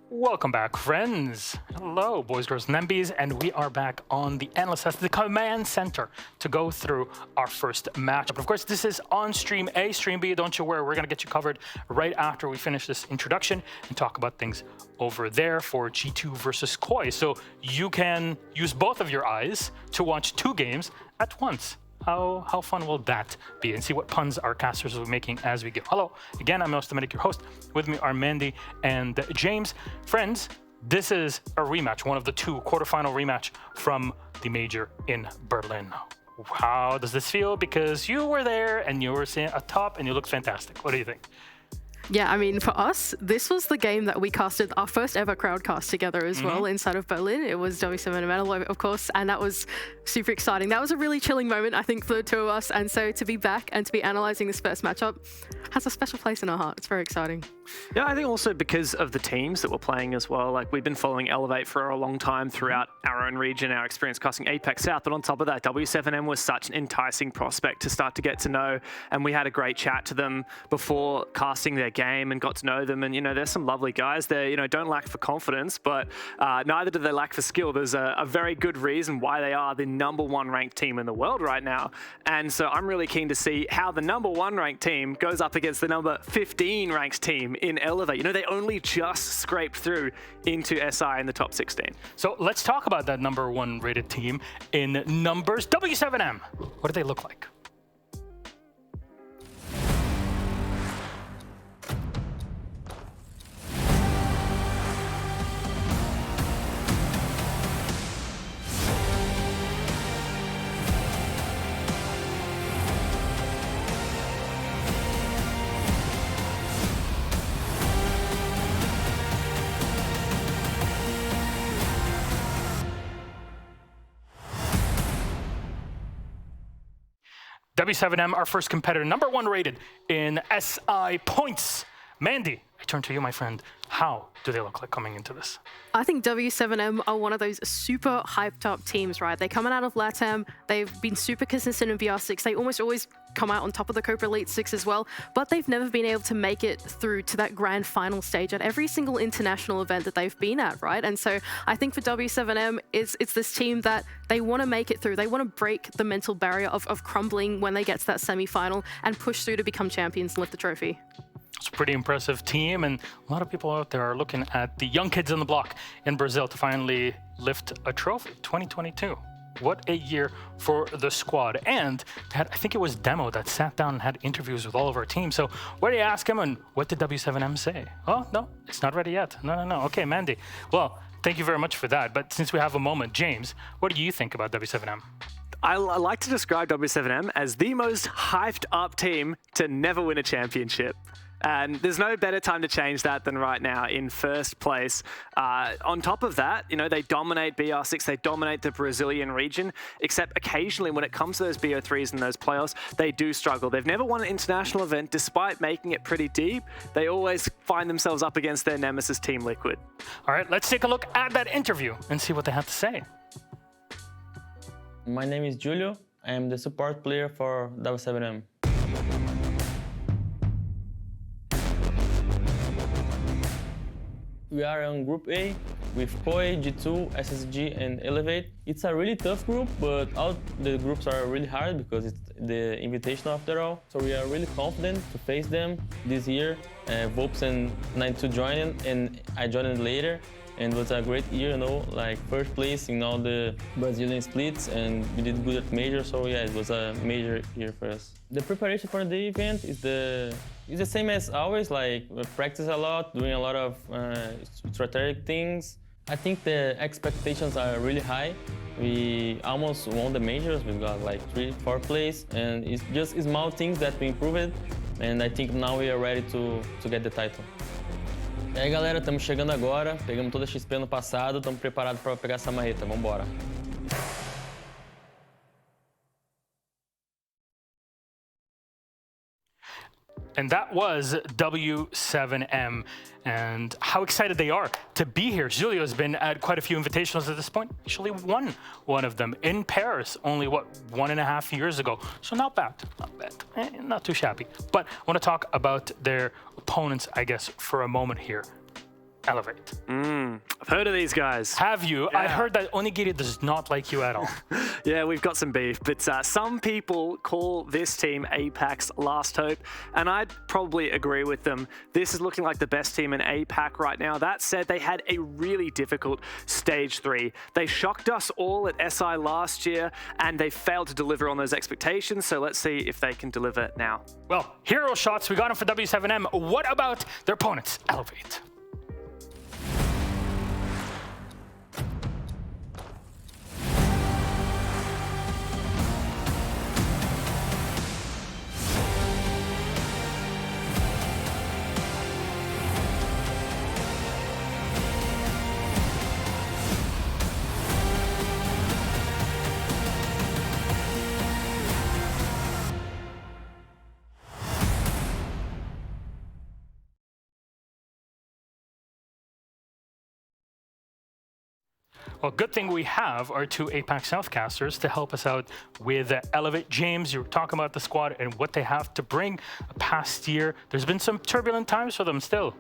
Welcome back, friends. Hello, boys, girls, and MBs, and we are back on the Analyst Desk, the Command Center, to go through our first matchup. Of course, this is on Stream A, Stream B, don't you worry, we're going to get you covered right after we finish this introduction and talk about things over there for G2 versus Koi. So you can use both of your eyes to watch two games at once. How fun will that be? And see what puns our casters are making as we go. Hello, again, I'm Dominic, your host. With me are Mandy and James. Friends, this is a rematch, one of the two quarterfinal rematch from the major in Berlin. How does this feel? Because you were there and you were sitting atop and you look fantastic. What do you think? Yeah, I mean, for us, this was the game that we casted our first ever crowdcast together as well inside of Berlin. It was W7 Metal, of course, and that was super exciting. That was a really chilling moment, I think, for the two of us. And so to be back and to be analyzing this first matchup has a special place in our heart. It's very exciting. Yeah, I think also because of the teams that we're playing as well. Like, we've been following Elevate for a long time throughout our own region, our experience casting Apex South. But on top of that, W7M was such an enticing prospect to start to get to know. And we had a great chat to them before casting their game and got to know them. And, you know, there's some lovely guys there, you know, don't lack for confidence, but neither do they lack for skill. There's a very good reason why they are the #1 ranked team in the world right now. And so I'm really keen to see how the #1 ranked team goes up against the number 15 ranked team in Elevate. You know, they only just scraped through into SI in the top 16. So let's talk about that #1 rated team in numbers. W7M, what do they look like? W7M, our first competitor, #1 rated in SI points. Mandy, I turn to you, my friend. How do they look like coming into this? I think W7M are one of those super hyped up teams, right? They're coming out of LATAM. They've been super consistent in VR6. They almost always come out on top of the Copa Elite 6 as well, but they've never been able to make it through to that grand final stage at every single international event that they've been at, right? And so I think for W7M, it's this team that they want to make it through. They want to break the mental barrier of crumbling when they get to that semi-final and push through to become champions and lift the trophy. It's a pretty impressive team, and a lot of people out there are looking at the young kids on the block in Brazil to finally lift a trophy. 2022. What a year for the squad. And I think it was Demo that sat down and had interviews with all of our team. So what did you ask him, and what did W7M say? Oh, no, it's not ready yet. No. Okay, Mandy. Well, thank you very much for that. But since we have a moment, James, what do you think about W7M? I like to describe W7M as the most hyped up team to never win a championship. And there's no better time to change that than right now in first place. On top of that, you know, they dominate BR6, they dominate the Brazilian region, except occasionally when it comes to those BO3s and those playoffs, they do struggle. They've never won an international event despite making it pretty deep. They always find themselves up against their nemesis, Team Liquid. All right, let's take a look at that interview and see what they have to say. My name is Julio. I am the support player for W7M. We are on Group A with Koi, G2, SSG, and Elevate. It's a really tough group, but all the groups are really hard because it's the Invitational after all. So we are really confident to face them this year. Vopes and 92 joined, and I joined later. And it was a great year, you know, like first place in all the Brazilian splits, and we did good at major, so yeah, it was a major year for us. The preparation for the event is the same as always, like we practice a lot, doing a lot of strategic things. I think the expectations are really high. We almost won the majors, we got like 3, 4 place, and it's just small things that we improved, and I think now we are ready to get the title. E aí, galera, estamos chegando agora, pegamos toda a XP no passado, estamos preparados para pegar essa marreta, vamos embora. And that was W7M, and how excited they are to be here. Julio has been at quite a few invitationals at this point. Actually won one of them in Paris only, 1.5 years ago. So not bad, not too shabby. But I want to talk about their opponents, I guess, for a moment here. Elevate. I've heard of these guys. Have you? I Yeah. heard that Onigiri does not like you at all. Yeah, we've got some beef, but some people call this team APAC's last hope, and I'd probably agree with them. This is looking like the best team in APAC right now. That said, they had a really difficult Stage 3. They shocked us all at SI last year, and they failed to deliver on those expectations, so let's see if they can deliver now. Well, hero shots, we got them for W7M. What about their opponents? Elevate. Well, good thing we have our two APAC Southcasters to help us out with Elevate. James, you were talking about the squad and what they have to bring. Past year, there's been some turbulent times for them still.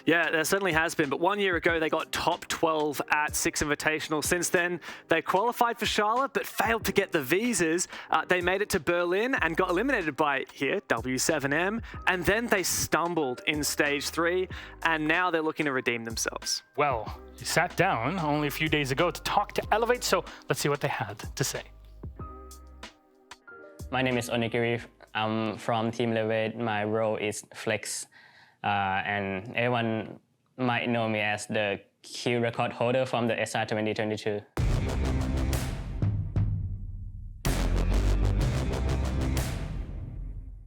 Yeah, there certainly has been, but 1 year ago they got top 12 at Six Invitational. Since then, they qualified for Charlotte, but failed to get the visas. They made it to Berlin and got eliminated by, here, W7M, and then they stumbled in Stage 3, and now they're looking to redeem themselves. Well, you sat down only a few days ago to talk to Elevate, so let's see what they had to say. My name is Onigiri. I'm from Team Elevate. My role is Flex. And everyone might know me as the kill record holder from the SI 2022.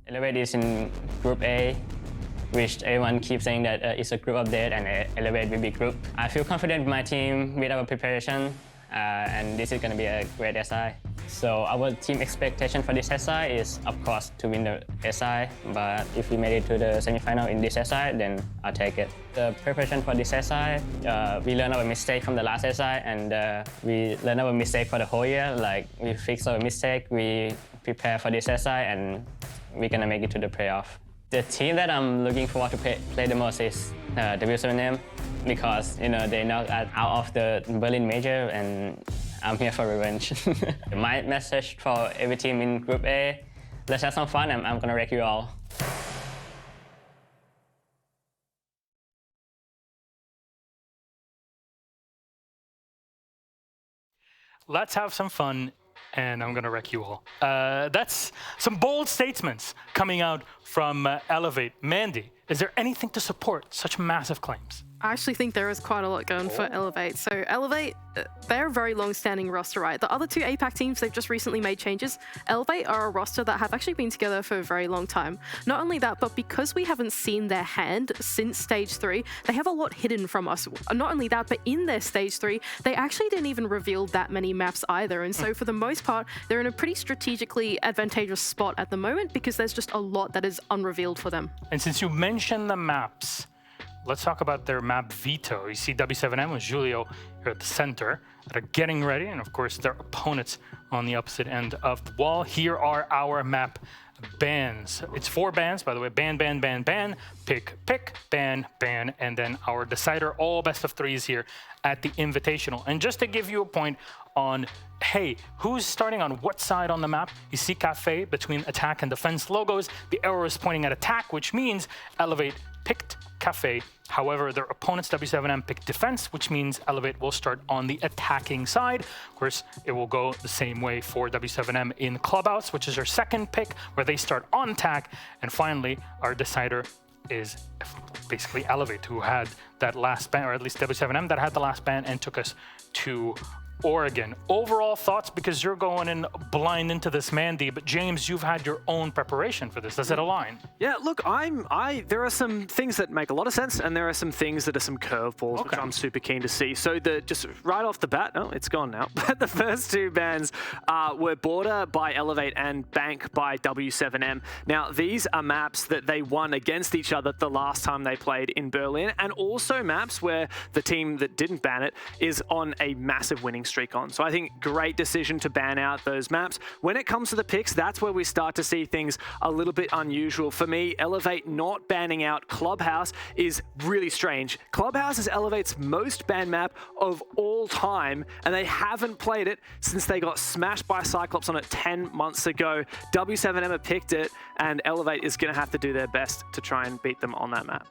Elevate is in Group A, which everyone keeps saying that it's a group update and Elevate will be group. I feel confident with my team, with our preparation, and this is going to be a great SI. So our team expectation for this SI is, of course, to win the SI, but if we made it to the semifinal in this SI, then I'll take it. The preparation for this SI, we learned our mistake from the last SI, and we learned our mistake for the whole year. Like, we fixed our mistake, we prepare for this SI, and we're gonna make it to the playoff. The team that I'm looking forward to play the most is W7M, because they knocked us out of the Berlin Major, and I'm here for revenge. My message for every team in Group A, let's have some fun, and I'm gonna wreck you all. Let's have some fun, and I'm gonna wreck you all. That's some bold statements coming out from Elevate. Mandy, is there anything to support such massive claims? I actually think there is quite a lot going for Elevate. So Elevate, they're a very long-standing roster, right? The other two APAC teams, they've just recently made changes. Elevate are a roster that have actually been together for a very long time. Not only that, but because we haven't seen their hand since Stage 3, they have a lot hidden from us. Not only that, but in their Stage 3, they actually didn't even reveal that many maps either. And so for the most part, they're in a pretty strategically advantageous spot at the moment because there's just a lot that is unrevealed for them. And since you mentioned the maps, let's talk about their map veto. You see W7M with Julio here at the center that are getting ready, and of course their opponents on the opposite end of the wall. Here are our map bans. It's 4 bans, by the way. Ban, ban, ban, ban, pick, pick, ban, ban, and then our decider, all best of 3s here at the Invitational. And just to give you a point on, hey, who's starting on what side on the map? You see Cafe between attack and defense logos. The arrow is pointing at attack, which means Elevate picked Cafe. However, their opponents, W7M, picked defense, which means Elevate will start on the attacking side. Of course, it will go the same way for W7M in Clubhouse, which is their second pick, where they start on attack. And finally, our decider is basically Elevate, who had that last ban, or at least W7M that had the last ban and took us to Oregon. Overall thoughts, because you're going in blind into this, Mandy, but James, you've had your own preparation for this. Does it align? Yeah, look, there are some things that make a lot of sense, and there are some things that are some curveballs, which I'm super keen to see. So just right off the bat, oh, it's gone now. The first 2 bans were Border by Elevate and Bank by W7M. Now, these are maps that they won against each other the last time they played in Berlin, and also maps where the team that didn't ban it is on a massive winning streak on. So I think great decision to ban out those maps. When it comes to the picks, that's where we start to see things a little bit unusual. For me, Elevate not banning out Clubhouse is really strange. Clubhouse is Elevate's most banned map of all time, and they haven't played it since they got smashed by Cyclops on it 10 months ago. W7M have picked it, and Elevate is going to have to do their best to try and beat them on that map.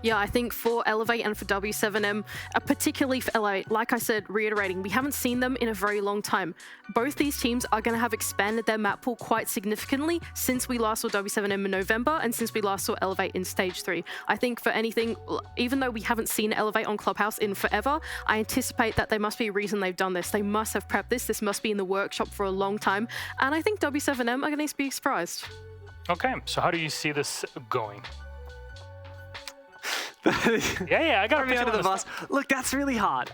Yeah, I think for Elevate and for W7M, particularly for Elevate, like I said, reiterating, we haven't seen them in a very long time. Both these teams are going to have expanded their map pool quite significantly since we last saw W7M in November and since we last saw Elevate in Stage 3. I think for anything, even though we haven't seen Elevate on Clubhouse in forever, I anticipate that there must be a reason they've done this. They must have prepped this. This must be in the workshop for a long time. And I think W7M are going to be surprised. Okay, so how do you see this going? I got me under the bus. Look, that's really hard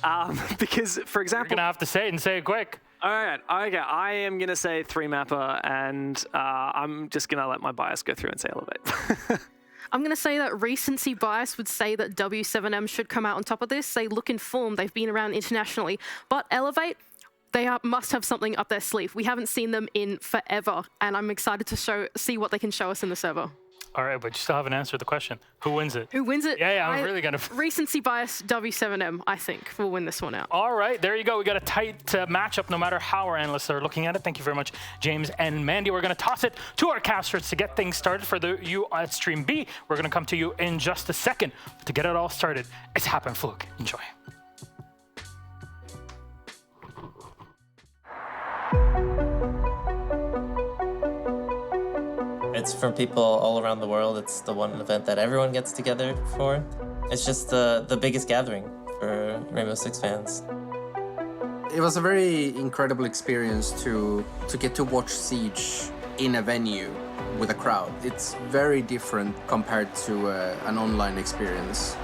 because, for example, you're gonna have to say it and say it quick. All right, okay. I am gonna say 3-mapper, and I'm just gonna let my bias go through and say Elevate. I'm going to say that recency bias would say that W7M should come out on top of this. They look informed. They've been around internationally. But Elevate, they must have something up their sleeve. We haven't seen them in forever, and I'm excited to see what they can show us in the server. All right, but you still haven't answered the question. Who wins it? Who wins it? Yeah, I'm really gonna... Recency bias, W7M, I think, will win this one out. All right, there you go. We got a tight matchup no matter how our analysts are looking at it. Thank you very much, James and Mandy. We're gonna toss it to our casters to get things started for you at Stream B. We're gonna come to you in just a second. But to get it all started, it's Happen Fluke. Enjoy. It's for people all around the world. It's the one event that everyone gets together for. It's just the biggest gathering for Rainbow Six fans. It was a very incredible experience to get to watch Siege in a venue with a crowd. It's very different compared to an online experience.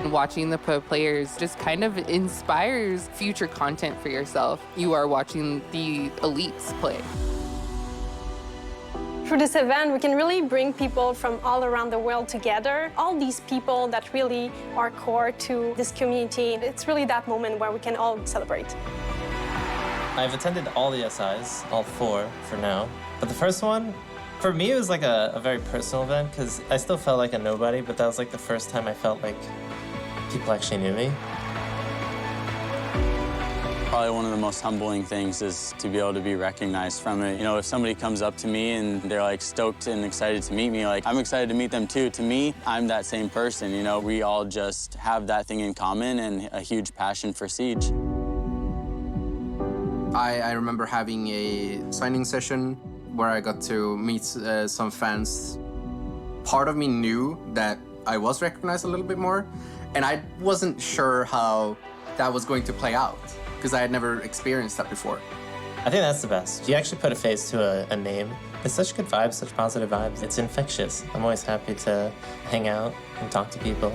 Watching the pro players just kind of inspires future content for yourself. You are watching the elites play. Through this event, we can really bring people from all around the world together. All these people that really are core to this community. It's really that moment where we can all celebrate. I've attended all the SIs, all 4 for now. But the first one, for me, it was like a very personal event because I still felt like a nobody, but that was like the first time I felt like people actually knew me. Probably one of the most humbling things is to be able to be recognized from it. You know, if somebody comes up to me and they're like stoked and excited to meet me, like I'm excited to meet them too. To me, I'm that same person. You know, we all just have that thing in common and a huge passion for Siege. I remember having a signing session where I got to meet some fans. Part of me knew that I was recognized a little bit more, and I wasn't sure how that was going to play out, because I had never experienced that before. I think that's the best. You actually put a face to a name. It's such good vibes, such positive vibes. It's infectious. I'm always happy to hang out and talk to people.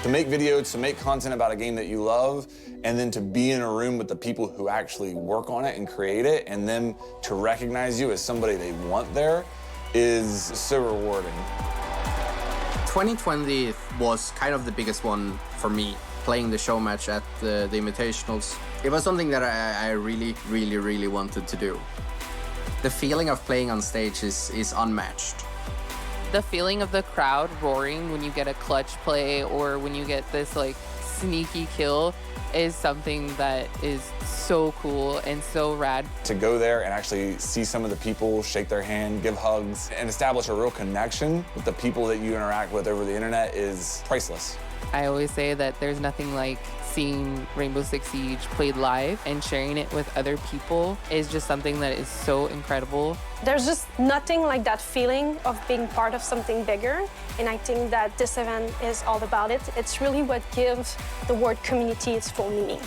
To make videos, to make content about a game that you love, and then to be in a room with the people who actually work on it and create it, and them to recognize you as somebody they want there is so rewarding. 2020 was kind of the biggest one for me, playing the show match at the Invitationals. It was something that I really, really, really wanted to do. The feeling of playing on stage is unmatched. The feeling of the crowd roaring when you get a clutch play or when you get this like sneaky kill is something that is so cool and so rad. To go there and actually see some of the people, shake their hand, give hugs, and establish a real connection with the people that you interact with over the internet is priceless. I always say that there's nothing like seeing Rainbow Six Siege played live, and sharing it with other people is just something that is so incredible. There's just nothing like that feeling of being part of something bigger, and I think that this event is all about it. It's really what gives the word community its full meaning.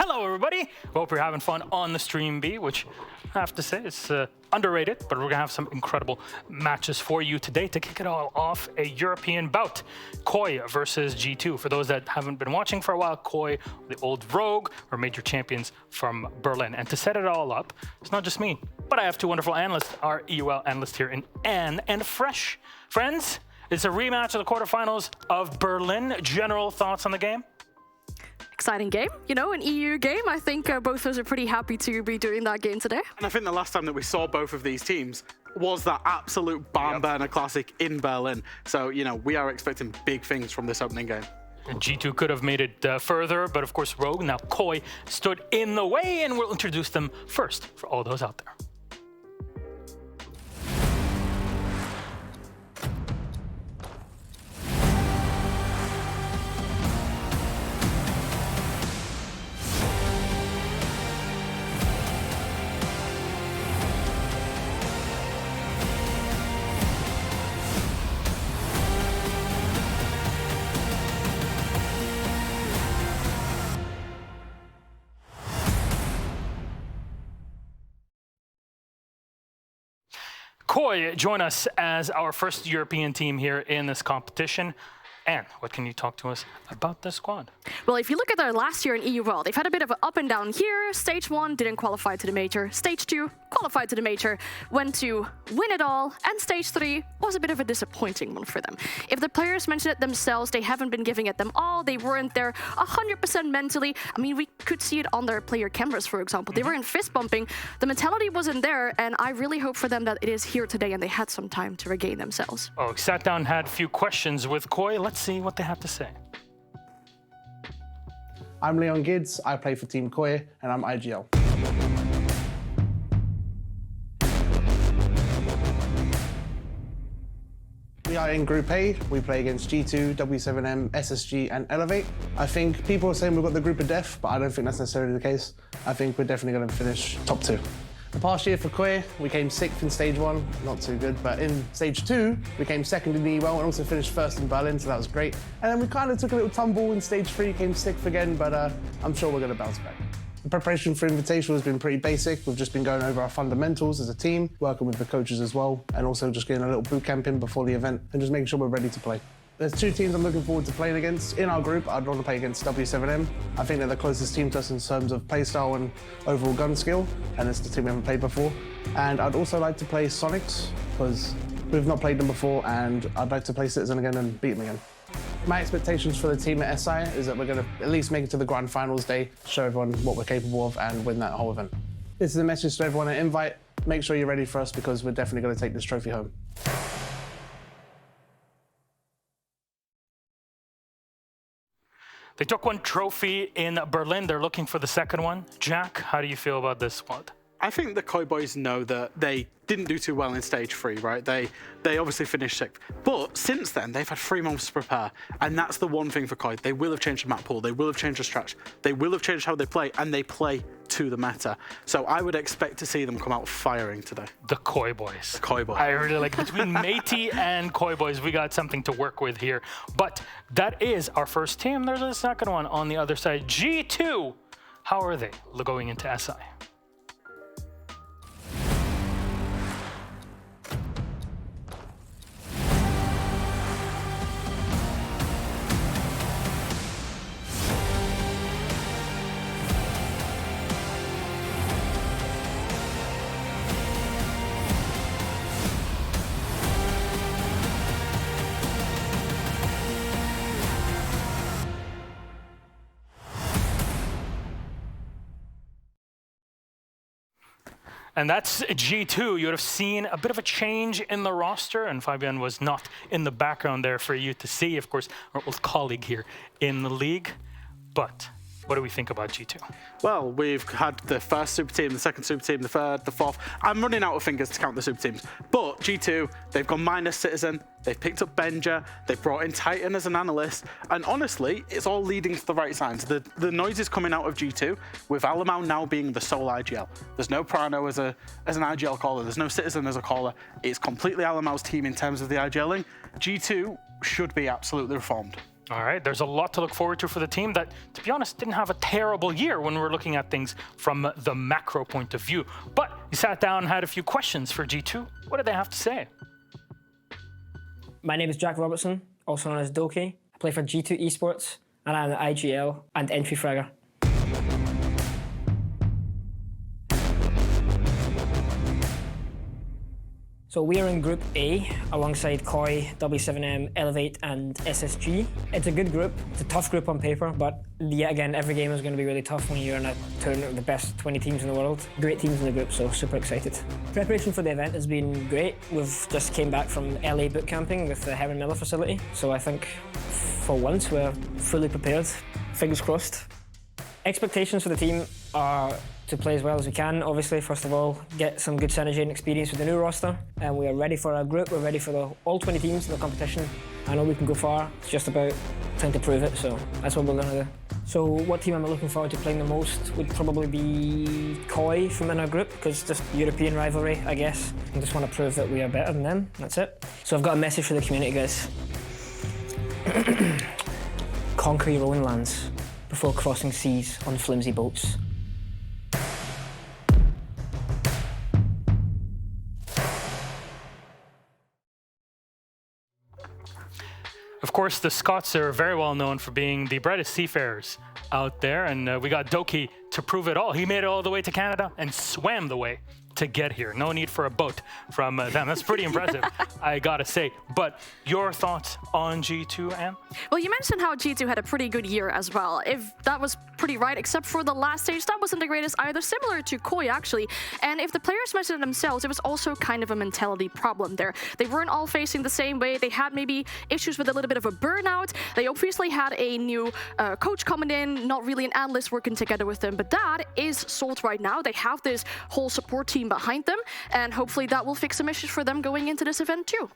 Hello, everybody. Hope you're having fun on the stream B, which I have to say is underrated, but we're gonna have some incredible matches for you today. To kick it all off, a European bout, Koi versus G2. For those that haven't been watching for a while, Koi, the old Rogue, were major champions from Berlin. And to set it all up, it's not just me, but I have two wonderful analysts, our EUL analyst here in Anne and Fresh. Friends, it's a rematch of the quarterfinals of Berlin. General thoughts on the game? Exciting game, you know, an EU game. I think both of us are pretty happy to be doing that game today. And I think the last time that we saw both of these teams was that absolute barn burner classic in Berlin. So, you know, we are expecting big things from this opening game. And G2 could have made it further, but of course Rogue, now Koi, stood in the way, and we'll introduce them first for all those out there. Koi, join us as our first European team here in this competition. And what can you talk to us about this squad? Well, if you look at their last year in EU World, they've had a bit of an up and down here. Stage 1 didn't qualify to the major. Stage 2 qualified to the major, went to win it all. And Stage 3 was a bit of a disappointing one for them. If the players mention it themselves, they haven't been giving it them all. They weren't there 100% mentally. I mean, we could see it on their player cameras, for example. They were in fist bumping. The mentality wasn't there, and I really hope for them that it is here today and they had some time to regain themselves. Oh, sat down, had a few questions with Koi. Let's see what they have to say. I'm Leon Gids, I play for Team Koi, and I'm IGL. We are in Group A. We play against G2, W7M, SSG, and Elevate. I think people are saying we've got the group of death, but I don't think that's necessarily the case. I think we're definitely going to finish top 2. The past year for Koi, we came 6th in Stage 1, not too good, but in Stage 2, we came 2nd in the EUL and also finished 1st in Berlin, so that was great. And then we kind of took a little tumble in Stage 3, came 6th again, but I'm sure we're going to bounce back. The preparation for Invitational has been pretty basic. We've just been going over our fundamentals as a team, working with the coaches as well, and also just getting a little boot camp in before the event and just making sure we're ready to play. There's 2 teams I'm looking forward to playing against. In our group, I'd want to play against W7M. I think they're the closest team to us in terms of playstyle and overall gun skill, and it's the team we haven't played before. And I'd also like to play Sonics, because we've not played them before, and I'd like to play Citizen again and beat them again. My expectations for the team at SI is that we're going to at least make it to the Grand Finals day, show everyone what we're capable of, and win that whole event. This is a message to everyone at Invite. Make sure you're ready for us, because we're definitely going to take this trophy home. They took one trophy in Berlin. They're looking for the second one. Jack, how do you feel about this squad? I think the Koi boys know that they didn't do too well in Stage 3, right? They obviously finished 6th. But since then, they've had 3 months to prepare. And that's the one thing for Koi. They will have changed the map pool. They will have changed the stretch. They will have changed how they play. And they play to the meta. So I would expect to see them come out firing today. The Koi boys. The Koi boys. I really like it. Between Matey and Koi boys, we got something to work with here. But that is our first team. There's a second one on the other side. G2. How are they going into SI? And that's G2. You would have seen a bit of a change in the roster, and Fabian was not in the background there for you to see, of course, our old colleague here in the league. But what do we think about G2? Well, we've had the first super team, the second super team, the third, the fourth. I'm running out of fingers to count the super teams. But G2, they've gone minus Citizen, they've picked up Benja, they've brought in Titan as an analyst, and honestly, it's all leading to the right signs. The noise is coming out of G2, with Alamau now being the sole IGL. There's no Prano as an IGL caller, there's no Citizen as a caller. It's completely Alamau's team in terms of the IGLing. G2 should be absolutely reformed. All right, there's a lot to look forward to for the team that, to be honest, didn't have a terrible year when we're looking at things from the macro point of view. But we sat down and had a few questions for G2. What did they have to say? My name is Jack Robertson, also known as Doki. I play for G2 Esports, and I'm an IGL and entry fragger. So we are in Group A alongside Koi, W7M, Elevate, and SSG. It's a good group. It's a tough group on paper, but yet again, every game is going to be really tough when you're in a tournament of the best 20 teams in the world. Great teams in the group, so super excited. Preparation for the event has been great. We've just came back from LA boot camping with the Herman Miller facility, so I think for once we're fully prepared. Fingers crossed. Expectations for the team are to play as well as we can. Obviously, first of all, get some good synergy and experience with the new roster. And we are ready for our group. We're ready for all 20 teams in the competition. I know we can go far. It's just about trying to prove it, so that's what we're going to do. So what team am I looking forward to playing the most would probably be Koi from in our group, because just European rivalry, I guess. I just want to prove that we are better than them. That's it. So I've got a message for the community, guys. Conquer your own lands before crossing seas on flimsy boats. Of course, the Scots are very well known for being the brightest seafarers out there, and we got Doki to prove it all. He made it all the way to Canada and swam the way to get here. No need for a boat from them. That's pretty impressive, I gotta say. But your thoughts on G2, Anne? Well, you mentioned how G2 had a pretty good year as well. If that was pretty right, except for the last stage, that wasn't the greatest either, similar to Koi actually. And if the players mentioned it themselves, it was also kind of a mentality problem there. They weren't all facing the same way. They had maybe issues with a little bit of a burnout. They obviously had a new coach coming in, not really an analyst working together with them, but that is solved right now. They have this whole support team behind them, and hopefully that will fix some issues for them going into this event too.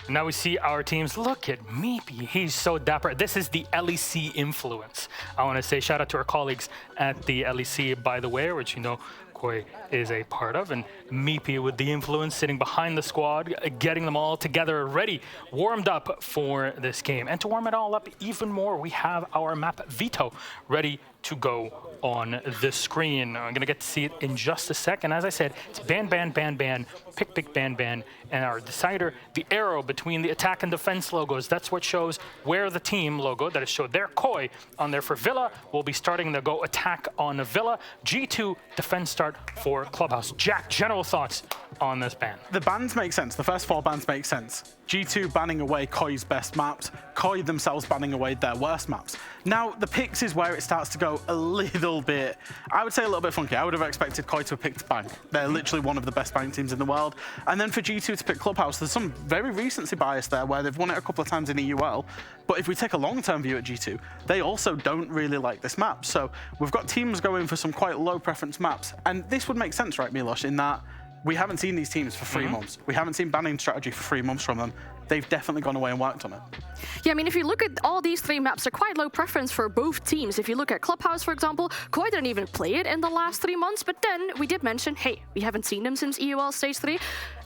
Now we see our teams. Look at Meepy. He's so dapper. This is the LEC influence. I want to say shout out to our colleagues at the LEC, by the way, which you know Koi is a part of, and Meepy with the influence sitting behind the squad, getting them all together, ready, warmed up for this game. And to warm it all up even more, we have our map Veto ready to go on the screen. I'm gonna get to see it in just a second. As I said, it's ban, ban, ban, ban, pick, pick, ban, ban, and our decider, the arrow between the attack and defense logos. That's what shows where the team logo that is showed there, Koi, on there for Villa, will be starting to go attack on Villa. G2 defense start for Clubhouse. Jack, general thoughts on this ban? The bans make sense. The first 4 bans make sense. G2 banning away Koi's best maps, Koi themselves banning away their worst maps. Now, the picks is where it starts to go a little bit, I would say a little bit funky. I would have expected Koi to have picked Bank. They're literally one of the best Bank teams in the world. And then for G2 to pick Clubhouse, there's some very recency bias there where they've won it a couple of times in EUL. But if we take a long-term view at G2, they also don't really like this map. So we've got teams going for some quite low preference maps. And this would make sense, right, Milos, in that we haven't seen these teams for 3 months. We haven't seen banning strategy for 3 months from them. They've definitely gone away and worked on it. Yeah, I mean, if you look at all these 3 maps, they're quite low preference for both teams. If you look at Clubhouse, for example, Koi didn't even play it in the last 3 months, but then we did mention, hey, we haven't seen them since EUL Stage 3.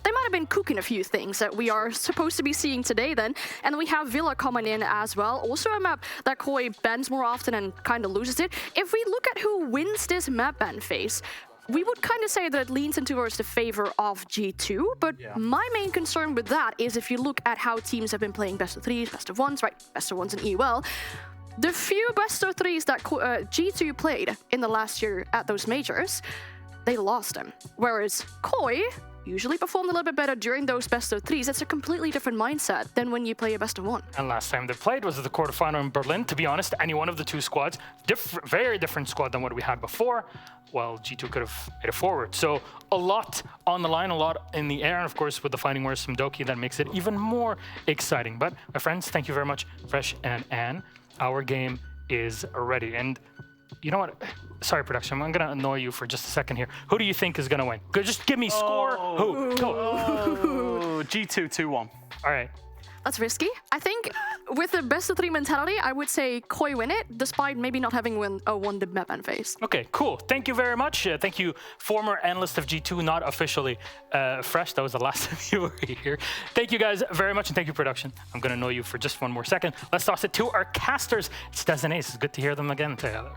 They might have been cooking a few things that we are supposed to be seeing today then. And we have Villa coming in as well. Also a map that Koi bans more often and kind of loses it. If we look at who wins this map ban phase, we would kind of say that it leans in towards the favor of G2, but my main concern with that is if you look at how teams have been playing best of 3s, best of 1s, right, best of 1s in EUL, the few best of 3s that G2 played in the last year at those majors, they lost them. Whereas Koi usually performed a little bit better during those best of 3s. It's a completely different mindset than when you play a best of 1. And last time they played was at the quarterfinal in Berlin. To be honest, any one of the 2 squads, very different squad than what we had before. Well, G2 could have made it forward. So a lot on the line, a lot in the air. And of course, with the fighting words from Doki, that makes it even more exciting. But my friends, thank you very much, Fresh and Anne. Our game is ready. And you know what? Sorry, production. I'm going to annoy you for just a second here. Who do you think is going to win? Just give me score. Who? Go. G2 2-1. All right. That's risky. I think with the best of 3 mentality, I would say Koi win it, despite maybe not having won the map ban phase. Okay, cool. Thank you very much. Thank you, former analyst of G2, not officially fresh. That was the last time you were here. Thank you guys very much, and thank you, production. I'm going to annoy you for just one more second. Let's toss it to our casters. It's Des and Ace. It's good to hear them again together.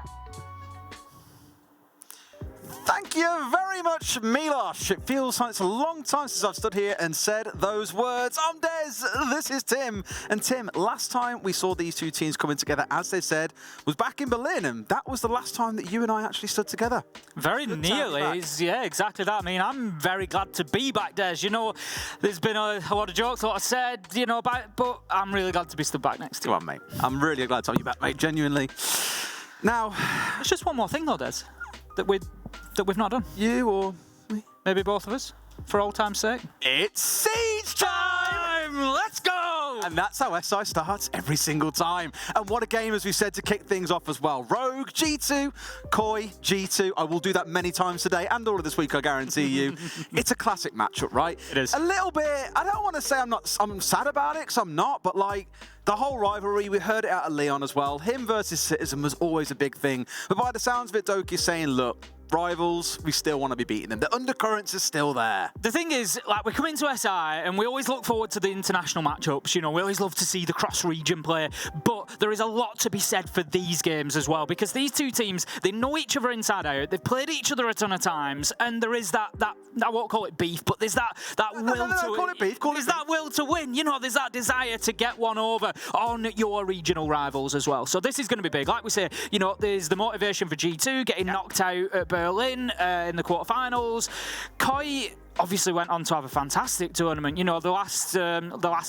Thank you very much, Milosh. It feels like it's a long time since I've stood here and said those words. I'm Des, this is Tim. And Tim, last time we saw these two teams coming together, as they said, was back in Berlin. And that was the last time that you and I actually stood together. Very nearly. Yeah, exactly that. I mean, I'm very glad to be back, Des. You know, there's been a lot of jokes, a lot said, you know, but I'm really glad to be stood back next to you. Come on, mate. I'm really glad to have you back, mate, genuinely. Now, it's just one more thing, though, Des, that we've not done. You or me? Maybe both of us, for old time's sake. It's Siege time! Let's go! And that's how SI starts every single time. And what a game, as we said, to kick things off as well. Rogue, G2, Koi, G2. I will do that many times today and all of this week, I guarantee you. It's a classic matchup, right? It is. A little bit, I don't want to say I'm sad about it, because I'm not, but like, the whole rivalry, we heard it out of Leon as well. Him versus Citizen was always a big thing. But by the sounds of it, Doki's saying, look, rivals, we still want to be beating them. The undercurrents are still there. The thing is, like, we come into SI and we always look forward to the international matchups. You know, we always love to see the cross-region play. But there is a lot to be said for these games as well, because these two teams, they know each other inside out. They've played each other a ton of times, and there is that I won't call it beef, but there's that will to call it beef. There's that will to win. You know, there's that desire to get one over on your regional rivals as well. So this is going to be big. Like we say, you know, there's the motivation for G2 getting knocked out at Berlin in the quarterfinals. Koi obviously went on to have a fantastic tournament. You know, the last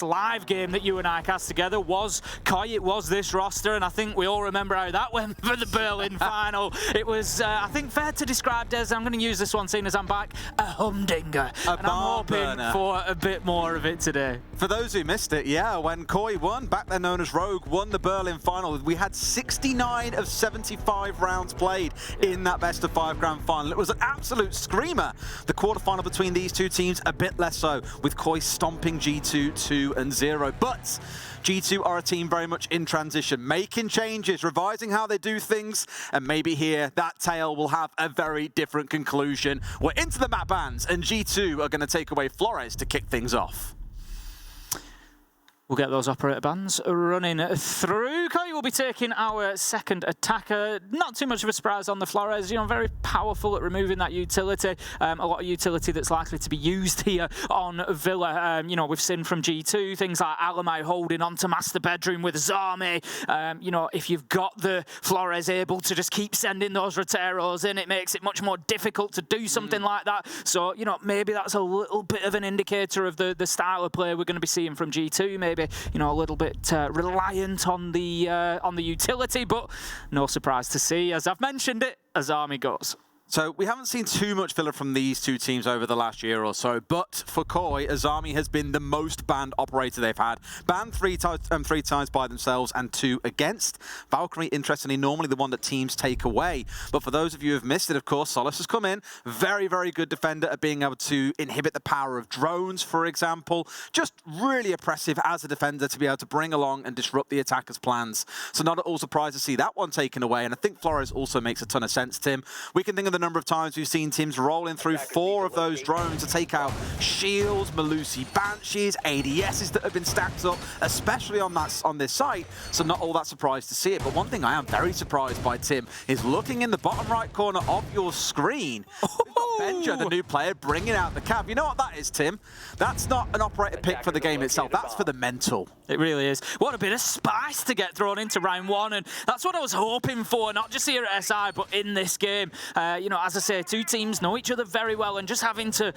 live game that you and I cast together was Koi. It was this roster, and I think we all remember how that went for the Berlin final. It was, I think, fair to describe, Des, I'm going to use this one seeing as I'm back, a humdinger. And I'm hoping for a bit more of it today. For those who missed it, yeah, when Koi won, back then known as Rogue, won the Berlin final, we had 69 of 75 rounds played in that best-of-5 grand final. It was an absolute screamer. The quarterfinal between these two teams, a bit less so, with Koi stomping G2 2-0. But G2 are a team very much in transition, making changes, revising how they do things, and maybe here that tale will have a very different conclusion. We're into the map bans, and G2 are going to take away Flores to kick things off. We'll get those operator bans running through. Koi will be taking our second attacker. Not too much of a surprise on the Flores. You know, very powerful at removing that utility. A lot of utility that's likely to be used here on Villa. You know, we've seen from G2 things like Alamai holding on to Master Bedroom with Zami. You know, if you've got the Flores able to just keep sending those Roteros in, it makes it much more difficult to do something like that. So, you know, maybe that's a little bit of an indicator of the style of play we're going to be seeing from G2. Maybe, you know, a little bit reliant on the utility, but no surprise to see, as I've mentioned it, as Army goes. So we haven't seen too much filler from these two teams over the last year or so, but for Koi, Azami has been the most banned operator they've had. Banned three times by themselves and 2 against. Valkyrie, interestingly, normally the one that teams take away. But for those of you who have missed it, of course, Solus has come in. Very, very good defender at being able to inhibit the power of drones, for example. Just really oppressive as a defender to be able to bring along and disrupt the attacker's plans. So not at all surprised to see that one taken away. And I think Flores also makes a ton of sense, Tim. We can think of the number of times we've seen teams rolling through 4 of those drones to take out Shields, Malusi Banshees, ADSs that have been stacked up, especially on this site, so not all that surprised to see it. But one thing I am very surprised by, Tim, is looking in the bottom right corner of your screen. Benja, the new player, bringing out the cab. You know what that is, Tim? That's not an operator pick for the game itself, that's for the mental. It really is. What a bit of spice to get thrown into round 1, and that's what I was hoping for, not just here at SI, but in this game. You know, as I say, two teams know each other very well, and just having to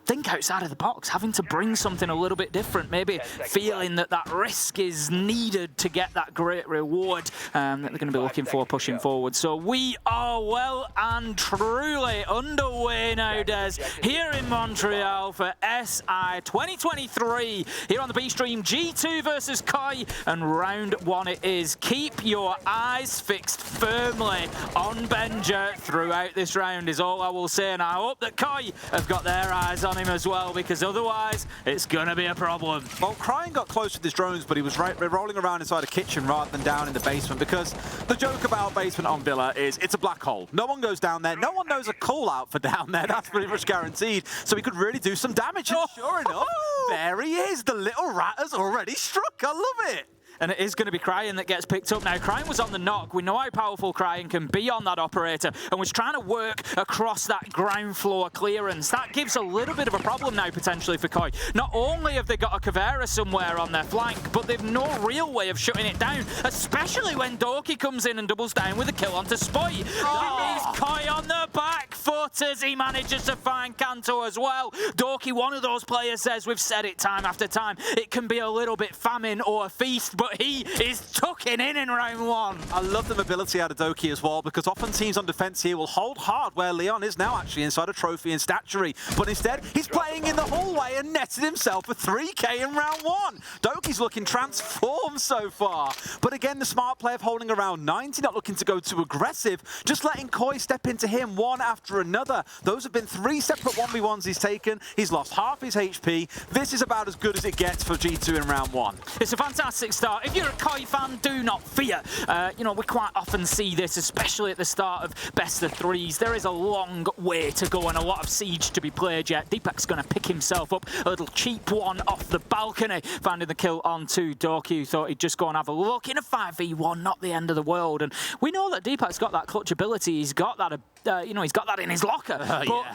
think outside of the box, having to bring something a little bit different, maybe feeling that risk is needed to get that great reward that they're going to be looking for pushing forward. So we are well and truly underway now, Des, here in Montreal for SI 2023 here on the B stream. G2 versus Koi, and round 1 it is. Keep your eyes fixed firmly on Benja throughout this round is all I will say, and I hope that Koi have got their eyes on on him as well, because otherwise it's going to be a problem. Well, Crying got close with his drones, but he was rolling around inside a kitchen rather than down in the basement, because the joke about basement on Villa is it's a black hole. No one goes down there. No one knows a call out for down there. That's pretty much guaranteed. So he could really do some damage. And sure enough, there he is. The little rat has already struck. I love it. And it is going to be Crying that gets picked up now. Crying was on the knock. We know how powerful Crying can be on that operator, and was trying to work across that ground floor clearance. That gives a little bit of a problem now, potentially, for Koi. Not only have they got a Caveira somewhere on their flank, but they've no real way of shutting it down, especially when Doki comes in and doubles down with a kill onto Spoy. That means Koi on the back foot as he manages to find Kanto as well. Doki, one of those players, says, we've said it time after time, it can be a little bit famine or a feast, but he is tucking in round one. I love the mobility out of Doki as well, because often teams on defense here will hold hard, where Leon is now actually inside a trophy and statuary. But instead, he's playing in the hallway and netted himself a 3K in round one. Doki's looking transformed so far. But again, the smart play of holding around 90, not looking to go too aggressive, just letting Koi step into him one after another. Those have been 3 separate 1v1s he's taken. He's lost half his HP. This is about as good as it gets for G2 in round one. It's a fantastic start. If you're a Koi fan, do not fear. You know, we quite often see this, especially at the start of best of threes. There is a long way to go and a lot of siege to be played yet. Deepak's going to pick himself up. A little cheap one off the balcony, finding the kill onto Doki, who thought he'd just go and have a look. In a 5v1, not the end of the world. And we know that Deepak's got that clutch ability. He's got that, you know, he's got that in his locker. But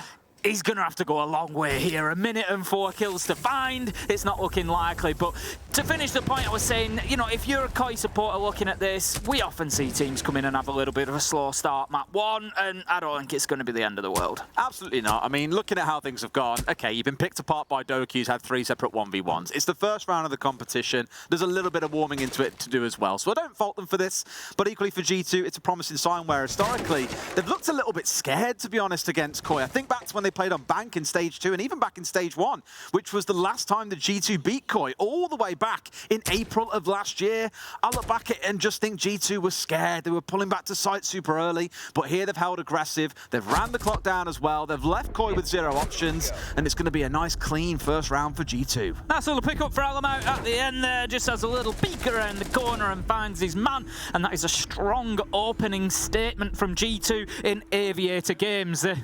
he's going to have to go a long way here. 1 minute and 4 kills to find. It's not looking likely. But to finish the point I was saying, you know, if you're a Koi supporter looking at this, we often see teams come in and have a little bit of a slow start map 1, and I don't think it's going to be the end of the world. Absolutely not. I mean, looking at how things have gone, okay, you've been picked apart by Doki, who's had 3 separate 1v1s. It's the first round of the competition. There's a little bit of warming into it to do as well. So I don't fault them for this. But equally for G2, it's a promising sign where historically, they've looked a little bit scared, to be honest, against Koi. I think back to when they played on Bank in Stage 2 and even back in Stage 1, which was the last time the G2 beat Koi, all the way back in April of last year. I look back at it and just think G2 was scared. They were pulling back to site super early, but here they've held aggressive. They've ran the clock down as well. They've left Koi with 0 options, and it's going to be a nice, clean first round for G2. Nice little pick up for Alamau at the end there, just has a little peek around the corner and finds his man, and that is a strong opening statement from G2 in Aviator games. The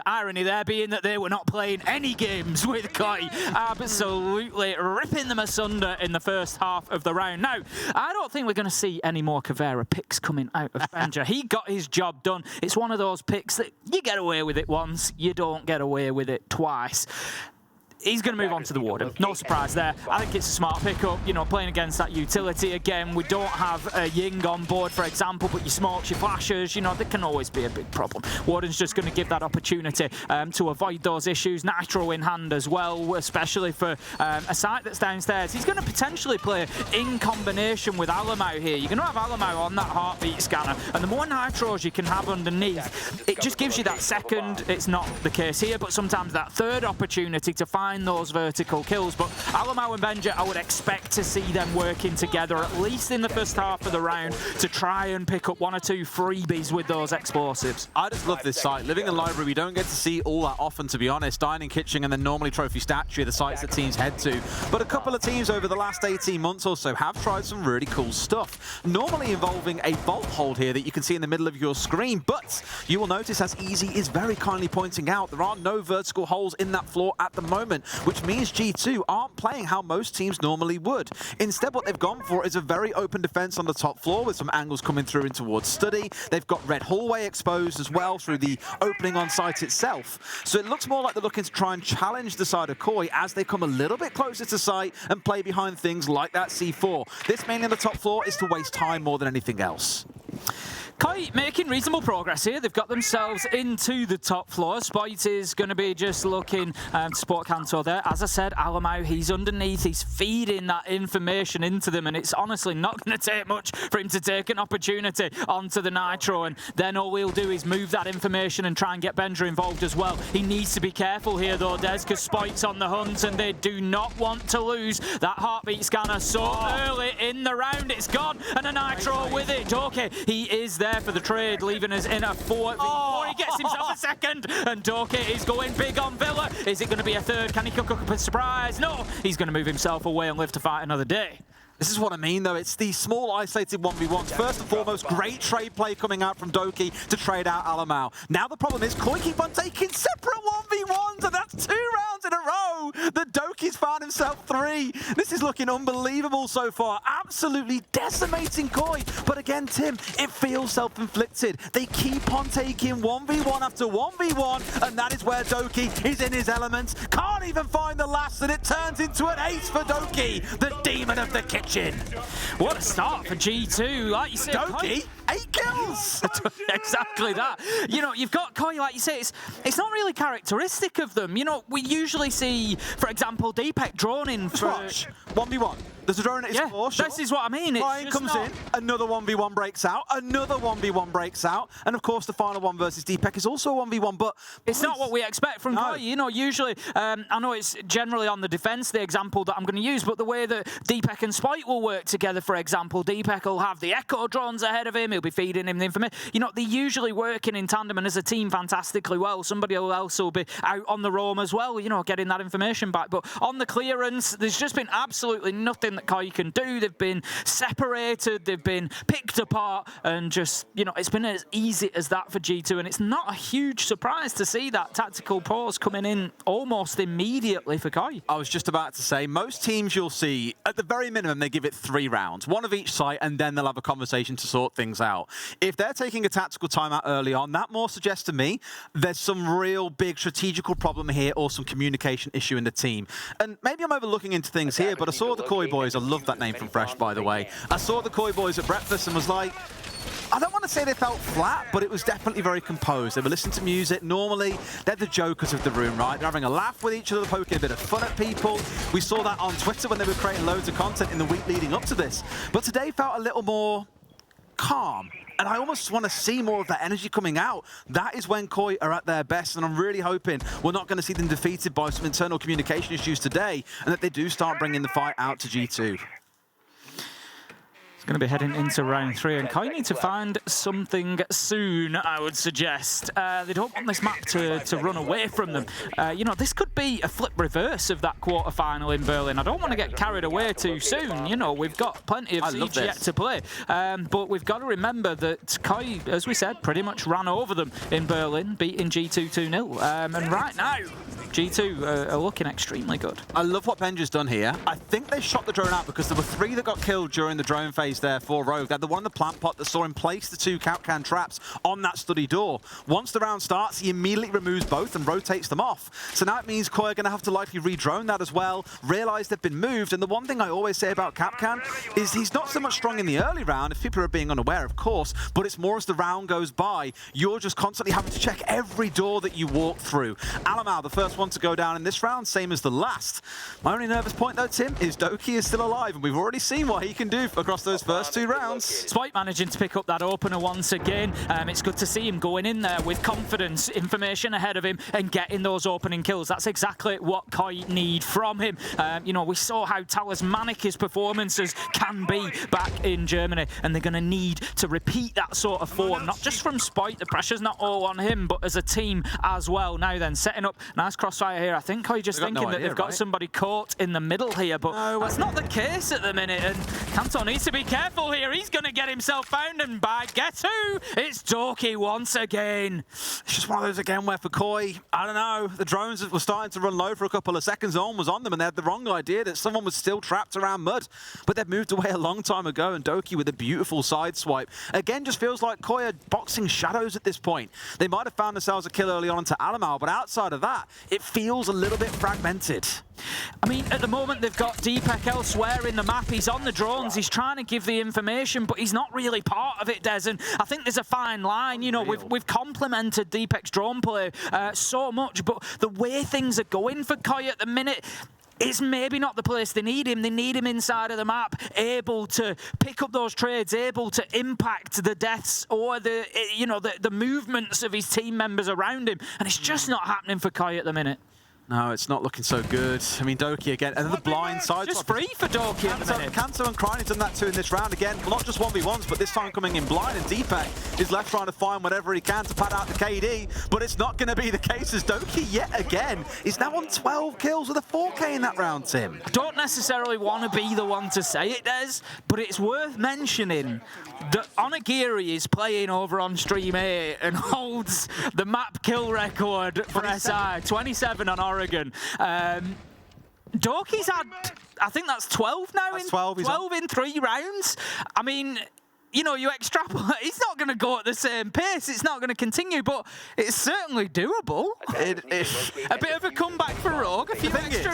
irony there being that they were not playing any games with Koi, absolutely ripping them asunder in the first half of the round. Now, I don't think we're going to see any more Caveira picks coming out of Benja. He got his job done. It's one of those picks that you get away with it once, you don't get away with it twice. He's going to move on to the Warden. No surprise there. I think it's a smart pickup, you know, playing against that utility. Again, we don't have a Ying on board, for example, but your smokes, your flashes, you know, they can always be a big problem. Warden's just going to give that opportunity to avoid those issues. Nitro in hand as well, especially for a site that's downstairs. He's going to potentially play in combination with Alamau here. You're going to have Alamau on that heartbeat scanner, and the more Nitros you can have underneath, it just gives you that second, it's not the case here, but sometimes that third opportunity to find those vertical kills. But Alamau and Benja, I would expect to see them working together, at least in the first half of the round, to try and pick up 1 or 2 freebies with those explosives. I just love this site. Living in Library, we don't get to see all that often, to be honest. Dining Kitchen and then normally Trophy Statue are the sites that teams head to. But a couple of teams over the last 18 months or so have tried some really cool stuff. Normally involving a vault hold here that you can see in the middle of your screen, but you will notice, as Easy is very kindly pointing out, there are no vertical holes in that floor at the moment, which means G2 aren't playing how most teams normally would. Instead, what they've gone for is a very open defense on the top floor with some angles coming through in towards Study. They've got Red Hallway exposed as well through the opening on site itself. So it looks more like they're looking to try and challenge the side of Koi as they come a little bit closer to site and play behind things like that C4. This mainly on the top floor is to waste time more than anything else. Koi making reasonable progress here. They've got themselves into the top floor. Spoit is going to be just looking to support Kanto there. As I said, Alamau, he's underneath. He's feeding that information into them, and it's honestly not going to take much for him to take an opportunity onto the Nitro, and then all he'll do is move that information and try and get Benja involved as well. He needs to be careful here, though, Des, because Spoit's on the hunt, and they do not want to lose that heartbeat scanner so early in the round. It's gone, and a Nitro with it. Okay, he is there. there for the trade, leaving us in a 4v4. He gets himself a second, and Doki is going big on Villa. Is it going to be a third? Can he cook up a surprise? No, he's going to move himself away and live to fight another day. This is what I mean, though. It's the small, isolated 1v1s. First and foremost, great trade play coming out from Doki to trade out Alamau. Now the problem is Koi keep on taking separate 1v1s, and that's 2 rounds in a row that Doki's found himself 3. This is looking unbelievable so far. Absolutely decimating Koi. But again, Tim, it feels self-inflicted. They keep on taking 1v1 after 1v1, and that is where Doki is in his element. Can't even find the last, and it turns into an ace for Doki, the demon of the kitchen. What a start for G2. Like you said, Doki, 8 kills! Exactly that. You know, you've got Koi, like you say, it's not really characteristic of them. You know, we usually see, for example, Deepek drawn in for... 1v1. There's a drone at his floor, sure. This is what I mean. Ryan comes in, another 1v1 breaks out, another 1v1 breaks out, and of course the final one versus Deepek is also a 1v1, but... It's not what we expect from Koi. You know, usually, I know it's generally on the defense, the example that I'm going to use, but the way that Deepek and Spike will work together, for example, Deepek will have the Echo drones ahead of him, he'll be feeding him the information. You know, they're usually working in tandem and as a team fantastically well. Somebody else will be out on the roam as well, you know, getting that information back. But on the clearance, there's just been absolutely nothing that Koi can do. They've been separated, they've been picked apart, and just, you know, it's been as easy as that for G2, and it's not a huge surprise to see that tactical pause coming in almost immediately for Koi. I was just about to say, most teams you'll see, at the very minimum, they give it 3 rounds, 1 of each site, and then they'll have a conversation to sort things out. If they're taking a tactical timeout early on, that more suggests to me there's some real big strategical problem here or some communication issue in the team. And maybe I'm overlooking into things here, but I saw the Koi boys. I love that name from Fresh, by the way. I saw the Koi boys at breakfast and was like, I don't want to say they felt flat, but it was definitely very composed. They were listening to music. Normally, they're the jokers of the room, right? They're having a laugh with each other, poking a bit of fun at people. We saw that on Twitter when they were creating loads of content in the week leading up to this. But today felt a little more calm. And I almost want to see more of that energy coming out. That is when Koi are at their best, and I'm really hoping we're not going to see them defeated by some internal communication issues today, and that they do start bringing the fight out to G2. It's going to be heading into round 3, and Koi need to find something soon, I would suggest. They don't want this map to run away from them. You know, this could be a flip reverse of that quarterfinal in Berlin. I don't want to get carried away too soon. You know, we've got plenty of siege yet to play. But we've got to remember that Koi, as we said, pretty much ran over them in Berlin, beating G2 2-0. And right now, G2 are looking extremely good. I love what Benja's done here. I think they shot the drone out because there were 3 that got killed during the drone phase there for Rogue. They had the one in the plant pot that saw him place the 2 Capcan traps on that study door. Once the round starts, he immediately removes both and rotates them off. So now it means Koi are going to have to likely re-drone that as well, realize they've been moved. And the one thing I always say about Capcan is he's not so much strong in the early round, if people are being unaware, of course, but it's more as the round goes by. You're just constantly having to check every door that you walk through. Alamau, the first one to go down in this round, same as the last. My only nervous point though, Tim, is Doki is still alive, and we've already seen what he can do across those first 2 rounds. Spike managing to pick up that opener once again. It's good to see him going in there with confidence, information ahead of him, and getting those opening kills. That's exactly what Koi need from him. You know, we saw how talismanic his performances can be back in Germany, and they're going to need to repeat that sort of form, not just from Spike, the pressure's not all on him, but as a team as well. Now then, setting up, nice crossfire here. I think Koi just thinking that they've got somebody caught in the middle here, but that's not the case at the minute, and Kanto needs to be careful here. He's going to get himself found, and by guess who? It's Doki once again. It's just one of those again where for Koi, I don't know, the drones were starting to run low for a couple of seconds. No one was on them, and they had the wrong idea that someone was still trapped around mud. But they'd moved away a long time ago, and Doki with a beautiful side swipe. Again, just feels like Koi are boxing shadows at this point. They might have found themselves a kill early on into Alamau, but outside of that, it feels a little bit fragmented. I mean, at the moment, they've got Deepek elsewhere in the map. He's on the drones. He's trying to give the information, but he's not really part of it, Des. And I think there's a fine line. You know, we've complimented Deepek's drone play so much, but the way things are going for Koi at the minute, it's maybe not the place they need him. They need him inside of the map, able to pick up those trades, able to impact the deaths or the, you know, the movements of his team members around him. And it's just not happening for Koi at the minute. No, it's not looking so good. I mean, Doki again, and the blind side. Just free for Doki at the minute. Kanto and Crying have done that too in this round. Again, not just 1v1s, but this time coming in blind, and Deepak is left trying to find whatever he can to pad out the KD, but it's not going to be the case as Doki, yet again, is now on 12 kills with a 4K in that round, Tim. I don't necessarily want to be the one to say it, Des, but it's worth mentioning that Onigiri is playing over on Stream 8 and holds the map kill record for SI, 27 on Oregon. Doki's had, I think that's 12 now. That's 12 in 3 rounds. I mean, you know, you extrapolate, it's not going to go at the same pace, it's not going to continue, but it's certainly doable. A bit of a comeback for Rogue, a few extra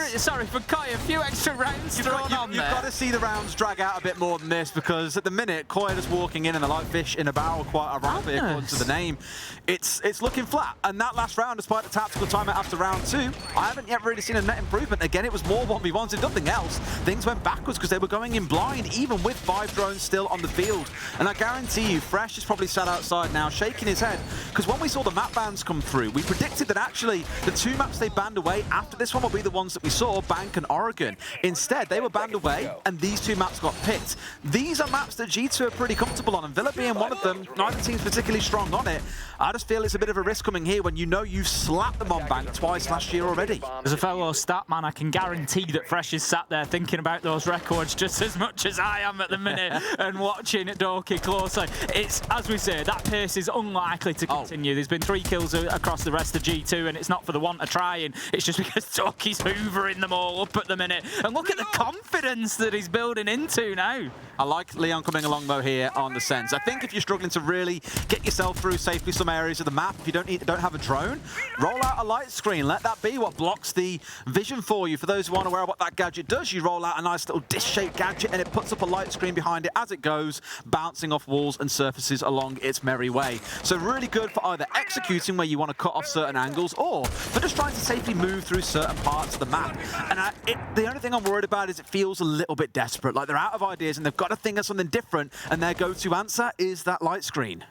rounds thrown on there. You've got to see the rounds drag out a bit more than this, because at the minute, Koi is walking in and they're like fish in a barrel, quite ironically, according to the name. It's looking flat, and that last round, despite the tactical timeout after round 2, I haven't yet really seen a net improvement. Again, it was more 1v1s, if nothing else. Things went backwards because they were going in blind, even with 5 drones still on the field. And I guarantee you, Fresh is probably sat outside now, shaking his head, because when we saw the map bans come through, we predicted that actually the 2 maps they banned away after this one will be the ones that we saw, Bank and Oregon. Instead, they were banned away, and these 2 maps got picked. These are maps that G2 are pretty comfortable on, and Villa being one of them, neither team's particularly strong on it. I just feel it's a bit of a risk coming here when you know you've slapped them on Bank twice last year already. As a fellow stat man, I can guarantee that Fresh is sat there thinking about those records just as much as I am at the minute and watching Doki closely. It's, as we say, that pace is unlikely to continue. There's been 3 kills across the rest of G2, and it's not for the want of trying. It's just because Doki's hoovering them all up at the minute. And look at the confidence that he's building into now. I like Leon coming along, though, here on the Sens. I think if you're struggling to really get yourself through safely some areas of the map, if you don't have a drone, roll out a light screen. Let that be what blocks the vision for you. For those who aren't aware of what that gadget does, you roll out a nice little dish-shaped gadget, and it puts up a light screen behind it as it goes, bouncing off walls and surfaces along its merry way. So really good for either executing where you want to cut off certain angles, or for just trying to safely move through certain parts of the map. And the only thing I'm worried about is it feels a little bit desperate, like they're out of ideas and they've got to think of something different, and their go-to answer is that light screen.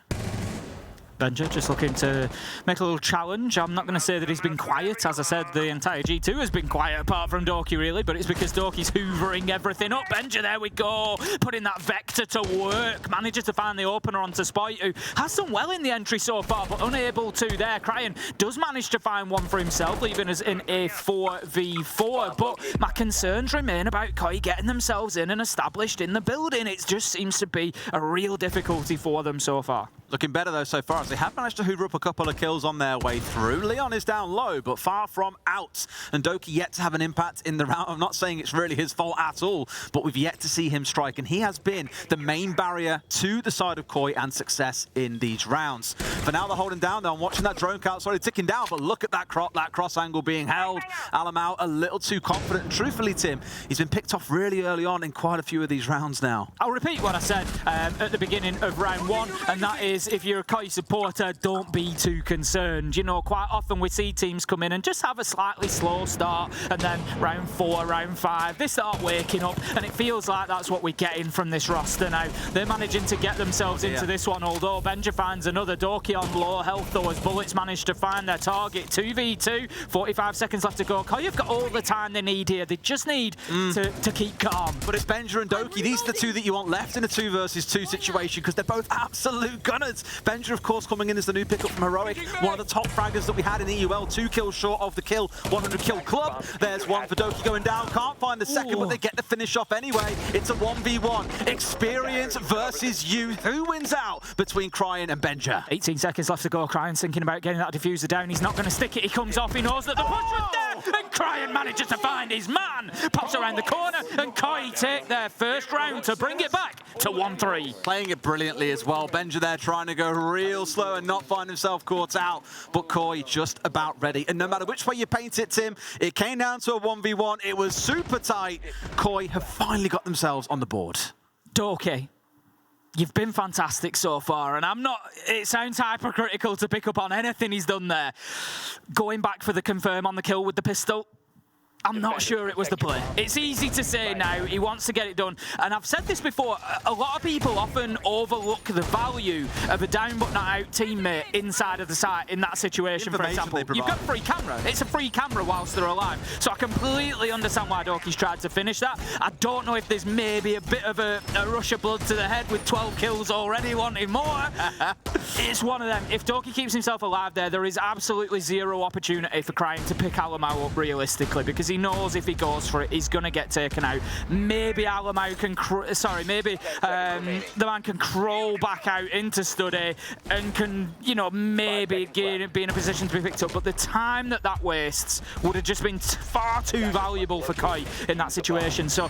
Benja just looking to make a little challenge. I'm not going to say that he's been quiet. As I said, the entire G2 has been quiet apart from Doki, really, but it's because Doki's hoovering everything up. Benja, there we go, putting that vector to work. Manages to find the opener onto Spite, who has done well in the entry so far, but unable to there. Crying does manage to find one for himself, leaving us in a 4v4, but my concerns remain about Koi getting themselves in and established in the building. It just seems to be a real difficulty for them so far. Looking better, though, so far, as they have managed to hoover up a couple of kills on their way through. Leon is down low, but far from out. And Doki yet to have an impact in the round. I'm not saying it's really his fault at all, but we've yet to see him strike. And he has been the main barrier to the side of Koi and success in these rounds. For now, they're holding down, though. I'm watching that drone count slowly ticking down, but look at that cross angle being held. Alamau a little too confident. And truthfully, Tim, he's been picked off really early on in quite a few of these rounds now. I'll repeat what I said at the beginning of round 1, and that is, if you're a Koi supporter, don't be too concerned. You know, quite often we see teams come in and just have a slightly slow start, and then round 4, round 5, they start waking up, and it feels like that's what we're getting from this roster now. They're managing to get themselves into this one, although Benja finds another. Doki on low health, though, as Bullets managed to find their target. 2v2, 45 seconds left to go. Koi have got all the time they need here. They just need to keep calm. But it's Benja and Doki. These are the 2 that you want left in a 2 versus 2 situation, because they're both absolute gunners. Benja, of course, coming in as the new pickup from Heroic, one of the top fraggers that we had in EUL, 2 kills short of the kill 100 kill club. There's one for Doki going down, can't find the second, but they get the finish off anyway. It's a 1v1, experience versus youth. Who wins out between Crying and Benja? 18 seconds left to go. Crying thinking about getting that diffuser down. He's not going to stick it. He comes off. He knows that the push was there, and Crying manages to find his man. Pops around the corner, and Koi take their first round to bring it back to 1-3. Playing it brilliantly as well. Benja there trying to go real slow and not find himself caught out, but Koi just about ready. And no matter which way you paint it, Tim, it came down to a 1v1. It was super tight. Koi have finally got themselves on the board. Doki, you've been fantastic so far, and it sounds hypercritical to pick up on anything he's done there. Going back for the confirm on the kill with the pistol, I'm not sure it was the play. It's easy to say now, he wants to get it done. And I've said this before, a lot of people often overlook the value of a down but not out teammate inside of the site in that situation, for example. You've got a free camera. It's a free camera whilst they're alive. So I completely understand why Doki's tried to finish that. I don't know if there's maybe a bit of a rush of blood to the head with 12 kills already wanting more. It's one of them. If Doki keeps himself alive there is absolutely zero opportunity for Crying to pick Alamau up realistically, because he knows if he goes for it, he's going to get taken out. Maybe Alamau can, the man can crawl back out into Study and can, you know, maybe be in a position to be picked up. But the time that wastes would have just been far too valuable for Koi in that situation. So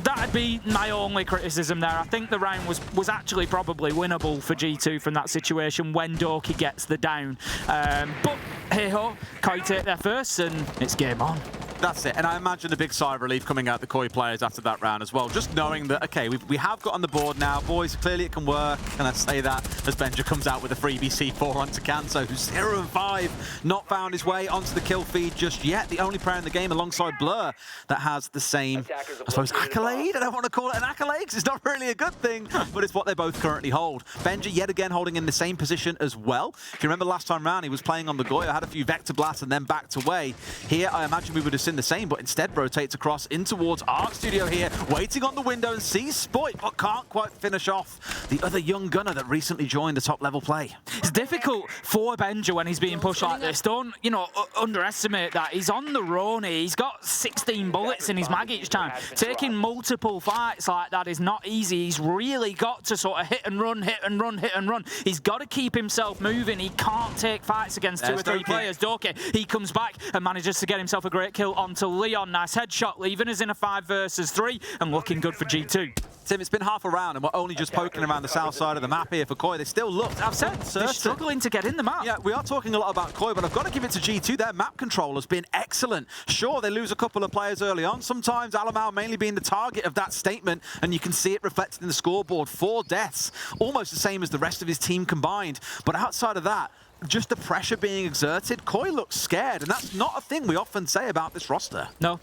that'd be my only criticism there. I think the round was actually probably winnable for G2 from that situation when Doki gets the down. But hey-ho, Koi take their first and it's game on. That's it, and I imagine a big sigh of relief coming out the Koi players after that round as well. Just knowing that, okay, we have got on the board now, boys, clearly it can work. And I say that as Benja comes out with a freebie C4 onto Kanso, who's 0-5, not found his way onto the kill feed just yet. The only player in the game alongside Blur that has the same, I suppose, accolade. I don't want to call it an accolade because it's not really a good thing, but it's what they both currently hold. Benja yet again holding in the same position as well. If you remember last time round, he was playing on the Goya, had a few Vector blasts and then backed away. Here, I imagine we would have seen the same, but instead rotates across in towards Arc Studio here, waiting on the window and sees Spoit, but can't quite finish off the other young gunner that recently joined the top level play. It's difficult for Benja when he's being pushed like this. Don't, you know, underestimate that. He's on the Roni. He's got 16 bullets in his mag each time. Taking multiple fights like that is not easy. He's really got to sort of hit and run, hit and run, hit and run. He's got to keep himself moving. He can't take fights against two or three players. Doki, he comes back and manages to get himself a great kill onto Leon. Nice headshot, leaving us in a 5 versus 3 and looking good for G2. Tim, it's been half a round and we're only just poking around the south side of the map here for Koi. They still look, I've said, they're struggling to get in the map. Yeah, we are talking a lot about Koi, but I've got to give it to G2. Their map control has been excellent. Sure, they lose a couple of players early on. Sometimes Alamau mainly being the target of that statement, and you can see it reflected in the scoreboard. 4 deaths, almost the same as the rest of his team combined. But outside of that, just the pressure being exerted, Koi looks scared, and that's not a thing we often say about this roster. No,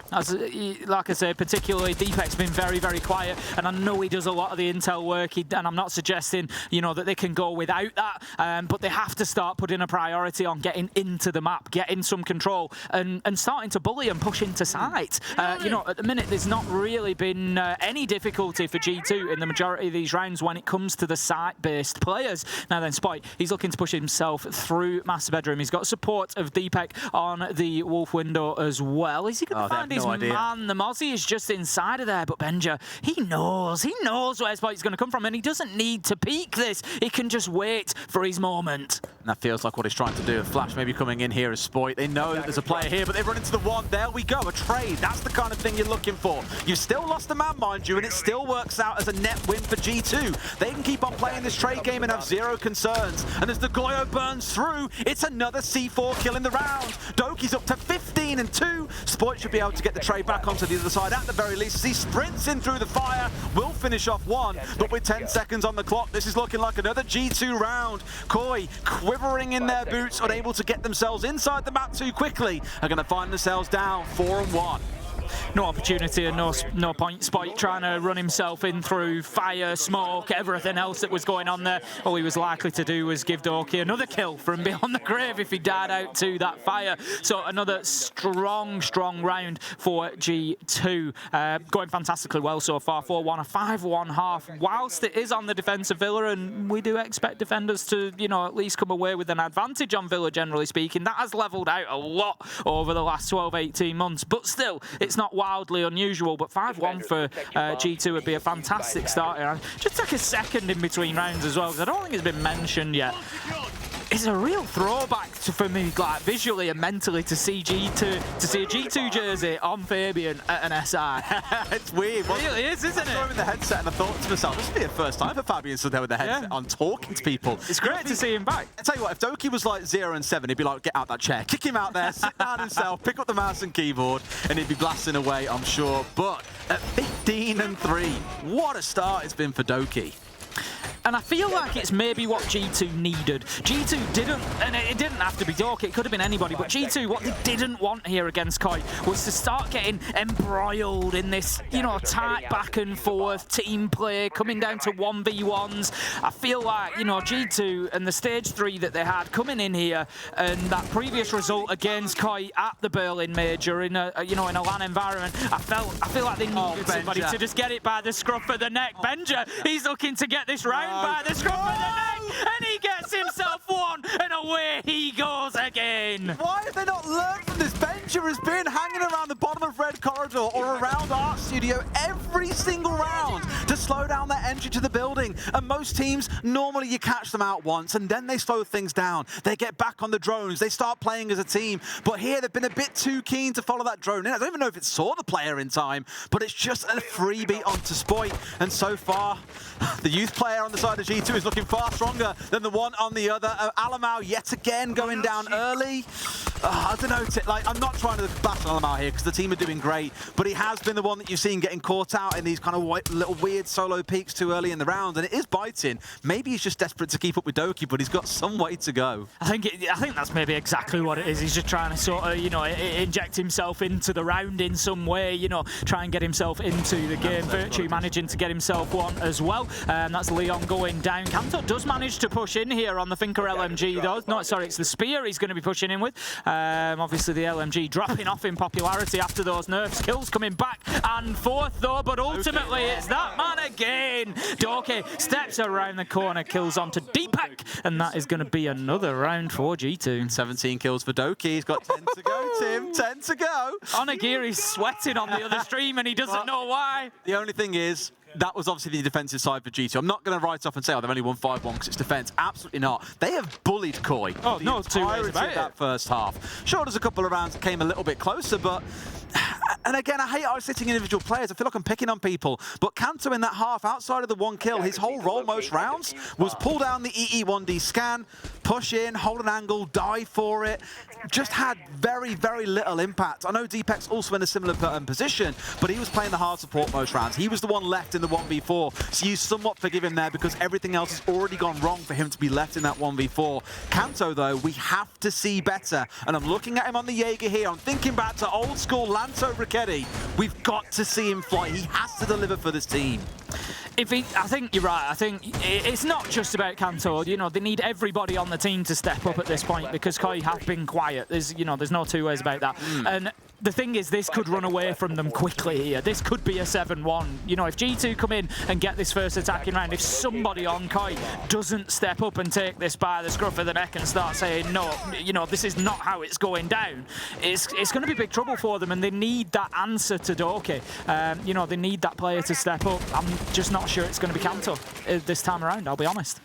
like I say, particularly Deepak's been very, very quiet, and I know he does a lot of the intel work, and I'm not suggesting, you know, that they can go without that, but they have to start putting a priority on getting into the map, getting some control, and starting to bully and push into sight. You know, at the minute, there's not really been any difficulty for G2 in the majority of these rounds when it comes to the site-based players. Now then, Spoit, he's looking to push himself through Master Bedroom. He's got support of Deepak on the Wolf window as well. Is he going to find his man? The Mozzie is just inside of there, but Benja, he knows where Spoit's going to come from, and he doesn't need to peek this. He can just wait for his moment. And that feels like what he's trying to do. Flash maybe coming in here as Spoit. They know that there's a player here, but they've run into the one. There we go, a trade. That's the kind of thing you're looking for. You've still lost a man, mind you, and it still works out as a net win for G2. They can keep on playing this trade game and have zero concerns. And as the Goyo burns through, it's another C4 kill in the round. Doki's up to 15 and 2. Spoit should be able to get the trade back onto the other side at the very least as he sprints in through the fire. Will finish off one, but with 10 seconds on the clock, this is looking like another G2 round. Koi quivering in their boots, unable to get themselves inside the map too quickly, are going to find themselves down 4-1. No opportunity and no point. Spoit trying to run himself in through fire, smoke, everything else that was going on there. All he was likely to do was give Doki another kill from beyond the grave if he died out to that fire. So another strong round for G2. Going fantastically well so far. 4-1, a 5-1 half. Whilst it is on the defensive Villa, and we do expect defenders to, you know, at least come away with an advantage on Villa, generally speaking. That has levelled out a lot over the last 12-18 months. But still, it's not wildly unusual, but 5-1 for G2 would be a fantastic start here. Just take a second in between rounds as well, because I don't think it's been mentioned yet. It's a real throwback for me, like visually and mentally, to see a G2 jersey on Fabian at an SI. It's weird. It really is, isn't it? I saw him in the headset and I thought to myself, this would be the first time for Fabian stood there with the headset on talking to people. It's great to see him back. I tell you what, if Doki was like 0 and 7, he'd be like, get out that chair, kick him out there, sit down himself, pick up the mouse and keyboard, and he'd be blasting away, I'm sure. But at 15 and 3, what a start it's been for Doki. And I feel like it's maybe what G2 needed. G2 didn't, and it didn't have to be Dork, it could have been anybody, but G2, what they didn't want here against Koi was to start getting embroiled in this, you know, tight back and forth team play, coming down to 1v1s. I feel like, you know, G2 and the stage 3 that they had coming in here, and that previous result against Koi at the Berlin Major in a, you know, in a LAN environment, I feel like they needed somebody to just get it by the scruff of the neck. Benja, he's looking to get this round by the scruff of the neck, and he gets himself one, and away he goes again. Why have they not learned from this? Benja has been hanging around the bottom of Red Corridor or around Art Studio every single round to slow down their entry to the building. And most teams, normally you catch them out once and then they slow things down. They get back on the drones, they start playing as a team. But here they've been a bit too keen to follow that drone in. I don't even know if it saw the player in time, but it's just a freebie onto Spoit. And so far, the youth player on the side of G2 is looking far stronger than the one on the other. Alamau yet again going down early. I don't know, like, I'm not trying to bash Alamau here because the team are doing great, but he has been the one that you've seen getting caught out in these kind of little weird solo peaks too early in the round, and it is biting. Maybe he's just desperate to keep up with Doki, but he's got some way to go. I think that's maybe exactly what it is. He's just trying to sort of, you know, inject himself into the round in some way, you know, try and get himself into the game. Virtue managing to get himself one as well. That's Leon going down. Kanto does manage to push in here on the Finker LMG though. No, sorry, it's the Spear he's going to be pushing in with. Obviously the LMG dropping off in popularity after those nerfs. Kills coming back and forth though, but ultimately it's that man again. Doki steps around the corner, kills onto Deepak, and that is going to be another round for G2. 17 kills for Doki. He's got 10 to go, Tim. 10 to go. Onigiri's sweating on the other stream and he doesn't know why. The only thing is, that was obviously the defensive side for G2. I'm not going to write off and say, oh, they've only won 5-1 because it's defense. Absolutely not. They have bullied Koi. Oh, no, two ways about that first half. Sure, there's a couple of rounds that came a little bit closer, but... And again, I hate isolating individual players. I feel like I'm picking on people. But Kanto in that half, outside of the one kill, his whole role most rounds was pull down the EE1D scan, push in, hold an angle, die for it. Just had very, very little impact. I know Deepak's also in a similar position, but he was playing the hard support most rounds. He was the one left in the 1v4, so you somewhat forgive him there because everything else has already gone wrong for him to be left in that 1v4. Kanto, though, we have to see better. And I'm looking at him on the Jaeger here. I'm thinking back to old school Lanto Richetti. We've got to see him fly. He has to deliver for this team. I think you're right. I think it's not just about Kanto. You know, they need everybody on the team to step up at this point because Koi have been quiet. There's no two ways about that. And the thing is, this could run away from them quickly here. This could be a 7-1. You know, if G2 come in and get this first attacking round, if somebody on Koi doesn't step up and take this by the scruff of the neck and start saying, no, you know, this is not how it's going down, it's going to be big trouble for them, and they need that answer to Doki. You know, they need that player to step up. I'm just not sure it's going to be Kanto this time around, I'll be honest.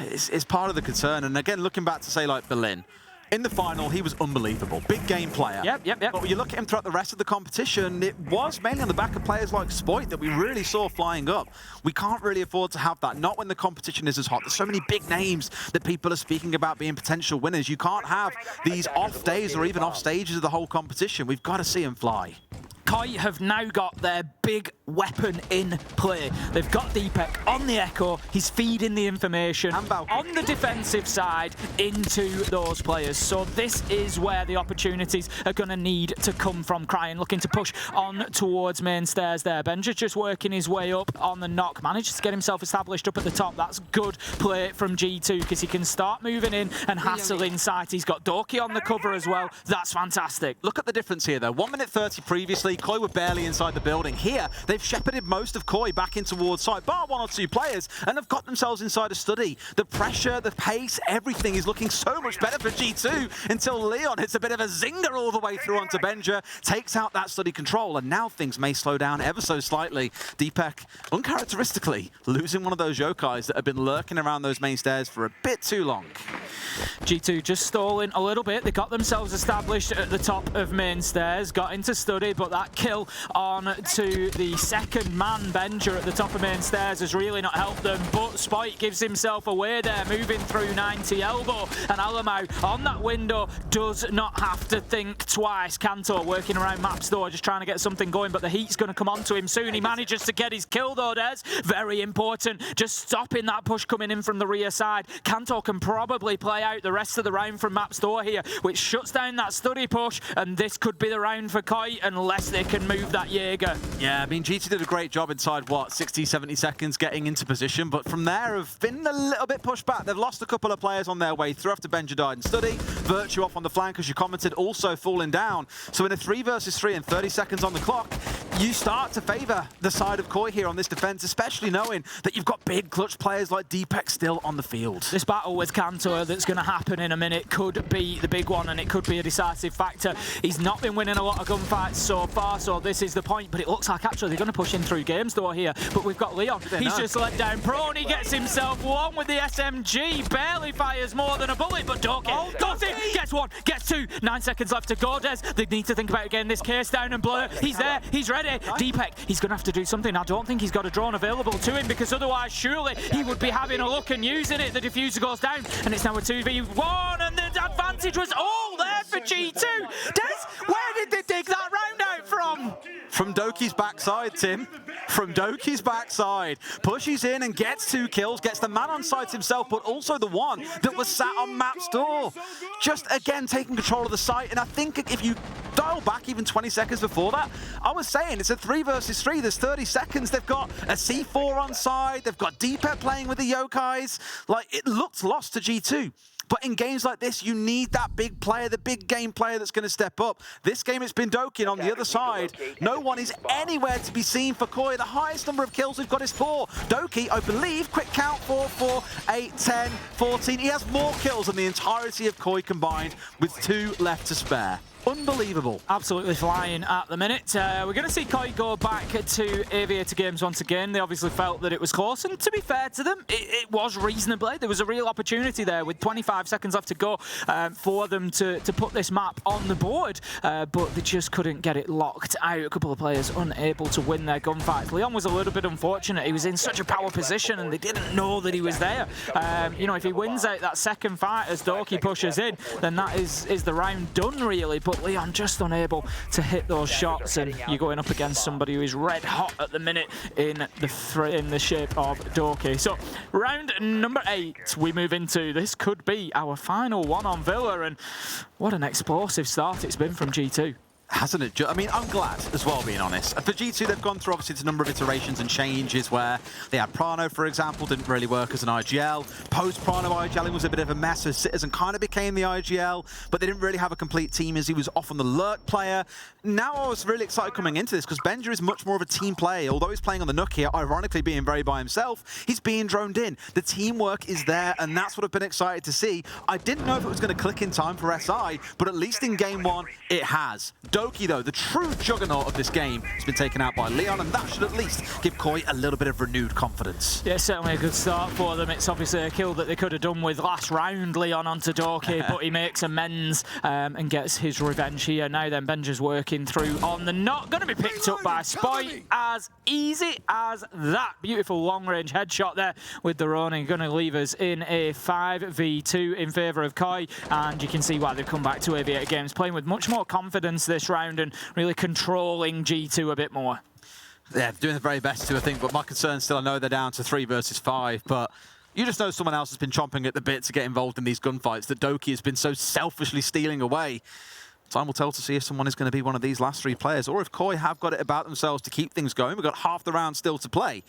It's part of the concern, and again, looking back to say like Berlin, in the final, he was unbelievable. Big game player. Yep. But when you look at him throughout the rest of the competition, it was mainly on the back of players like Spoit that we really saw flying up. We can't really afford to have that, not when the competition is as hot. There's so many big names that people are speaking about being potential winners. You can't have these off days or even off stages of the whole competition. We've got to see him fly. Koi have now got their big weapon in play. They've got Deepak on the Echo. He's feeding the information on the defensive side into those players. So this is where the opportunities are going to need to come from. Cryin looking to push on towards main stairs there. Benja just working his way up on the knock. Manages to get himself established up at the top. That's good play from G2 because he can start moving in and hassle inside. He's got Doki on the cover as well. That's fantastic. Look at the difference here though. 1 minute 30 previously. Koi were barely inside the building. Here, they've shepherded most of Koi back in towards side, bar 1 or 2 players, and have got themselves inside a study. The pressure, the pace, everything is looking so much better for G2 until Leon hits a bit of a zinger all the way through onto Benja, takes out that study control, and now things may slow down ever so slightly. Deepak, uncharacteristically, losing one of those yokais that have been lurking around those main stairs for a bit too long. G2 just stalling a little bit. They got themselves established at the top of main stairs, got into study, but that kill on to the second man, Benja, at the top of main stairs has really not helped them, but Spike gives himself away there, moving through 90 elbow, and Alamau on that window does not have to think twice. Kanto working around map store, just trying to get something going, but the heat's going to come onto him soon. He manages to get his kill though, Des. Very important, just stopping that push coming in from the rear side. Kanto can probably play out the rest of the round from map store here, which shuts down that study push, and this could be the round for Koi unless they can move that Jaeger. Yeah, I mean, G2 did a great job inside, what, 60, 70 seconds getting into position, but from there have been a little bit pushed back. They've lost a couple of players on their way through after Benja died in study. Virtue off on the flank, as you commented, also falling down. So in a 3 versus 3 and 30 seconds on the clock, you start to favour the side of Koi here on this defence, especially knowing that you've got big clutch players like Deepak still on the field. This battle with Kanto that's going to happen in a minute could be the big one, and it could be a decisive factor. He's not been winning a lot of gunfights so far, so this is the point, but it looks like actually they're going to push him through games door here. But we've got Leon. He's just let down Prone. He gets himself one with the SMG. Barely fires more than a bullet, but Doki got him. Gets one, gets two. 9 seconds left to go, Des. They need to think about getting this case down and blow. He's there. He's ready. Deepak, he's going to have to do something. I don't think he's got a drone available to him, because otherwise surely he would be having a look and using it. The diffuser goes down, and it's now a 2v1, and the advantage was all there for G2. Des, where did they dig that round out from? From Doki's backside, Tim. From Doki's backside. Pushes in and gets 2 kills, gets the man on site himself, but also the one that was sat on map's door. Just, again, taking control of the site, and I think if you dial back even 20 seconds before that, I was saying it's a 3 versus 3, there's 30 seconds, they've got a C4 on side, they've got Deepak playing with the Yokais. Like, it looked lost to G2. But in games like this, you need that big player, the big game player that's going to step up. This game, it's been Doki on the other side. No one is anywhere to be seen for Koi. The highest number of kills we've got is 4. Doki, I believe, quick count, 4, 4, 8, 10, 14. He has more kills than the entirety of Koi combined, with 2 left to spare. Unbelievable. Absolutely flying at the minute. We're going to see Koi go back to Aviator Games once again. They obviously felt that it was close, and to be fair to them, it was reasonably. There was a real opportunity there with 25 seconds left to go for them to put this map on the board, but they just couldn't get it locked out. A couple of players unable to win their gunfights. Leon was a little bit unfortunate. He was in such a power position, and they didn't know that he was there. You know, if he wins out that second fight as Doki pushes in, then that is the round done, really. But Leon just unable to hit those shots, and you're going up against somebody who is red hot at the minute in the shape of Doki. So round number 8 we move into. This could be our final one on Villa, and what an explosive start it's been from G2. Hasn't it? I mean, I'm glad as well, being honest. For G2, they've gone through, obviously, a number of iterations and changes where they had Prano, for example, didn't really work as an IGL. Post-Prano IGLing was a bit of a mess, so Citizen kind of became the IGL, but they didn't really have a complete team as he was off on the lurk player. Now I was really excited coming into this because Benja is much more of a team player. Although he's playing on the Nook here, ironically being very by himself, he's being droned in. The teamwork is there, and that's what I've been excited to see. I didn't know if it was going to click in time for SI, but at least in game 1, it has. Doki, though, the true juggernaut of this game, has been taken out by Leon, and that should at least give Koi a little bit of renewed confidence. Yeah, certainly a good start for them. It's obviously a kill that they could have done with last round, Leon onto Doki, but he makes amends and gets his revenge here. Now then, Benja's working through on the not going to be picked up by Spike. As easy as that. Beautiful long-range headshot there with the Ronin. Going to leave us in a 5v2 in favour of Koi, and you can see why they've come back to Aviator Games, playing with much more confidence this round and really controlling G2 a bit more. Yeah, doing the very best to, I think, but my concern still, I know they're down to 3 versus 5, but you just know someone else has been chomping at the bit to get involved in these gunfights that Doki has been so selfishly stealing away. Time will tell to see if someone is going to be one of these last 3 players, or if Koi have got it about themselves to keep things going. We've got half the round still to play.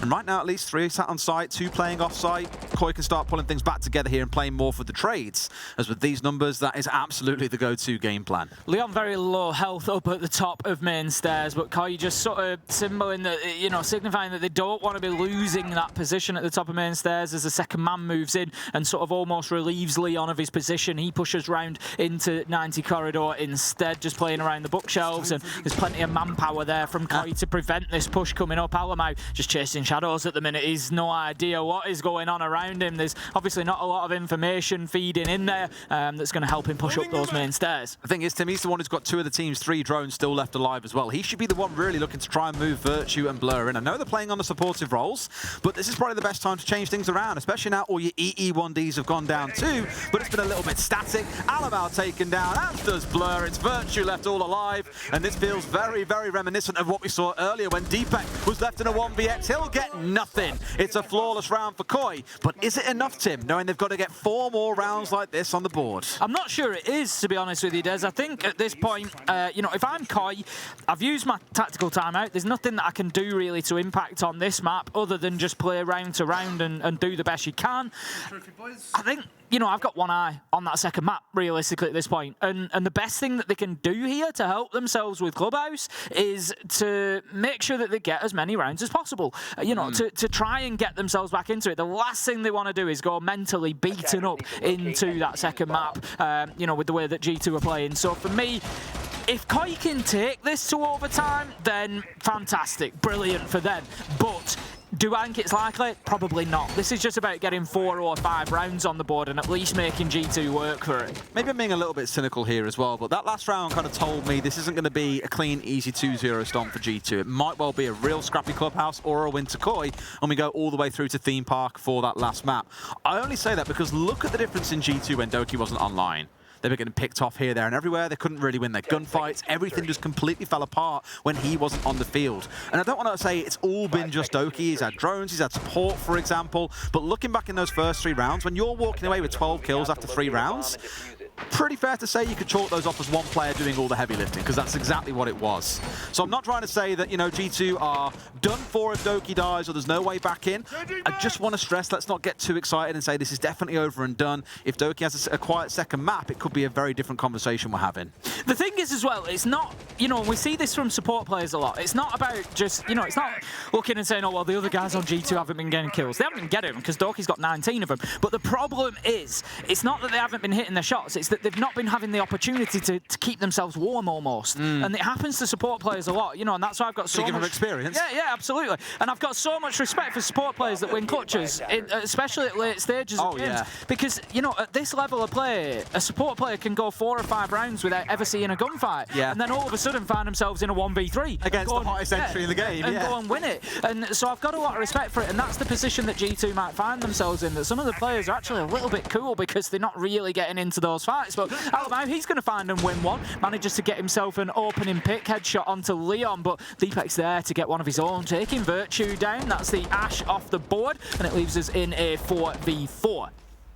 And right now, at least 3 sat on site, 2 playing off site. Koi can start pulling things back together here and playing more for the trades. As with these numbers, that is absolutely the go-to game plan. Leon very low health up at the top of main stairs, but Koi just sort of symboling that, you know, signifying that they don't want to be losing that position at the top of main stairs as the second man moves in and sort of almost relieves Leon of his position. He pushes round into 90 corridor. or instead just playing around the bookshelves, and there's plenty of manpower there from Koi to prevent this push coming up. Alamau just chasing shadows at the minute. He's no idea what is going on around him. There's obviously not a lot of information feeding in there that's going to help him push up those main stairs. The thing is, Tim, he's the one who's got 2 of the team's 3 drones still left alive as well. He should be the one really looking to try and move Virtue and Blur in. I know they're playing on the supportive roles, but this is probably the best time to change things around, especially now all your EE1Ds have gone down too, but it's been a little bit static. Alamau taken down, as does Blur. It's Virtue left all alive, and this feels very, very reminiscent of what we saw earlier when Deepak was left in a 1vx. He'll get nothing. It's a flawless round for Koi, but is it enough, Tim, knowing they've got to get 4 more rounds like this on the board? I'm not sure it is, to be honest with you, Des. I think at this point, you know, if I'm Koi, I've used my tactical timeout. There's nothing that I can do really to impact on this map other than just play round to round and do the best you can. I think, you know, I've got one eye on that second map, realistically, at this point. And the best thing that they can do here to help themselves with Clubhouse is to make sure that they get as many rounds as possible. You know, to try and get themselves back into it. The last thing they want to do is go mentally beaten up into that second map, you know, with the way that G2 are playing. So for me, if Koi can take this to overtime, then fantastic, brilliant for them. But do I think it's likely? Probably not. This is just about getting 4 or 5 rounds on the board and at least making G2 work for it. Maybe I'm being a little bit cynical here as well, but that last round kind of told me this isn't going to be a clean, easy 2-0 stomp for G2. It might well be a real scrappy Clubhouse or a win to Koi, and we go all the way through to Theme Park for that last map. I only say that because look at the difference in G2 when Doki wasn't online. They were getting picked off here, there, and everywhere. They couldn't really win their gunfights. Everything just completely fell apart when he wasn't on the field. And I don't want to say it's all been just Doki. He's had drones, he's had support, for example. But looking back in those first 3 rounds, when you're walking away with 12 kills after 3 rounds, pretty fair to say you could chalk those off as one player doing all the heavy lifting, because that's exactly what it was. So I'm not trying to say that, you know, G2 are done for if Doki dies or there's no way back in. I just want to stress, let's not get too excited and say this is definitely over and done. If Doki has a quiet second map, it could be a very different conversation we're having. The thing is as well, it's not, you know, we see this from support players a lot. It's not about just, you know, it's not looking and saying, oh, well, the other guys on G2 haven't been getting kills. They haven't been getting them because Doki's got 19 of them. But the problem is, it's not that they haven't been hitting their shots. It's that they've not been having the opportunity to keep themselves warm almost. And it happens to support players a lot, you know, and that's why I've got so much experience. Yeah, absolutely. And I've got so much respect for support players that win clutches, especially at late stages of games. Because, you know, at this level of play, a support player can go 4 or 5 rounds without ever seeing a gunfight. And then all of a sudden find themselves in a 1v3. Against the hottest entry in the game. And go and win it. And so I've got a lot of respect for it, and that's the position that G2 might find themselves in, that some of the players are actually a little bit cool because they're not really getting into those fights. But Alamau, he's going to find and win one. Manages to get himself an opening pick headshot onto Leon, but Deepak's there to get one of his own, taking Virtue down. That's the Ash off the board, and it leaves us in a 4v4.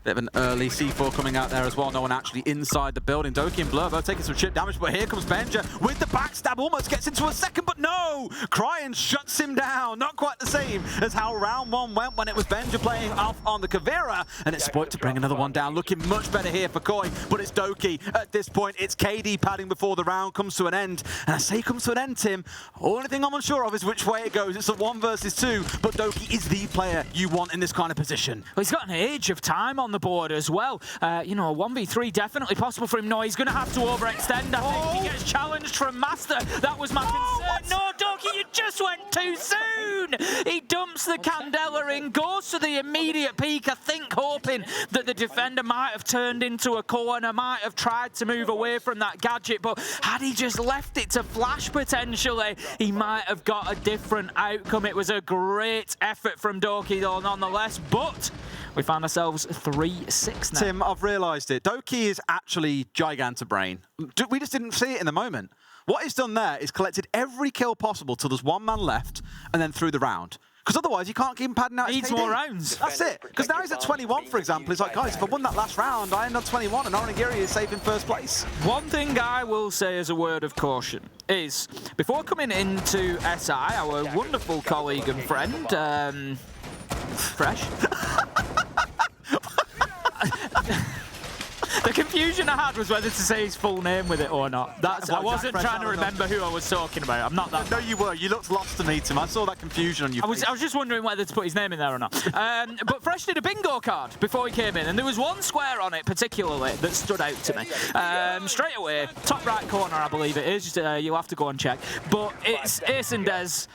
Bit of an early C4 coming out there as well. No one actually inside the building. Doki and Blur both taking some chip damage, but here comes Benja with the backstab. Almost gets into a second, but no! Cryan shuts him down. Not quite the same as how round 1 went when it was Benja playing off on the Kavira, and it's Spoit to bring another one down. Looking much better here for Koi, but it's Doki. At this point, it's KD padding before the round comes to an end. And I say comes to an end, Tim. Only thing I'm unsure of is which way it goes. It's a 1 versus 2, but Doki is the player you want in this kind of position. Well, he's got an age of time on the board as well. You know, a 1v3 definitely possible for him. No, he's going to have to overextend, I think. He gets challenged from Master. That was my concern. No, Doki, you just went too soon. He dumps the Candela in, goes to the immediate peak, I think hoping that the defender might have turned into a corner, might have tried to move away from that gadget, but had he just left it to flash potentially, he might have got a different outcome. It was a great effort from Doki though, nonetheless, but we found ourselves 3-6 now. Tim, I've realised it. Doki is actually Gigantobrain. We just didn't see it in the moment. What he's done there is collected every kill possible till there's 1 man left and then through the round. Because otherwise you can't keep him padding out. Needs more rounds. That's it. Because now he's at 21, for example. He's like, guys, if I won that last round, I end on 21 and Oranagiri is safe in first place. One thing I will say as a word of caution is, before coming into SI, our wonderful colleague and friend, Fresh, confusion I had was whether to say his full name with it or not. I wasn't trying to remember who I was talking about. I'm not that. No, you were. You looked lost to me, Tim. I saw that confusion on your face. I was just wondering whether to put his name in there or not. But Fresh did a bingo card before he came in, and there was one square on it particularly that stood out to me. Straight away, top right corner, I believe it is. You'll have to go and check. But it's Ace and Des.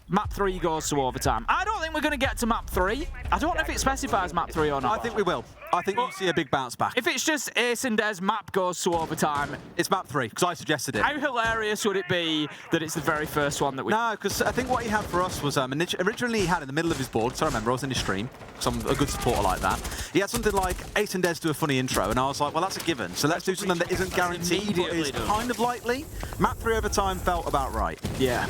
Map 3 goes to overtime. I don't think we're going to get to map 3. I don't know if it specifies map 3 or not. I think we will. I think you'll see a big bounce back. If it's just Ace and Des, map goes to overtime. It's map 3, because I suggested it. How hilarious would it be that it's the very first one that we... No, because I think what he had for us was, originally he had in the middle of his board, so I remember I was in his stream, because I'm a good supporter like that. He had something like Ace and Des do a funny intro, and I was like, well, that's a given. So let's do something that isn't guaranteed, but is kind of likely. Map 3 overtime felt about right. Yeah.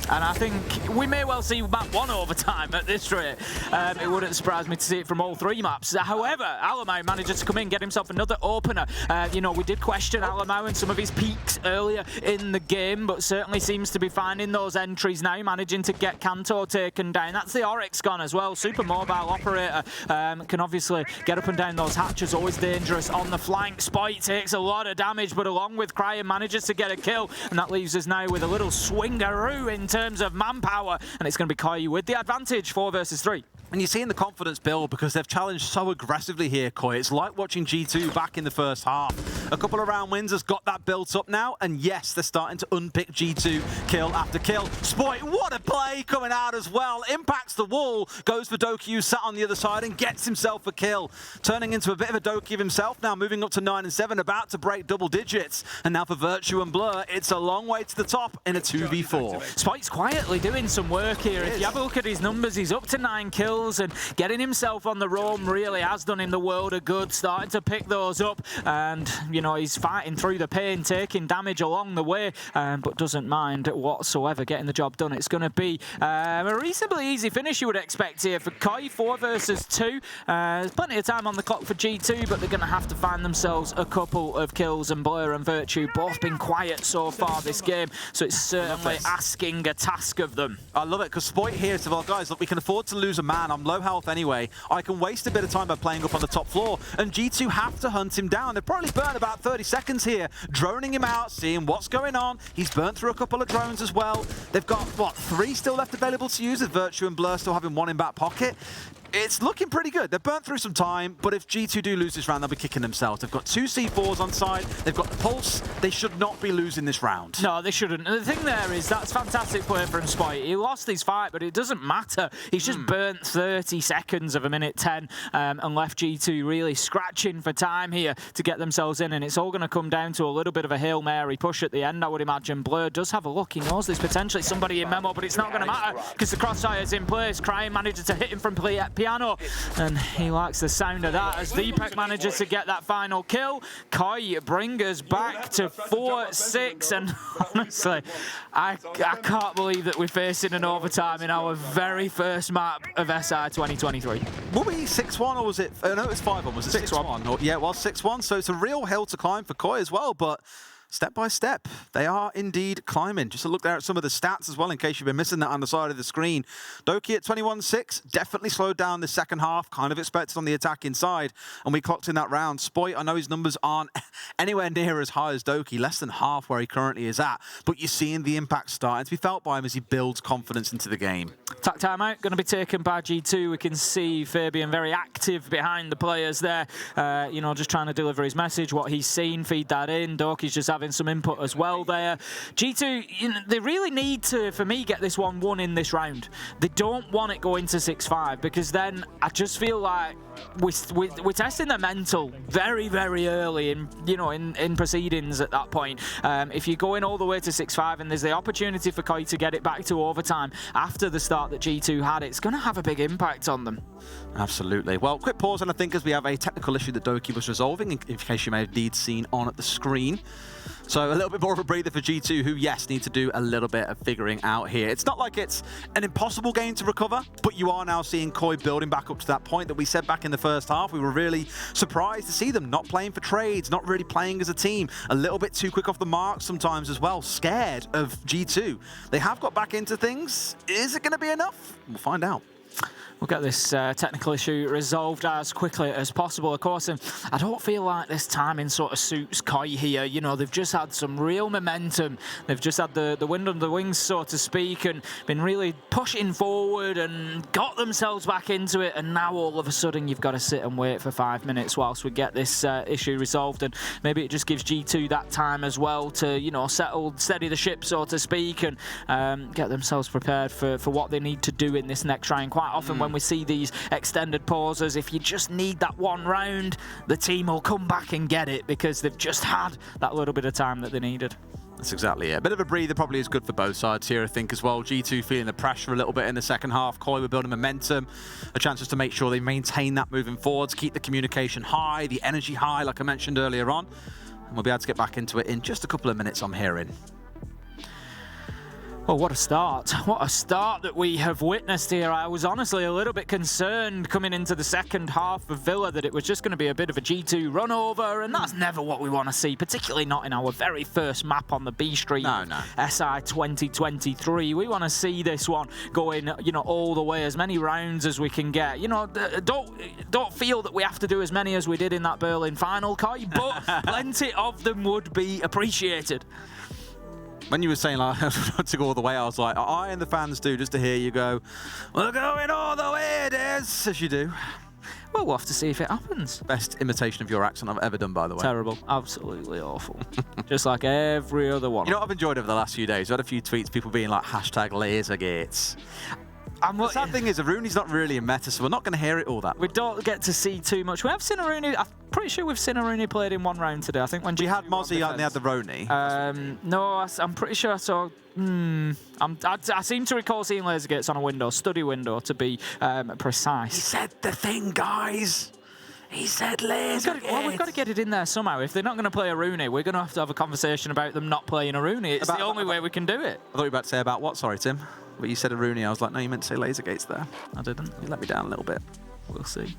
And I think we may well see map 1 overtime at this rate. It wouldn't surprise me to see it from all 3 maps. However, Alamau manages to come in, get himself another opener. You know, we did question Alamau and some of his peaks earlier in the game, but certainly seems to be finding those entries now, managing to get Kanto taken down. That's the Oryx gun as well. Super mobile operator. Can obviously get up and down those hatches. Always dangerous on the flank. Spoit takes a lot of damage, but along with Cryan manages to get a kill. And that leaves us now with a little swingaroo in terms of manpower. And it's going to be Koi with the advantage, 4 versus 3. And you're seeing the confidence build because they've challenged so aggressively here, Koi. It's like watching G2 back in the first half. A couple of round wins has got that built up now, and yes, they're starting to unpick G2 kill after kill. Spoit, what a play coming out as well. Impacts the wall, goes for Doki, who sat on the other side and gets himself a kill. Turning into a bit of a Doki of himself now, moving up to 9 and 7, about to break double digits. And now for Virtue and Blur, it's a long way to the top in a 2v4. Spoit's quietly doing some work here. If you have a look at his numbers, he's up to 9 kills and getting himself on the roam really has done him the world of good, starting to pick those up. And, you know, he's fighting through the pain, taking damage along the way, but doesn't mind whatsoever getting the job done. It's going to be a reasonably easy finish, you would expect here for Koi, 4 versus 2. There's plenty of time on the clock for G2, but they're going to have to find themselves a couple of kills, and Blur and Virtue both been quiet so far this game, so it's certainly asking a task of them. I love it, because Spoit here said, well, guys, look, we can afford to lose a man. I'm low health anyway. I can waste a bit of time by playing up on the top floor, and G2 have to hunt him down. They've probably burned about 30 seconds here, droning him out, seeing what's going on. He's burnt through a couple of drones as well. They've got, what, 3 still left available to use, with Virtue and Blur still having 1 in back pocket. It's looking pretty good. They've burnt through some time, but if G2 do lose this round, they'll be kicking themselves. They've got 2 C4s on side. They've got the Pulse. They should not be losing this round. No, they shouldn't. And the thing there is, that's fantastic play from Spoit. He lost his fight, but it doesn't matter. He's just burnt 30 seconds of a minute 10 and left G2 really scratching for time here to get themselves in. And it's all going to come down to a little bit of a Hail Mary push at the end, I would imagine. Blur does have a look. He knows there's potentially somebody in Memo, but it's not going to matter because the crossfire's in place. Cryan manages to hit him from piano. And he likes the sound of that as Deepak manages to get that final kill. Koi bring us back to 4-6, and honestly, I can't believe that we're facing an overtime in our very first map of SI 2023. Were we 6-1 or was it? No, it was 5-1. Was it 6-1? Yeah, it was 6-1. So it's a real hill to climb for Koi as well, but step by step, they are indeed climbing. Just a look there at some of the stats as well, in case you've been missing that on the side of the screen. Doki at 21-6, definitely slowed down the second half, kind of expected on the attack inside, and we clocked in that round. Spoit, I know his numbers aren't anywhere near as high as Doki, less than half where he currently is at, but you're seeing the impact starting to be felt by him as he builds confidence into the game. Attack timeout going to be taken by G2. We can see Fabian very active behind the players there, you know, just trying to deliver his message, what he's seen, feed that in. Doki's just having some input as well there. G2, you know, they really need to, for me, get this 1-1 in this round. They don't want it going to 6-5 because then I just feel like we're testing their mental very, very early in, you know, in proceedings at that point. If you're going all the way to 6-5 and there's the opportunity for Koi to get it back to overtime after the start that G2 had, it's going to have a big impact on them. Absolutely. Well, quick pause, and I think as we have a technical issue that Doki was resolving, in case you may have indeed seen on at the screen. So a little bit more of a breather for G2, who, yes, need to do a little bit of figuring out here. It's not like it's an impossible game to recover, but you are now seeing Koi building back up to that point that we said back in the first half. We were really surprised to see them not playing for trades, not really playing as a team, a little bit too quick off the mark sometimes as well, scared of G2. They have got back into things. Is it going to be enough? We'll find out. We'll get this technical issue resolved as quickly as possible, of course. And I don't feel like this timing sort of suits Koi here. You know, they've just had some real momentum. They've just had the wind under the wings, so to speak, and been really pushing forward and got themselves back into it. And now all of a sudden you've got to sit and wait for 5 minutes whilst we get this issue resolved. And maybe it just gives G2 that time as well to, you know, steady the ship, so to speak, and get themselves prepared for what they need to do in this next round. Quite often when we see these extended pauses, if you just need that one round, the team will come back and get it because they've just had that little bit of time that they needed. That's exactly it. A bit of a breather probably is good for both sides here, I think, as well. G2 feeling the pressure a little bit in the second half. Koi were building momentum. A chance just to make sure they maintain that moving forwards, keep the communication high, the energy high, like I mentioned earlier on. And we'll be able to get back into it in just a couple of minutes, I'm hearing. Well, what a start. What a start that we have witnessed here. I was honestly a little bit concerned coming into the second half of Villa that it was just going to be a bit of a G2 run over, and that's never what we want to see, particularly not in our very first map on the B Street. No. SI 2023. We want to see this one going, you know, all the way, as many rounds as we can get. You know, don't feel that we have to do as many as we did in that Berlin final, Kai, but plenty of them would be appreciated. When you were saying like to go all the way, I was like, I and the fans do, just to hear you go, we're going all the way, Des, as you do. Well, we'll have to see if it happens. Best imitation of your accent I've ever done, by the way. Terrible. Absolutely awful. Just like every other one. You know what I've enjoyed over the last few days? I've had a few tweets, people being like, #LaserGates. The sad thing is, Rooney's not really a meta, so we're not going to hear it all that much. We don't get to see too much. We have seen Rooney. I'm pretty sure we've seen Rooney played in one round today. I think when we had Mozzie and they had the Rooney. No, I'm pretty sure I saw. I seem to recall seeing LaserGates on a window, study window to be precise. He said the thing, guys. He said LaserGates. Well, we've got to get it in there somehow. If they're not going to play a Rooney, we're going to have a conversation about them not playing a Rooney. It's the only way we can do it. I thought you were about to say about what? Sorry, Tim. But you said a Rooney. I was like, no, you meant to say LaserGates there. I didn't. You let me down a little bit. We'll see.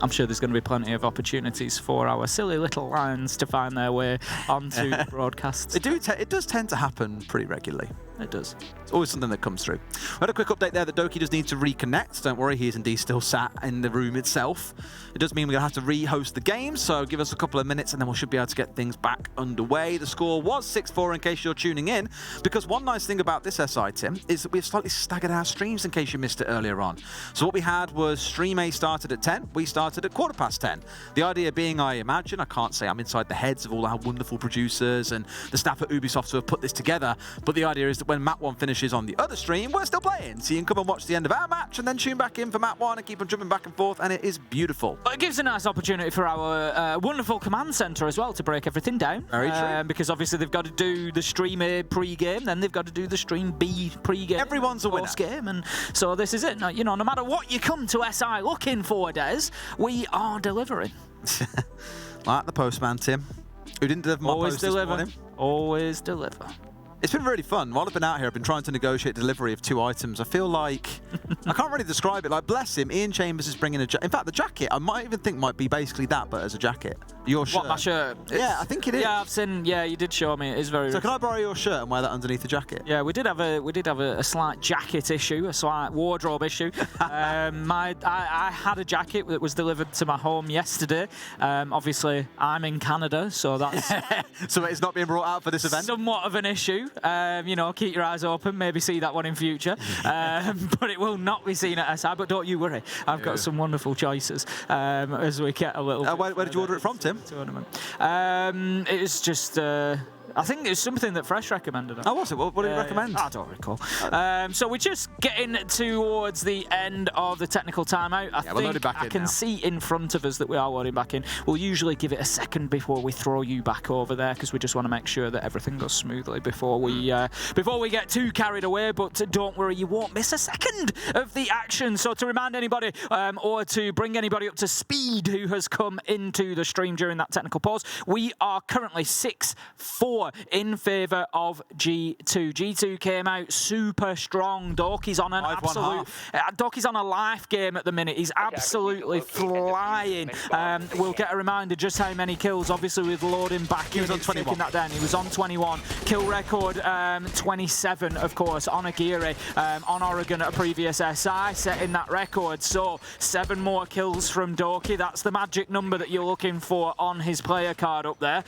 I'm sure there's going to be plenty of opportunities for our silly little lines to find their way onto the broadcasts. It does tend to happen pretty regularly. It does. It's always something that comes through. We had a quick update there that Doki does need to reconnect. Don't worry, he is indeed still sat in the room itself. It does mean we're going to have to re-host the game, so give us a couple of minutes and then we should be able to get things back underway. The score was 6-4 in case you're tuning in, because one nice thing about this SI, Tim, is that we've slightly staggered our streams in case you missed it earlier on. So what we had was Stream A started at 10, we started at 10:15. The idea being, I imagine, I can't say I'm inside the heads of all our wonderful producers and the staff at Ubisoft who have put this together, but the idea is that when Map 1 finishes on the other stream, we're still playing. So you can come and watch the end of our match and then tune back in for Map 1 and keep on jumping back and forth, and it is beautiful. But it gives a nice opportunity for our wonderful command centre as well to break everything down. Very true. Because obviously they've got to do the Stream A pre-game, then they've got to do the Stream B pre-game. Everyone's a winner. Game, and so this is it. No, you know, no matter what you come to SI looking for, Des, we are delivering. Like the postman, Tim, who didn't deliver my post this morning. Always deliver. It's been really fun. While I've been out here, I've been trying to negotiate delivery of 2 items. I feel like, I can't really describe it. Like, bless him, Ian Chambers is bringing in fact, the jacket, I might even think might be basically that, but as a jacket. Your shirt. What, my shirt? Yeah, I think it is. Yeah, I've seen, yeah, you did show me. It is very... So can I borrow your shirt and wear that underneath the jacket? Yeah, we did have a slight jacket issue, a slight wardrobe issue. I had a jacket that was delivered to my home yesterday. Obviously, I'm in Canada, so that's... So it's not being brought out for this event? Somewhat of an issue. You know, keep your eyes open, maybe see that one in future. But it will not be seen at SI, but don't you worry. I've got some wonderful choices as we get a little... Where did you order it from, Tim? Tournament. It was just... I think it's something that Fresh recommended. Oh, was it? What did he recommend? I don't recall. So we're just getting towards the end of the technical timeout. I can see in front of us that we are loading back in. We'll usually give it a second before we throw you back over there, because we just want to make sure that everything goes smoothly before we get too carried away. But don't worry, you won't miss a second of the action. So to remind anybody or to bring anybody up to speed who has come into the stream during that technical pause, we are currently 6-4 4 in favour of G2. G2 came out super strong. Dorky's on an absolute... Dorky's on a life game at the minute. He's absolutely flying. We'll get a reminder just how many kills, obviously, with loading back. He was on 21. That down. He was on 21. Kill record 27, of course, on Aguirre, on Oregon at a previous SI, setting that record. So 7 more kills from Dorky. That's the magic number that you're looking for on his player card up there.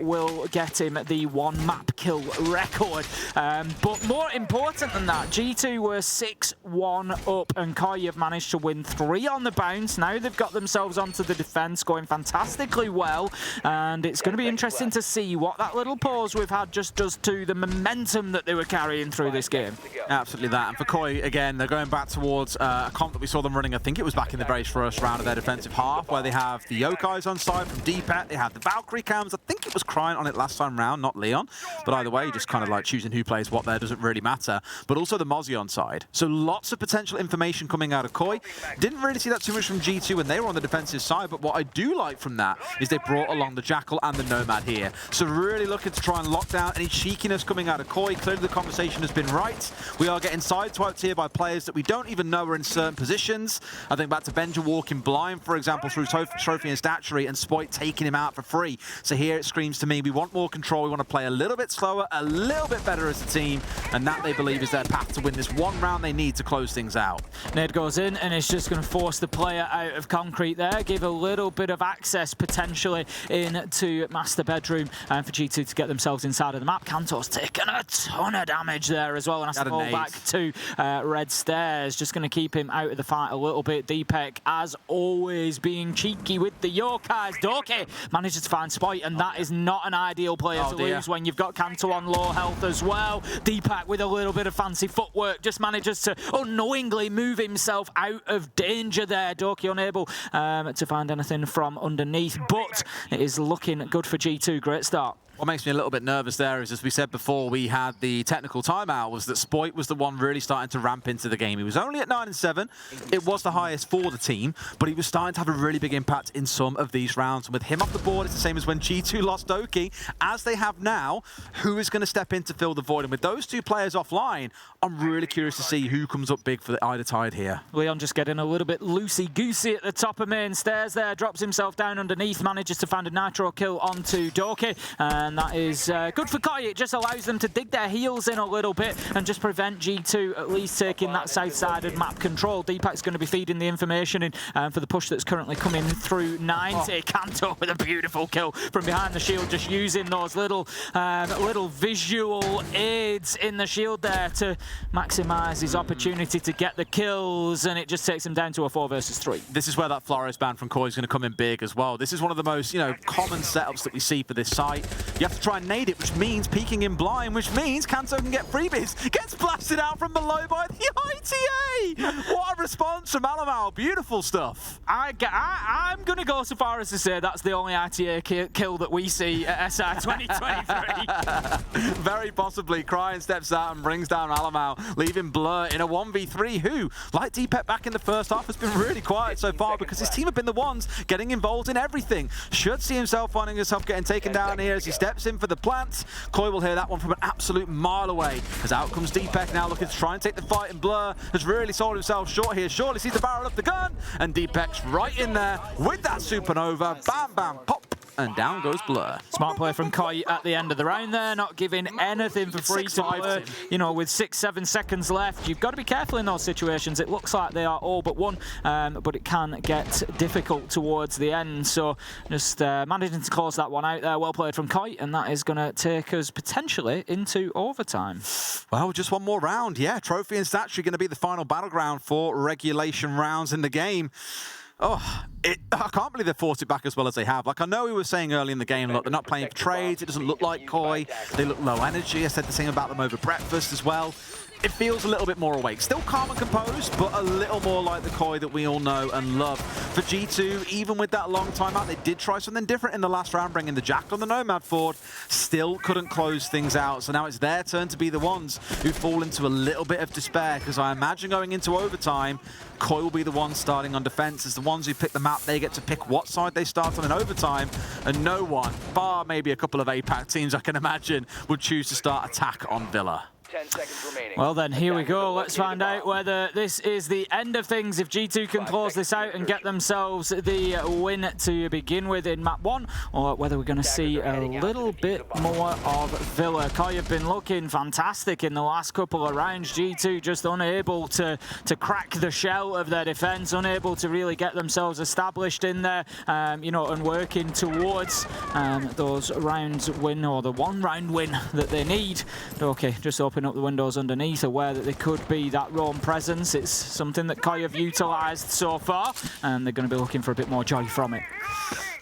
Will get him the 1 map kill record. But more important than that, G2 were 6-1 up, and Koi have managed to win 3 on the bounce. Now they've got themselves onto the defense, going fantastically well, and it's going to be interesting to see what that little pause we've had just does to the momentum that they were carrying through this game. Absolutely that. And for Koi, again, they're going back towards a comp that we saw them running, I think it was back in the very first round of their defensive half, where they have the Yokais on side from Deepet, they have the Valkyrie cams. I think it was Crying on it last time round, not Leon. But either way, just kind of like choosing who plays what there doesn't really matter. But also the Mozzie on side. So lots of potential information coming out of Koi. Didn't really see that too much from G2 when they were on the defensive side, but what I do like from that is they brought along the Jackal and the Nomad here. So really looking to try and lock down any cheekiness coming out of Koi. Clearly the conversation has been right. We are getting sideswiped here by players that we don't even know are in certain positions. I think back to Benja walking blind, for example, through Trophy and Statuary, and Spoit taking him out for free. So here it screams to me, we want more control, we want to play a little bit slower, a little bit better as a team, and that they believe is their path to win this one round they need to close things out. Nade goes in, and it's just going to force the player out of concrete there, give a little bit of access potentially into Master Bedroom, and for G2 to get themselves inside of the map. Kantor's taken a ton of damage there as well, and has to fall back to Red Stairs, just going to keep him out of the fight a little bit. Deepek, as always, being cheeky with the Yokais. Dorky manages to find Spoit, and that is not an ideal player to lose when you've got Kanto on low health as well. Deepak with a little bit of fancy footwork just manages to unknowingly move himself out of danger there. Dorky unable to find anything from underneath, but it is looking good for G2. Great start. What makes me a little bit nervous there is, as we said before, we had the technical timeout, was that Spoit was the one really starting to ramp into the game. He was only at 9-7. It was the highest for the team, but he was starting to have a really big impact in some of these rounds. And with him off the board, it's the same as when G2 lost Doki. As they have now, who is going to step in to fill the void? And with those 2 players offline, I'm really curious to see who comes up big for the Ida Tide here. Leon just getting a little bit loosey-goosey at the top of main stairs there, drops himself down underneath, manages to find a Nitro kill onto Doki, and that is good for Koi. It just allows them to dig their heels in a little bit and just prevent G2 at least taking that south-sided map control. Deepak's going to be feeding the information in for the push that's currently coming through 90. Kanto with a beautiful kill from behind the shield, just using those little visual aids in the shield there to maximise his opportunity to get the kills, and it just takes him down to a 4 versus 3. This is where that Flores ban from Koi is going to come in big as well. This is one of the most, common setups that we see for this site. You have to try and nade it, which means peeking in blind, which means Kanto can get freebies. Gets blasted out from below by the ITA! What a response from Alamau. Beautiful stuff. I'm going to go so far as to say that's the only ITA kill that we see at SI 2023. Very possibly. Crying steps out and brings down Alamau, leaving Blur in a 1v3, who, like Deepet back in the first half, has been really quiet so far because his team have been the ones getting involved in everything. Should see himself finding himself getting taken down here as he steps in for the plant. Koi will hear that one from an absolute mile away, as out comes Deepek now looking to try and take the fight, and Blur has really sold himself short here. Surely sees the barrel of the gun, and Deepek's right in there with that supernova. Bam, bam, pop, and down goes Blur. Smart play from Koi at the end of the round there, not giving anything for free to Blur. With 6-7 seconds left, you've got to be careful in those situations. It looks like they are all but won, but it can get difficult towards the end. So just managing to close that one out there. Well played from Koi, and that is going to take us potentially into overtime. Well, just one more round. Yeah, Trophy and Statuary going to be the final battleground for regulation rounds in the game. I can't believe they fought it back as well as they have. Like, I know we were saying early in the game, look, they're not playing for trades. It doesn't look like Koi. They look low energy. I said the same about them over breakfast as well. It feels a little bit more awake. Still calm and composed, but a little more like the Koi that we all know and love. For G2, even with that long timeout, they did try something different in the last round, bringing the Jackal on the Nomad forward. Still couldn't close things out. So now it's their turn to be the ones who fall into a little bit of despair, because I imagine going into overtime, Koi will be the ones starting on defense as the ones who pick the map map. They get to pick what side they start on in overtime, and no one, bar maybe a couple of APAC teams I can imagine, would choose to start attack on Villa. 10 seconds remaining. Well then, here we go. Let's find out whether this is the end of things, if G2 can close this out and get themselves the win to begin with in map 1, or whether we're going to see a little bit more of Villa. Koi have been looking fantastic in the last couple of rounds. G2 just unable to crack the shell of their defense, unable to really get themselves established in there, you know, and working towards those rounds win, or the 1 round win that they need. Okay, just open up the windows underneath, aware that there could be that roam presence. It's something that Koi have utilised so far, and they're going to be looking for a bit more joy from it.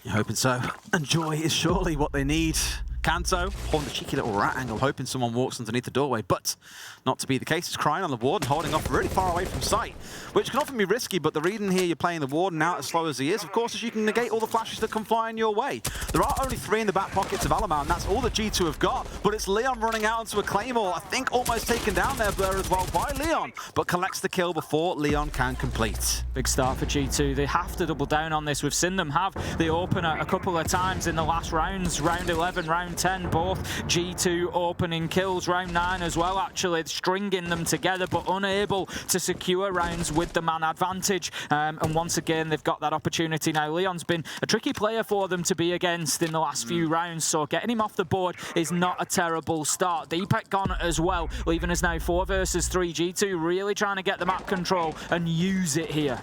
You're hoping so, and joy is surely what they need. Kanto holding the cheeky little rat angle, hoping someone walks underneath the doorway, but not to be the case. It's crying on the Warden, holding off really far away from sight, which can often be risky, but the reading here, you're playing the Warden out as slow as he is, of course, as you can negate all the flashes that come flying your way. There are only 3 in the back pockets of Alamar, and that's all that G2 have got, but it's Leon running out onto a Claymore, I think almost taken down there, Blur, as well by Leon, but collects the kill before Leon can complete. Big start for G2. They have to double down on this. We've seen them have the opener a couple of times in the last rounds, round 11, round 10, both G2 opening kills, round 9 as well, actually stringing them together, but unable to secure rounds with the man advantage. And once again, they've got that opportunity now. Leon's been a tricky player for them to be against in the last few rounds, so getting him off the board is not a terrible start. Deepak gone as well, leaving us now 4 versus 3. G2 really trying to get the map control and use it here.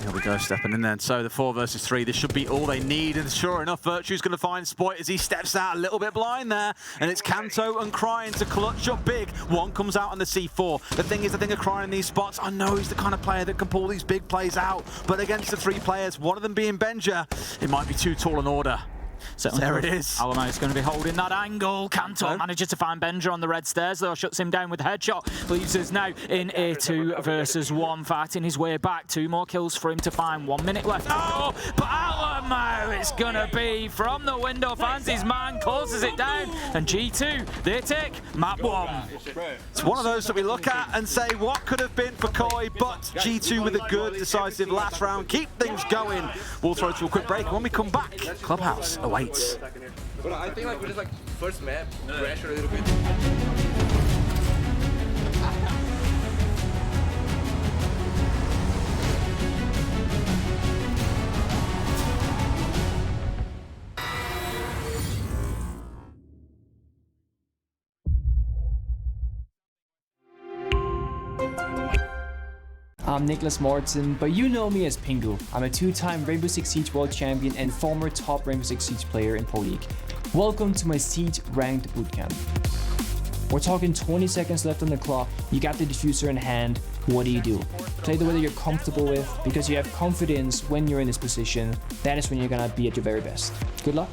Here we go, stepping in there. So the 4 versus 3, this should be all they need. And sure enough, Virtue's going to find Spoit as he steps out a little bit blind there. And it's Kanto and Crying to clutch up big. One comes out on the C4. The thing is, I think of Crying in these spots, I know he's the kind of player that can pull these big plays out. But against the 3 players, one of them being Benja, it might be too tall an order. There it is. Alamar is going to be holding that angle. Kanto manages to find Benja on the red stairs, though, shuts him down with a headshot. Leaves us now in a 2 versus 1, fighting his way back. 2 more kills for him to find. 1 minute left. Oh, but Alamar, it's going to be from the window, finds his man, closes it down, and G2, they take map 1. It's one of those that we look at and say, what could have been for Koi, but G2 with a good, decisive last round. Keep things going. We'll throw to a quick break. When we come back, Clubhouse awaits. But I think we just first map, pressure a little bit. I'm Nicholas Mortensen, but you know me as Pingu. I'm a 2-time Rainbow Six Siege World Champion and former top Rainbow Six Siege player in Pro League. Welcome to my Siege Ranked Bootcamp. We're talking 20 seconds left on the clock, you got the diffuser in hand, what do? Play the way that you're comfortable with, because you have confidence when you're in this position. That is when you're gonna be at your very best. Good luck.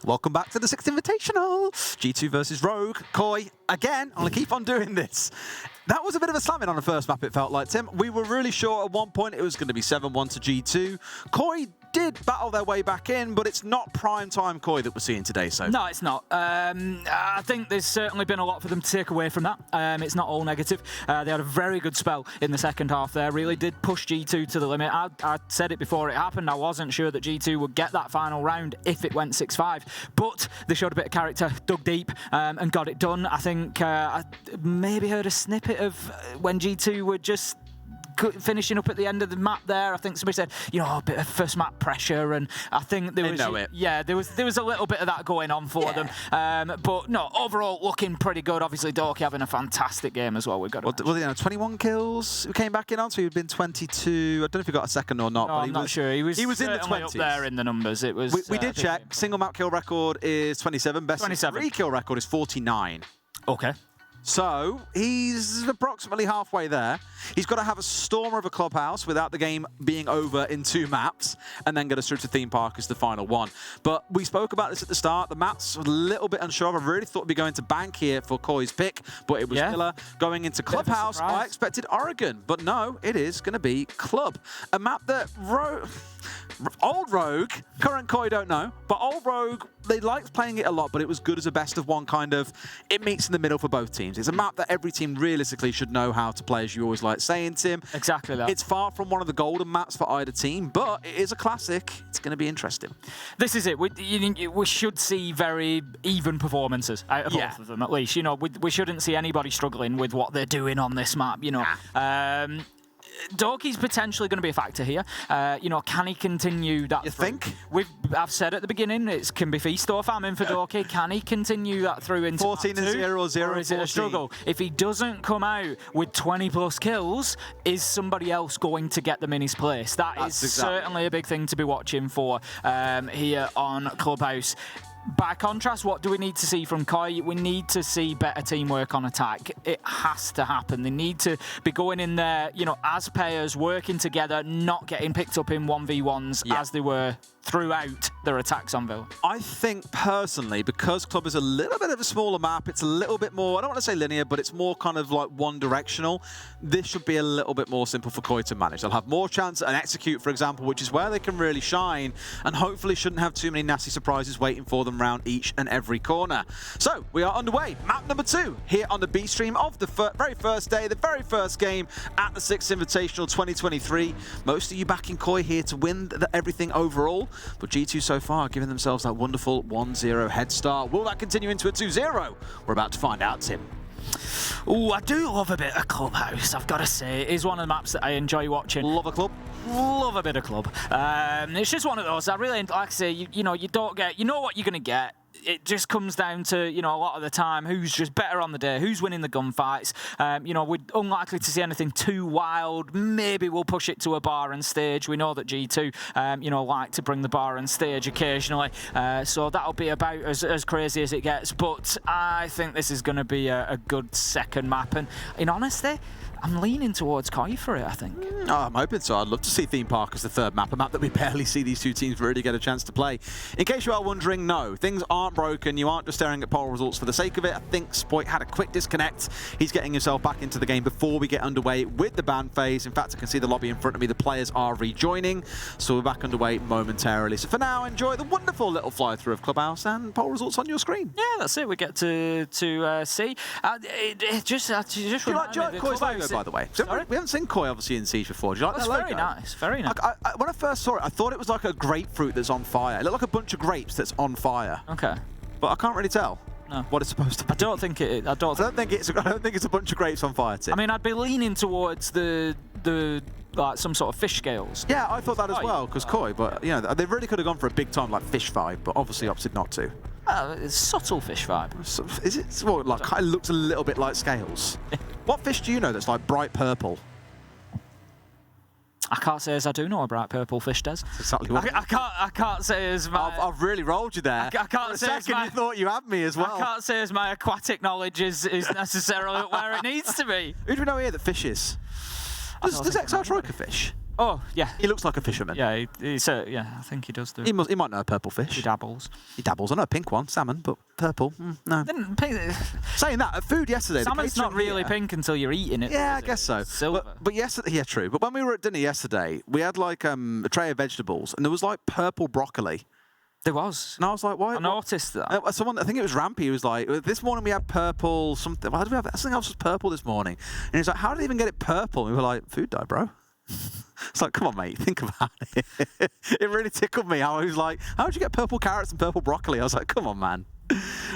Welcome back to the Six Invitational. G2 versus Rogue. Koi, again, I'm going to keep on doing this. That was a bit of a slamming on the first map, it felt like, Tim. We were really sure at one point it was going to be 7-1 to G2. Koi did battle their way back in, but it's not prime time Koi that we're seeing today. So no, it's not. I think there's certainly been a lot for them to take away from that. It's not all negative. They had a very good spell in the second half there. Really did push G2 to the limit. I said it before it happened. I wasn't sure that G2 would get that final round if it went 6-5, but they showed a bit of character, dug deep, and got it done. I think I maybe heard a snippet of when G2 were just finishing up at the end of the map there. I think somebody said, you know, a bit of first map pressure, and I think there was yeah, there was a little bit of that going on for them. But no, overall looking pretty good. Obviously, Dorky having a fantastic game as well. We've got 21 kills. He came back in on, so he'd been 22. I don't know if he got a second or not. No, but I'm not sure. He was in the 20s. up there in the numbers. It was. We did check. Single map kill record is 27. Best 3 kill record is 49. Okay. So he's approximately halfway there. He's got to have a stormer of a Clubhouse without the game being over in 2 maps, and then get us through to Theme Park as the final one. But we spoke about this at the start. The map's a little bit unsure. I really thought we'd be going to Bank here for Koi's pick, but it was Miller. Going into Clubhouse, I expected Oregon, but no, it is going to be Club. A map that Old Rogue, current Koi don't know, but Old Rogue, they liked playing it a lot, but it was good as a best of one kind of, it meets in the middle for both teams. It's a map that every team realistically should know how to play, as you always like saying, Tim. Exactly that. It's far from one of the golden maps for either team, but it is a classic. It's going to be interesting. This is it. We should see very even performances out of both of them, at least. You know, we shouldn't see anybody struggling with what they're doing on this map, you know. Dorky's potentially going to be a factor here. You know, can he continue that? You think? I've said at the beginning, it can be feast or famine for Dorky. Can he continue that through into 14 and 0 or 0 or is it a struggle? If he doesn't come out with 20+ kills, is somebody else going to get them in his place? That's certainly a big thing to be watching for here on Clubhouse. By contrast, what do we need to see from Koi? We need to see better teamwork on attack. It has to happen. They need to be going in there, you know, as pairs, working together, not getting picked up in 1v1s as they were throughout their attacks on Villa. I think personally, because Club is a little bit of a smaller map, it's a little bit more, I don't want to say linear, but it's more kind of like one directional. This should be a little bit more simple for Koi to manage. They'll have more chance and execute, for example, which is where they can really shine, and hopefully shouldn't have too many nasty surprises waiting for them round each and every corner. So we are underway. Map number 2 here on the B stream of the very first day, the very first game at the Six Invitational 2023. Most of you backing Koi here to win everything overall, but G2 so far giving themselves that wonderful 1-0 head start. Will that continue into a 2-0? We're about to find out, Tim. Oh, I do love a bit of Clubhouse, I've got to say. It is one of the maps that I enjoy watching. Love a club. Love a bit of Club. It's just one of those. I really, like I say, you know, you don't get, you know what you're going to get. It just comes down to, you know, a lot of the time who's just better on the day, who's winning the gunfights. You know, we're unlikely to see anything too wild. Maybe we'll push it to a bar and stage. We know that G2, you know, like to bring the bar and stage occasionally. So that'll be about as crazy as it gets. But I think this is going to be a good second map. And in honesty, I'm leaning towards Koi for it, I think. Oh, I'm hoping so. I'd love to see Theme Park as the third map, a map that we barely see these two teams really get a chance to play. In case you are wondering, no, things aren't broken. You aren't just staring at poll results for the sake of it. I think Spoit had a quick disconnect. He's getting himself back into the game before we get underway with the ban phase. In fact, I can see the lobby in front of me. The players are rejoining, so we're back underway momentarily. So for now, enjoy the wonderful little fly-through of Clubhouse and poll results on your screen. Yeah, that's it. We get to see. It just do you like Koi's logo, by the way? Sorry? We haven't seen Koi, obviously, in Siege before. Do you like that logo? Very nice, very nice. When I first saw it, I thought it was like a grapefruit that's on fire. It looked like a bunch of grapes that's on fire. Okay. But I can't really tell what it's supposed to be. I don't think it. I don't think it's a bunch of grapes on fire, Tim. I mean, I'd be leaning towards the like some sort of fish scales. Yeah, I thought that as well, because Koi, but you know, they really could have gone for a big time like fish vibe, but obviously opted not to. It's subtle fish vibe. Is it? Well, like kind of looks a little bit like scales. What fish do you know that's like bright purple? I can't say as I do know a bright purple fish does. That's exactly what I can't say as my... I've really rolled you there. I can't For a say second as my, you thought you had me as well. I can't say as my aquatic knowledge is necessarily where it needs to be. Who do we know here that fishes? Does Exile Troika fish? Oh, yeah. He looks like a fisherman. Yeah, yeah, I think he does do. He might know a purple fish. He dabbles. He dabbles. I know a pink one, salmon, but purple, no. Saying that, at food yesterday... Salmon's not really pink until you're eating it. Yeah, I guess so. Silver. But yesterday, yeah, true. But when we were at dinner yesterday, we had like a tray of vegetables, and there was like purple broccoli. There was. And I was like, why? I noticed that. Someone, I think it was Rampy, who was like, this morning we had purple something. Why did we have something else was purple this morning? And he's like, how did they even get it purple? And we were like, food dye, bro. It's like, come on, mate, think about it. It really tickled me how he was like, how did you get purple carrots and purple broccoli? I was like, come on, man.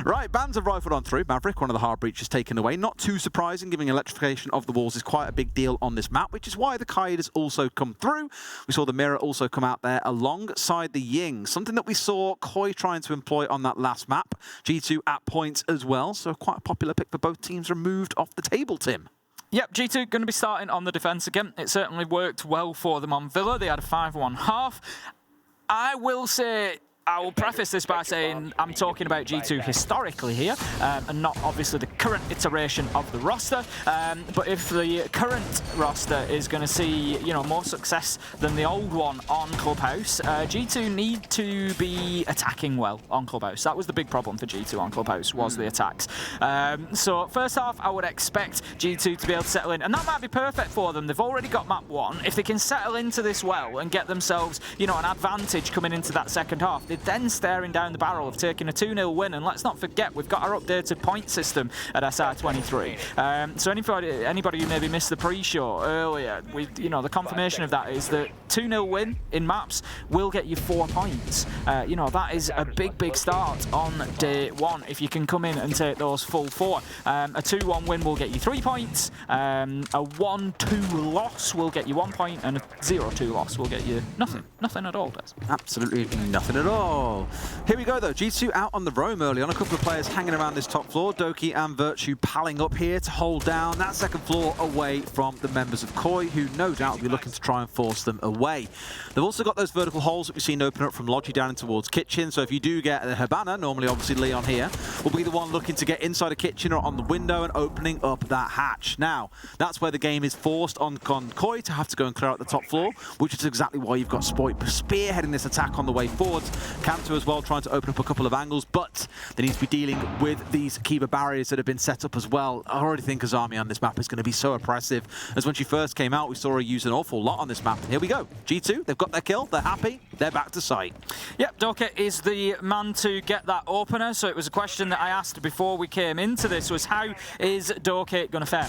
Right, bans have rifled on through. Maverick, one of the hard breaches taken away. Not too surprising, given electrification of the walls is quite a big deal on this map, which is why the Kaid has also come through. We saw the Mirror also come out there alongside the Ying, something that we saw Koi trying to employ on that last map. G2 at points as well, so quite a popular pick for both teams removed off the table, Tim. Yep, G2 going to be starting on the defence again. It certainly worked well for them on Villa. They had a 5-1 half. I will say... I will preface this by saying I'm talking about G2 historically here, and not obviously the current iteration of the roster. But if the current roster is going to see, more success than the old one on Clubhouse, G2 need to be attacking well on Clubhouse. That was the big problem for G2 on Clubhouse, was the attacks. So first half, I would expect G2 to be able to settle in, and that might be perfect for them. They've already got map 1. If they can settle into this well and get themselves, an advantage coming into that second half, they're then staring down the barrel of taking a 2-0 win. And let's not forget, we've got our updated point system at SR23. So anybody who maybe missed the pre-show earlier, the confirmation of that is that 2-0 win in maps will get you 4 points. That is a big start on day 1 if you can come in and take those full 4. A 2-1 win will get you 3 points. A 1-2 loss will get you 1 point, and a 0-2 loss will get you nothing. Nothing at all, Des. Absolutely nothing at all. Here we go, though. G2 out on the roam early on. A couple of players hanging around this top floor. Doki and Virtue palling up here to hold down that second floor away from the members of Koi, who no doubt will be looking to try and force them away. They've also got those vertical holes that we've seen open up from Logi down in towards Kitchen. So if you do get a Habana, normally obviously Leon here, will be the one looking to get inside a kitchen or on the window and opening up that hatch. Now, that's where the game is forced on Koi to have to go and clear out the top floor, which is exactly why you've got Spoit spearheading this attack on the way forwards. Kanto as well, trying to open up a couple of angles, but they need to be dealing with these Kiva barriers that have been set up as well. I already think Azami on this map is going to be so oppressive, as when she first came out, we saw her use an awful lot on this map. Here we go. G2, they've got their kill, they're happy, they're back to site. Yep, Doka is the man to get that opener, so it was a question that I asked before we came into this, was how is Doka going to fare?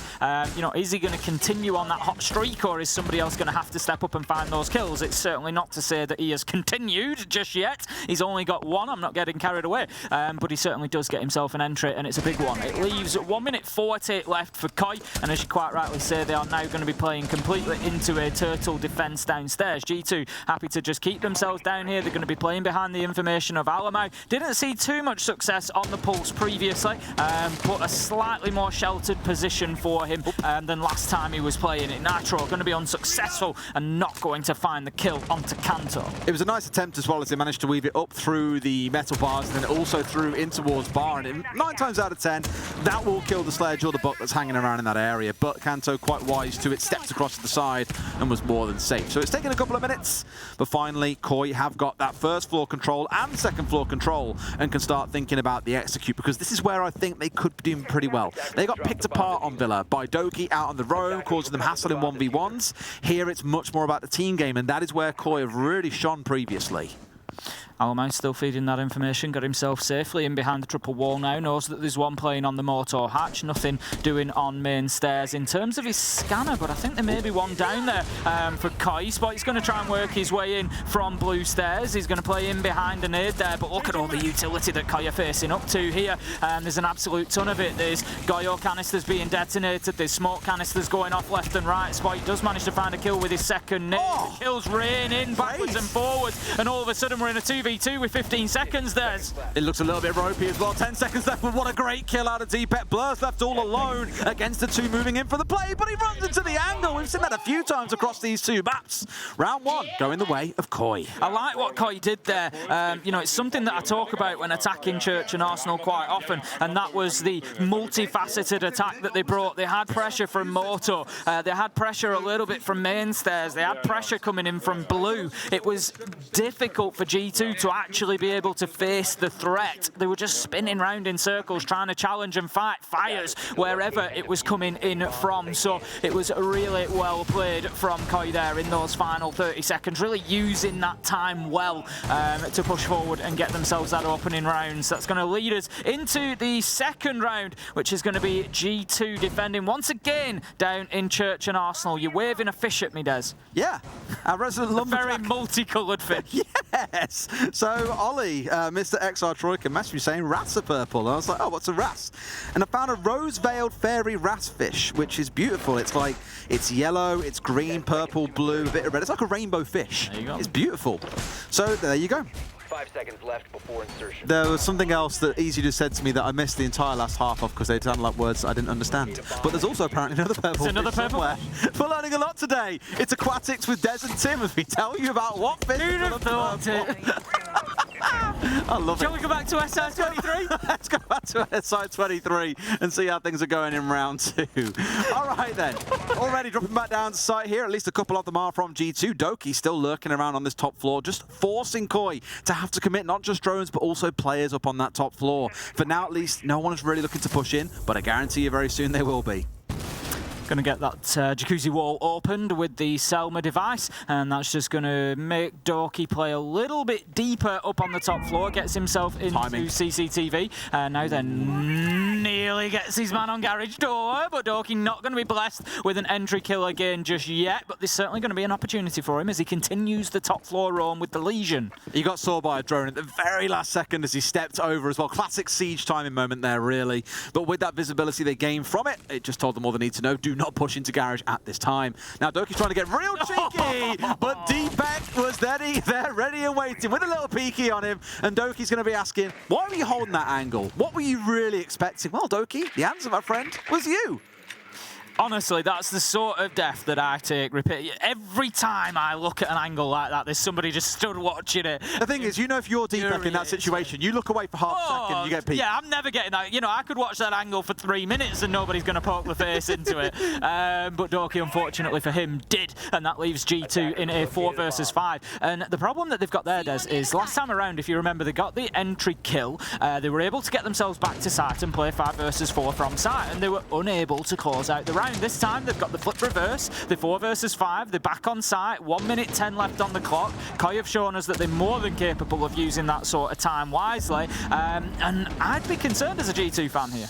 Is he going to continue on that hot streak, or is somebody else going to have to step up and find those kills? It's certainly not to say that he has continued just yet. He's only got 1, I'm not getting carried away, but he certainly does get himself an entry, and it's a big one. It leaves 1 minute 40 left for Koi, and as you quite rightly say, they are now going to be playing completely into a turtle defence downstairs. G2 happy to just keep themselves down here. They're going to be playing behind the information of Alamau. Didn't see too much success on the Pulse previously, but a slightly more sheltered position for him than last time he was playing it. Nitro going to be unsuccessful and not going to find the kill onto Kanto. It was a nice attempt as well, as they managed to weave it up through the metal bars and then also through in towards bar, and 9 times out of 10 that will kill the sledge or the buck that's hanging around in that area, but Kanto quite wise to it, stepped across to the side and was more than safe. So it's taken a couple of minutes, but finally Koi have got that first floor control and second floor control and can start thinking about the execute, because this is where I think they could be doing pretty well. They got picked apart on Villa by Doki out on the roam, causing them hassle in 1v1s. Here it's much more about the team game, and that is where Koi have really shone previously. Alamau still feeding that information, got himself safely in behind the triple wall now, knows that there's one playing on the motor hatch, nothing doing on main stairs in terms of his scanner, but I think there may be one down there for Koi. But he's going to try and work his way in from blue stairs. He's going to play in behind a nade there, but look at all the utility that Koi are facing up to here. There's an absolute ton of it. There's Goyo canisters being detonated, there's smoke canisters going off left and right. Spoit does manage to find a kill with his second nade. The kills rain in backwards and forwards, and all of a sudden we're in a 2v2 3-2 with 15 seconds, Des. It looks a little bit ropey as well. 10 seconds left, but what a great kill out of Deepek. Blur's left all alone against the two moving in for the play, but he runs into the angle. We've seen that a few times across these two maps. Round one going the way of Koi. I like what Koi did there. You know, it's something that I talk about when attacking Church and Arsenal quite often, and that was the multifaceted attack that they brought. They had pressure from Moto. They had pressure a little bit from Mainstairs. They had pressure coming in from Blue. It was difficult for G2 to actually be able to face the threat. They were just spinning round in circles, trying to challenge and fight fires wherever it was coming in from. So it was really well played from Koi there in those final 30 seconds, really using that time well to push forward and get themselves that opening rounds. That's going to lead us into the second round, which is going to be G2 defending once again down in Church and Arsenal. You're waving a fish at me, Des. Yeah, our resident lumberjack. Very multicoloured fish. Yes. So Ollie, Mr. XR Troika, messaged me saying wrasse are purple. And I was like, oh, what's a wrasse? And I found a rose-veiled fairy wrasse fish, which is beautiful. It's like, it's yellow, it's green, purple, blue, a bit of red. It's like a rainbow fish. There you go. It's beautiful. So there you go. 5 seconds left before insertion. There was something else that Easy just said to me that I missed the entire last half of because they sounded like words I didn't understand. But there's also apparently another purple another fish purple somewhere. We're learning a lot today. It's Aquatics with Des and Tim as we tell you about what fish Who'd have thought it? I love it. Shall we go back to SI23? Let's go back to SI23 and see how things are going in round two. All right then. Already dropping back down to site here. At least a couple of them are from G2. Doki still lurking around on this top floor, just forcing Koi to have to commit not just drones but also players up on that top floor. For now at least, no one is really looking to push in, but I guarantee you very soon they will be. Going to get that jacuzzi wall opened with the Selma device, and that's just going to make Doki play a little bit deeper up on the top floor, gets himself into CCTV, and now then nearly gets his man on garage door, but Doki not going to be blessed with an entry kill again just yet, but there's certainly going to be an opportunity for him as he continues the top floor roam with the Legion. He got saw by a drone at the very last second as he stepped over as well. Classic siege timing moment there, really. But with that visibility they gained from it, it just told them all they need to know. Do not push into garage at this time. Now Doki's trying to get real cheeky, but Deepek was there ready and waiting with a little peeky on him, and Doki's going to be asking, why were you holding that angle? What were you really expecting? Well, Doki, the answer, my friend, was you. Honestly, that's the sort of death that I take repeat. Every time I look at an angle like that, there's somebody just stood watching it. The thing is, you know, if you're Deepek in that situation, you look away for half a second, you get peeked. Yeah, I'm never getting that. You know, I could watch that angle for 3 minutes and nobody's going to poke the face into it. But Doki, unfortunately for him, did, and that leaves G2 in a 4 versus 5. And the problem that they've got there, Des, is last time around, if you remember, they got the entry kill. They were able to get themselves back to site and play 5 versus 4 from site, and they were unable to close out the round. This time, they've got the flip reverse, the 4 versus 5, they're back on site, 1 minute 10 left on the clock. Koi have shown us that they're more than capable of using that sort of time wisely, and I'd be concerned as a G2 fan here.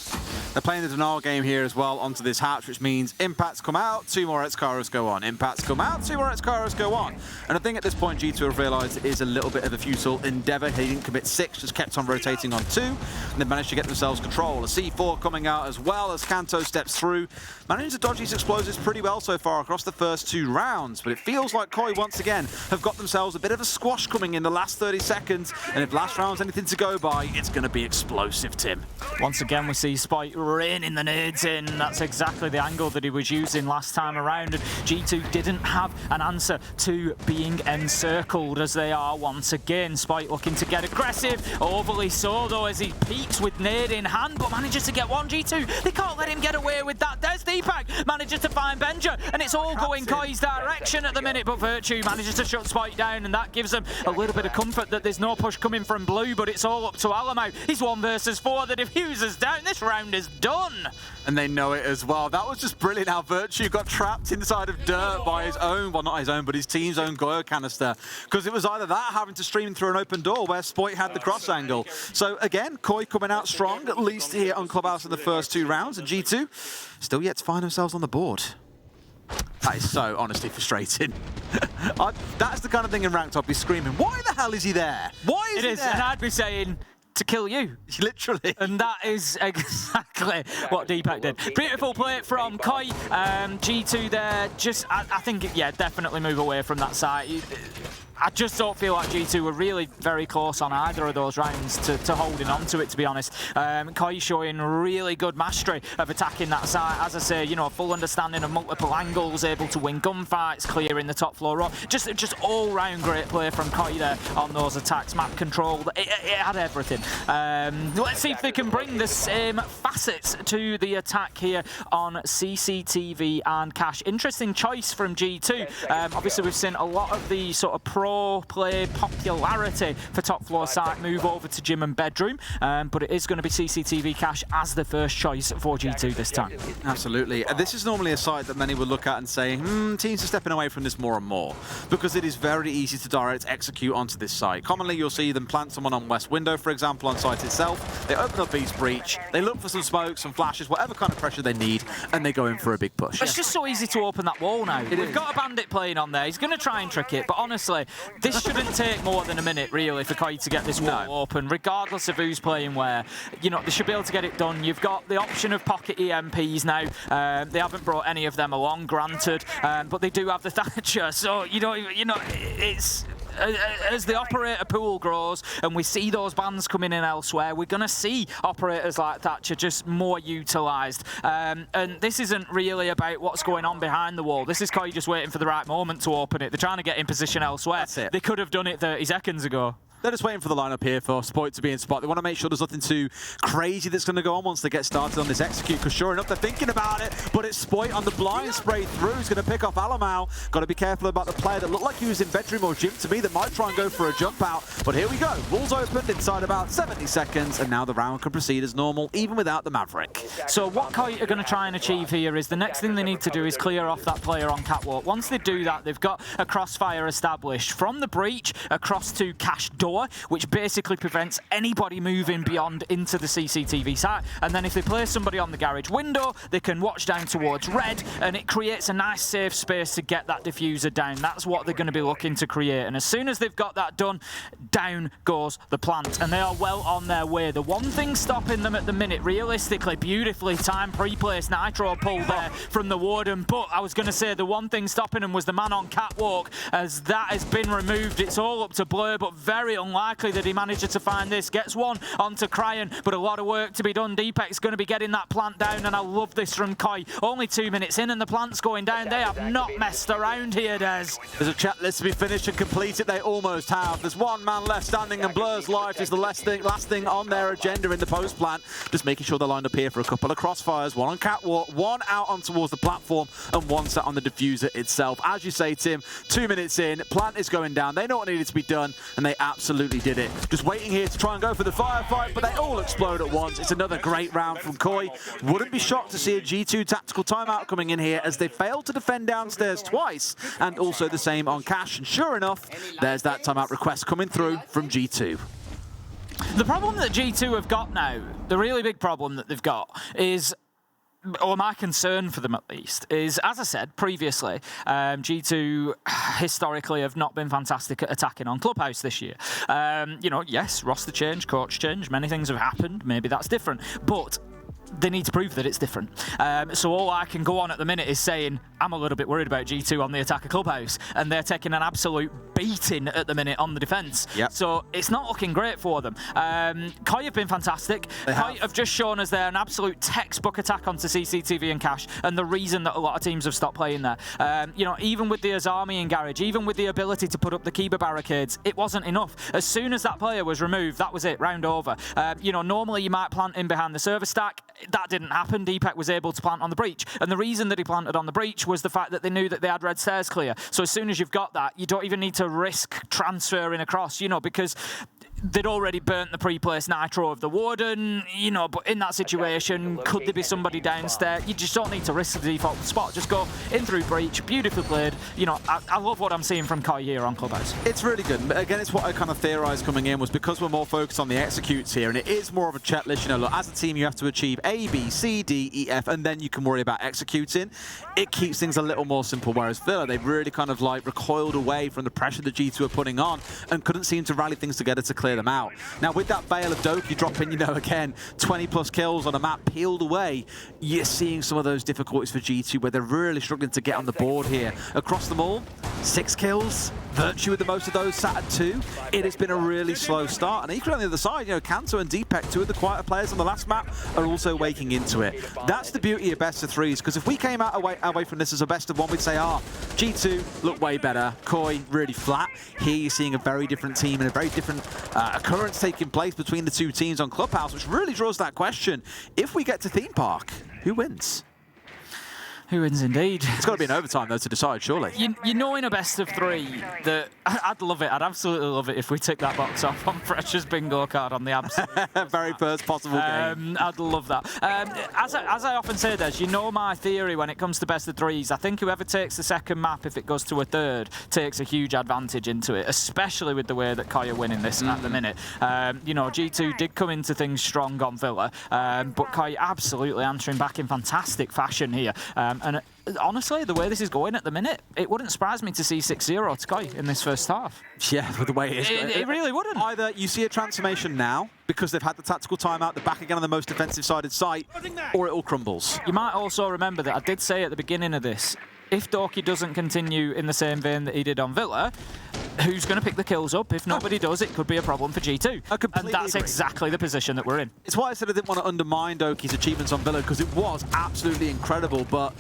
They're playing the denial game here as well onto this hatch, which means impacts come out, 2 more Excaros go on. Impacts come out, 2 more Excaros go on. And I think at this point, G2 have realised it is a little bit of a futile endeavour. They didn't commit 6, just kept on rotating on 2, and they've managed to get themselves control. A C4 coming out as well as Kanto steps through, managing to dodge these explosives pretty well so far across the first 2 rounds. But it feels like Koi, once again, have got themselves a bit of a squash coming in the last 30 seconds. And if last round's anything to go by, it's going to be explosive, Tim. Once again, we see Spike raining the nades in. That's exactly the angle that he was using last time around. And G2 didn't have an answer to being encircled as they are once again. Spike looking to get aggressive, overly so though as he peeks with nade in hand, but manages to get one. G2, they can't let him get away with that. There's Deepek, manages to find Benja, and it's all going Koi's direction at the minute, but Virtue manages to shut Spike down, and that gives them a little bit of comfort that there's no push coming from Blue, but it's all up to Alamo. He's 1 versus 4, the diffuser's down, this round is done. And they know it as well. That was just brilliant how Virtue got trapped inside of dirt by his own, well not his own, but his team's own Goyo canister. Because it was either that, having to stream through an open door where Spoit had the cross angle. So again, Koi coming out strong, at least here on Clubhouse in the first 2 rounds, and G2 still yet to find themselves on the board. That is so honestly frustrating. That's the kind of thing in ranked I'd be screaming, why the hell is he there? Why is he there? And I'd be saying, to kill you. Literally. And that is exactly what Deepek did. Beautiful play from Koi. G2 there, just, I think, yeah, definitely move away from that side. I just don't feel like G2 were really very close on either of those rounds to holding on to it, to be honest. Koi showing really good mastery of attacking that side. As I say, you know, a full understanding of multiple angles, able to win gunfights, clearing the top floor. Just all-round great play from Koi there on those attacks. Map control, it had everything. Let's see if they can bring the same facets to the attack here on CCTV and Cash. Interesting choice from G2. Obviously, we've seen a lot of the sort of pro play popularity for top floor site move over to gym and bedroom, but it is going to be CCTV Cash as the first choice for G2 this time. Absolutely. This is normally a site that many would look at and say, teams are stepping away from this more and more, because it is very easy to direct execute onto this site. Commonly, you'll see them plant someone on west window, for example, on site itself. They open up East Breach, they look for some smoke, some flashes, whatever kind of pressure they need, and they go in for a big push. It's just so easy to open that wall now. We've got a bandit playing on there. He's going to try and trick it, but honestly, this shouldn't take more than a minute, really, for Koi to get this wall open, regardless of who's playing where. You know, they should be able to get it done. You've got the option of pocket EMPs now. They haven't brought any of them along, granted, but they do have the Thatcher, so, you know, it's... As the operator pool grows and we see those bans coming in elsewhere, we're going to see operators like Thatcher just more utilised. And this isn't really about what's going on behind the wall. This is Koi just waiting for the right moment to open it. They're trying to get in position elsewhere. That's it. They could have done it 30 seconds ago. They're just waiting for the lineup here for Spoit to be in spot. They want to make sure there's nothing too crazy that's going to go on once they get started on this execute, because sure enough, they're thinking about it, but it's Spoit on the blind spray through. He's going to pick off Alamau. Got to be careful about the player that looked like he was in bedroom or gym to me that might try and go for a jump out. But here we go. Walls opened inside about 70 seconds, and now the round can proceed as normal, even without the Maverick. So what Koi are going to try and achieve here is the next thing they need to do is clear off that player on catwalk. Once they do that, they've got a crossfire established from the breach across to Cash door, which basically prevents anybody moving beyond into the CCTV site. And then if they place somebody on the garage window, they can watch down towards red, and it creates a nice safe space to get that diffuser down. That's what they're going to be looking to create. And as soon as they've got that done, down goes the plant. And they are well on their way. The one thing stopping them at the minute, realistically, beautifully timed pre-placed nitro pull there from the Warden. But I was going to say the one thing stopping them was the man on catwalk. As that has been removed, it's all up to Blur, but very unlikely that he manages to find this. Gets one onto Cryan, but a lot of work to be done. Deepek's going to be getting that plant down, and I love this from Koi. Only 2 minutes in and the plant's going down. They have not messed around here, Des. There's a checklist to be finished and completed. They almost have. There's one man left standing, and Blur's life is the last thing on their agenda in the post plant. Just making sure they're lined up here for a couple of crossfires. One on catwalk, one out on towards the platform, and one set on the diffuser itself. As you say, Tim, 2 minutes in, plant is going down. They know what needed to be done, and they absolutely did it. Just waiting here to try and go for the firefight, but they all explode at once. It's another great round from Koi. Wouldn't be shocked to see a G2 tactical timeout coming in here, as they failed to defend downstairs twice, and also the same on Cash. And sure enough, there's that timeout request coming through from G2. The problem that G2 have got now, the really big problem that they've got is, or my concern for them at least, is, as I said previously, G2 historically have not been fantastic at attacking on Clubhouse this year. You know, yes, roster change, coach change, many things have happened, maybe that's different, but they need to prove that it's different. So all I can go on at the minute is saying I'm a little bit worried about G2 on the attack of Clubhouse, and they're taking an absolute beating at the minute on the defence. Yep. So it's not looking great for them. Koi have been fantastic. Koi have just shown us they're an absolute textbook attack onto CCTV and Cash, and the reason that a lot of teams have stopped playing there. You know, even with the Azami in garage, even with the ability to put up the Kiba barricades, it wasn't enough. As soon as that player was removed, that was it, round over. You know, normally you might plant in behind the server stack. That didn't happen. Deepek was able to plant on the breach, and the reason that he planted on the breach was the fact that they knew that they had red stairs clear. So as soon as you've got that, you don't even need to risk transferring across, you know, because they'd already burnt the pre-placed nitro of the Warden, you know, but in that situation, could there be somebody downstairs? You just don't need to risk the default spot. Just go in through breach, beautifully played. You know, I love what I'm seeing from Koi here on Clubhouse. It's really good. But again, it's what I kind of theorised coming in was because we're more focused on the executes here, and it is more of a checklist. You know, look, as a team, you have to achieve A, B, C, D, E, F, and then you can worry about executing. It keeps things a little more simple, whereas Villa, they've really kind of like recoiled away from the pressure the G2 are putting on and couldn't seem to rally things together to clear them out. Now, with that Bale of Doki dropping, you know, again, 20+ kills on a map peeled away, you're seeing some of those difficulties for G2 where they're really struggling to get on the board here. Across them all, 6 kills. Virtue with the most of those sat at 2. It has been a really slow start. And equally on the other side, you know, Kanto and Deepek, 2 of the quieter players on the last map, are also waking into it. That's the beauty of best of 3s, because if we came out away from this as a best of 1, we'd say, G2 look way better, Koi really flat. Here you're seeing a very different team and a very different occurrence taking place between the two teams on Clubhouse, which really draws that question. If we get to Theme Park, who wins? Who wins indeed? It's got to be an overtime, though, to decide, surely. You know in a best of 3 that I'd love it. I'd absolutely love it if we tick that box off on Fresh's bingo card on the abs. Very first possible game. I'd love that. As I often say, Des, you know my theory when it comes to best of 3s. I think whoever takes the second map, if it goes to a third, takes a huge advantage into it, especially with the way that Koi are winning this at the minute. You know, G2 did come into things strong on Villa, but Koi absolutely answering back in fantastic fashion here. And honestly, the way this is going at the minute, it wouldn't surprise me to see 6-0 to Koi in this first half. Yeah, with the way it is. It really wouldn't. Either you see a transformation now, because they've had the tactical timeout, they're back again on the most defensive-sided site, or it all crumbles. You might also remember that I did say at the beginning of this, if Doki doesn't continue in the same vein that he did on Villa, who's going to pick the kills up? If nobody does, it could be a problem for G2. And that's exactly the position that we're in. It's why I said I didn't want to undermine Doki's achievements on Villa, because it was absolutely incredible, but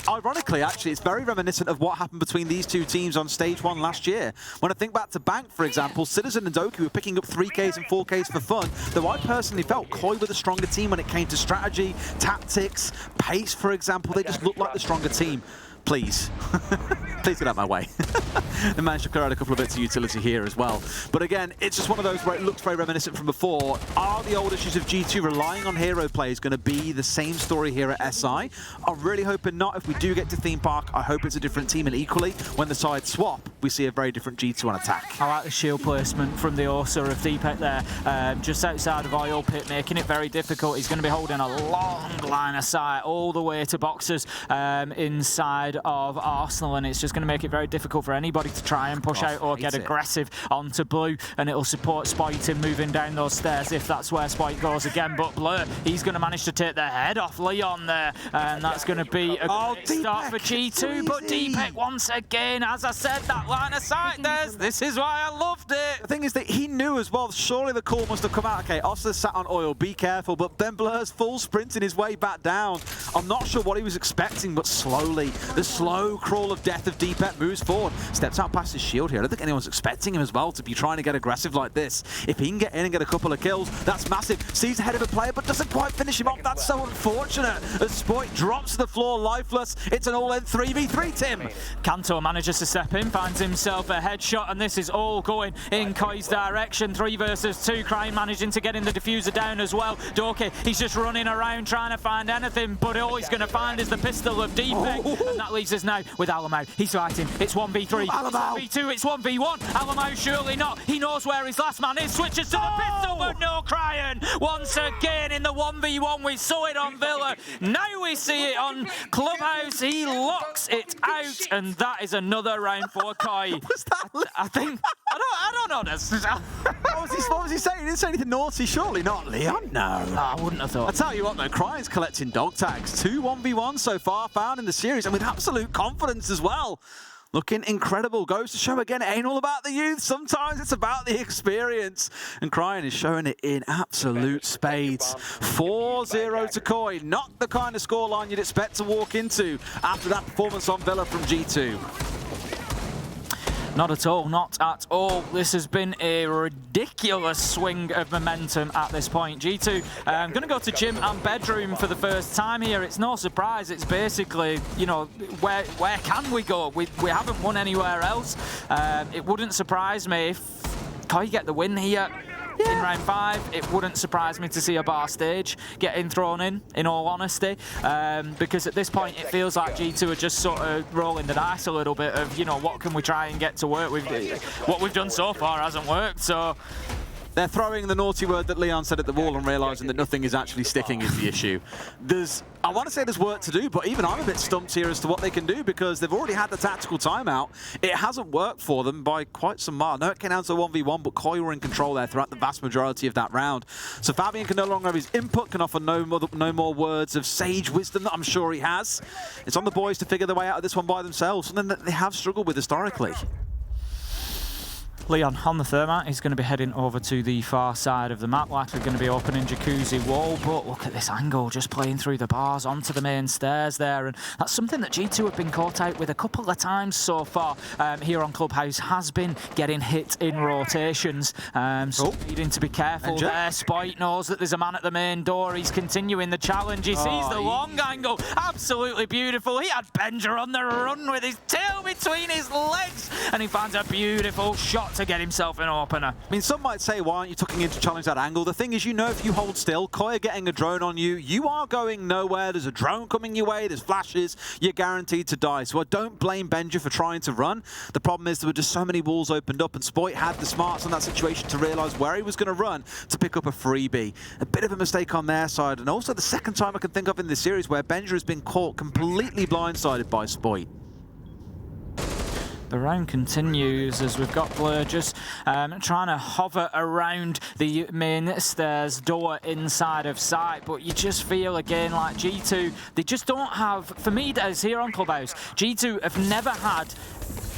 ironically, actually, it's very reminiscent of what happened between these two teams on Stage 1 last year. When I think back to Bank, for example, Citizen and Doki were picking up 3Ks and 4Ks for fun, though I personally felt Koi were the stronger team when it came to strategy, tactics, pace, for example. They just looked like the stronger team. Please. Please get out of my way. They managed to clear out a couple of bits of utility here as well. But again, it's just one of those where it looks very reminiscent from before. Are the old issues of G2 relying on hero plays going to be the same story here at SI? I'm really hoping not. If we do get to Theme Park, I hope it's a different team. And equally, when the sides swap, we see a very different G2 on attack. I like the shield placement from the Orsa of Deepek there. Just outside of Oil Pit, making it very difficult. He's going to be holding a long line of sight all the way to boxes inside of Arsenal, and it's just going to make it very difficult for anybody to try and push out or get aggressive onto Blue, and it'll support Spite in moving down those stairs if that's where Spite goes again. But Blur, he's going to manage to take the head off Leon there, and that's going to be a great start for G2. But Deepek once again, as I said, that line of sight there, this is why I loved it. The thing is that he knew as well, surely the call must have come out, okay, Osler's sat on Oil, be careful, but then Blur's full sprinting his way back down. I'm not sure what he was expecting, but slowly, the slow crawl of death of Deepek moves forward, steps out past his shield here. I don't think anyone's expecting him as well to be trying to get aggressive like this. If he can get in and get a couple of kills, that's massive. Sees ahead of a player, but doesn't quite finish him off. That's so unfortunate. As Spoit drops to the floor lifeless, it's an all-in 3v3, Tim. Kanto manages to step in, finds himself a headshot, and this is all going in Koi's direction. 3 versus 2, Crying managing to get in the diffuser down as well. Doki, he's just running around trying to find anything, but all he's going to find is the pistol of Deepek, and that leaves us now with Alamau. He's fighting. It's 1v3. Alamau. It's 1v2. It's 1v1. Alamau surely not. He knows where his last man is. Switches to the pistol, but no Crying. Once again in the 1v1. We saw it on Villa. Now we see it on Clubhouse. He locks it out, and that is another round for Koi. What was that? I think... I don't know this. What was he saying? He didn't say anything naughty, surely not, Leon? No. I wouldn't have thought. I tell you what, though, Crying's collecting dog tags. 2 1v1 so far found in the series, and with absolute confidence as well. Looking incredible. Goes to show again, it ain't all about the youth. Sometimes it's about the experience. And Crying is showing it in absolute spades. 4-0 to Koi. Not the kind of scoreline you'd expect to walk into after that performance on Villa from G2. Not at all, not at all. This has been a ridiculous swing of momentum at this point. G2 going to go to gym and bedroom for the first time here. It's no surprise. It's basically, you know, where can we go? We haven't won anywhere else. It wouldn't surprise me if Koi get the win here. In round 5, it wouldn't surprise me to see a bar stage getting thrown in all honesty, because at this point it feels like G2 are just sort of rolling the dice a little bit of, you know, what can we try and get to work with. What we've done so far hasn't worked, so... They're throwing the naughty word that Leon said at the wall and realising that nothing is actually sticking is the issue. I want to say there's work to do, but even I'm a bit stumped here as to what they can do, because they've already had the tactical timeout. It hasn't worked for them by quite some mile. No, it came down to a 1v1, but Koi were in control there throughout the vast majority of that round. So Fabian can no longer have his input, can offer no more words of sage wisdom that I'm sure he has. It's on the boys to figure their way out of this one by themselves, something that they have struggled with historically. Leon, on the thermite, he's going to be heading over to the far side of the map, likely going to be opening Jacuzzi Wall, but look at this angle, just playing through the bars onto the main stairs there, and that's something that G2 have been caught out with a couple of times so far here on Clubhouse, has been getting hit in rotations, so needing to be careful there. Spoit knows that there's a man at the main door, he's continuing the challenge, he sees the long angle, absolutely beautiful, he had Benja on the run with his tail between his legs, and he finds a beautiful shot to get himself an opener. I mean, some might say, why aren't you tucking in to challenge that angle? The thing is, you know, if you hold still, Koi are getting a drone on you, you are going nowhere. There's a drone coming your way, there's flashes, you're guaranteed to die. So I don't blame Benja for trying to run. The problem is there were just so many walls opened up, and Spoit had the smarts on that situation to realise where he was going to run to pick up a freebie. A bit of a mistake on their side, and also the second time I can think of in this series where Benja has been caught completely blindsided by Spoit. The round continues as we've got Blur just trying to hover around the main stairs door inside of sight, but you just feel again like G2, they just don't have, for me as here on Clubhouse, G2 have never had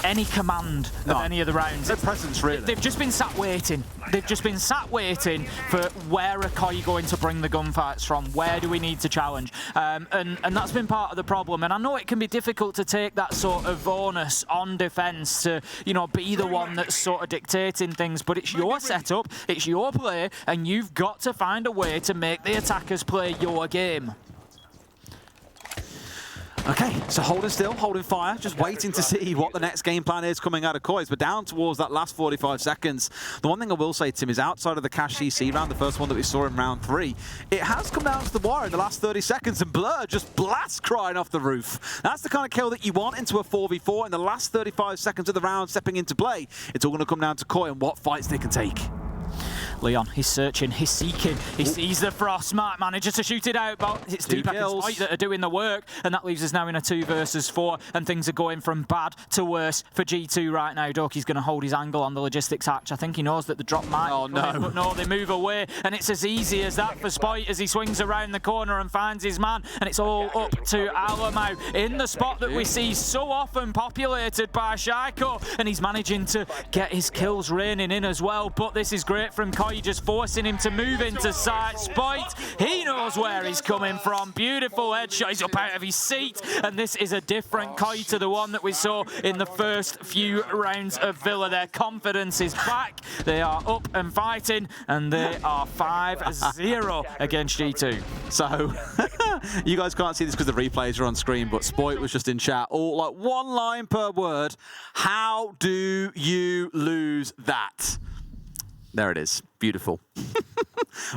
any command of any of the rounds. No presence, really. They've just been sat waiting. They've just been sat waiting for where are Koi going to bring the gunfights from? Where do we need to challenge? And that's been part of the problem. And I know it can be difficult to take that sort of onus on defence to, you know, be the one that's sort of dictating things. But it's your setup, it's your play, and you've got to find a way to make the attackers play your game. Okay, so holding still, holding fire, just waiting to see what the next game plan is coming out of Koi. We're down towards that last 45 seconds. The one thing I will say, Tim, is outside of the Cash CC round, the first one that we saw in round 3, it has come down to the wire in the last 30 seconds, and Blur just blasts crying off the roof. That's the kind of kill that you want into a 4v4 in the last 35 seconds of the round stepping into play. It's all going to come down to Koi and what fights they can take. Leon, he's searching, he's seeking, he sees the frost, smart manages to shoot it out, but it's Deepak and Spoit that are doing the work, and that leaves us now in a 2 versus 4, and things are going from bad to worse for G2 right now. Doki's going to hold his angle on the logistics hatch. I think he knows that the drop might come in, but no, they move away, and it's as easy as that for Spoit as he swings around the corner and finds his man, and it's all up to Alamo in the spot that we see so often populated by Shaiko, and he's managing to get his kills raining in as well, but this is great from Koi, just forcing him to move into sight. Spoit, he knows where he's coming from. Beautiful headshot. He's up out of his seat. And this is a different Koi to the one that we saw in the first few rounds of Villa. Their confidence is back. They are up and fighting. And they are 5-0 against G2. So, you guys can't see this because the replays are on screen, but Spoit was just in chat. All like one line per word. How do you lose that? There it is. Beautiful.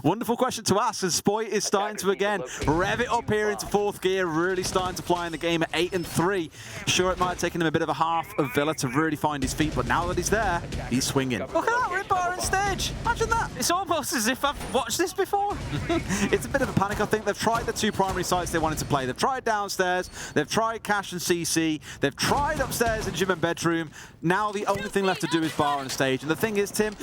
Wonderful question to ask, and Spoit is starting to again rev it up here into 4th gear, really starting to fly in the game at 8-3. Sure, it might have taken him a bit of a half of Villa to really find his feet, but now that he's there, he's swinging. Look at that, we're in bar on stage. Imagine that. It's almost as if I've watched this before. It's a bit of a panic. I think they've tried the 2 primary sites they wanted to play. They've tried downstairs, they've tried Cash and CC, they've tried upstairs in gym and bedroom. Now the only thing left to do is bar on stage. And the thing is, Tim,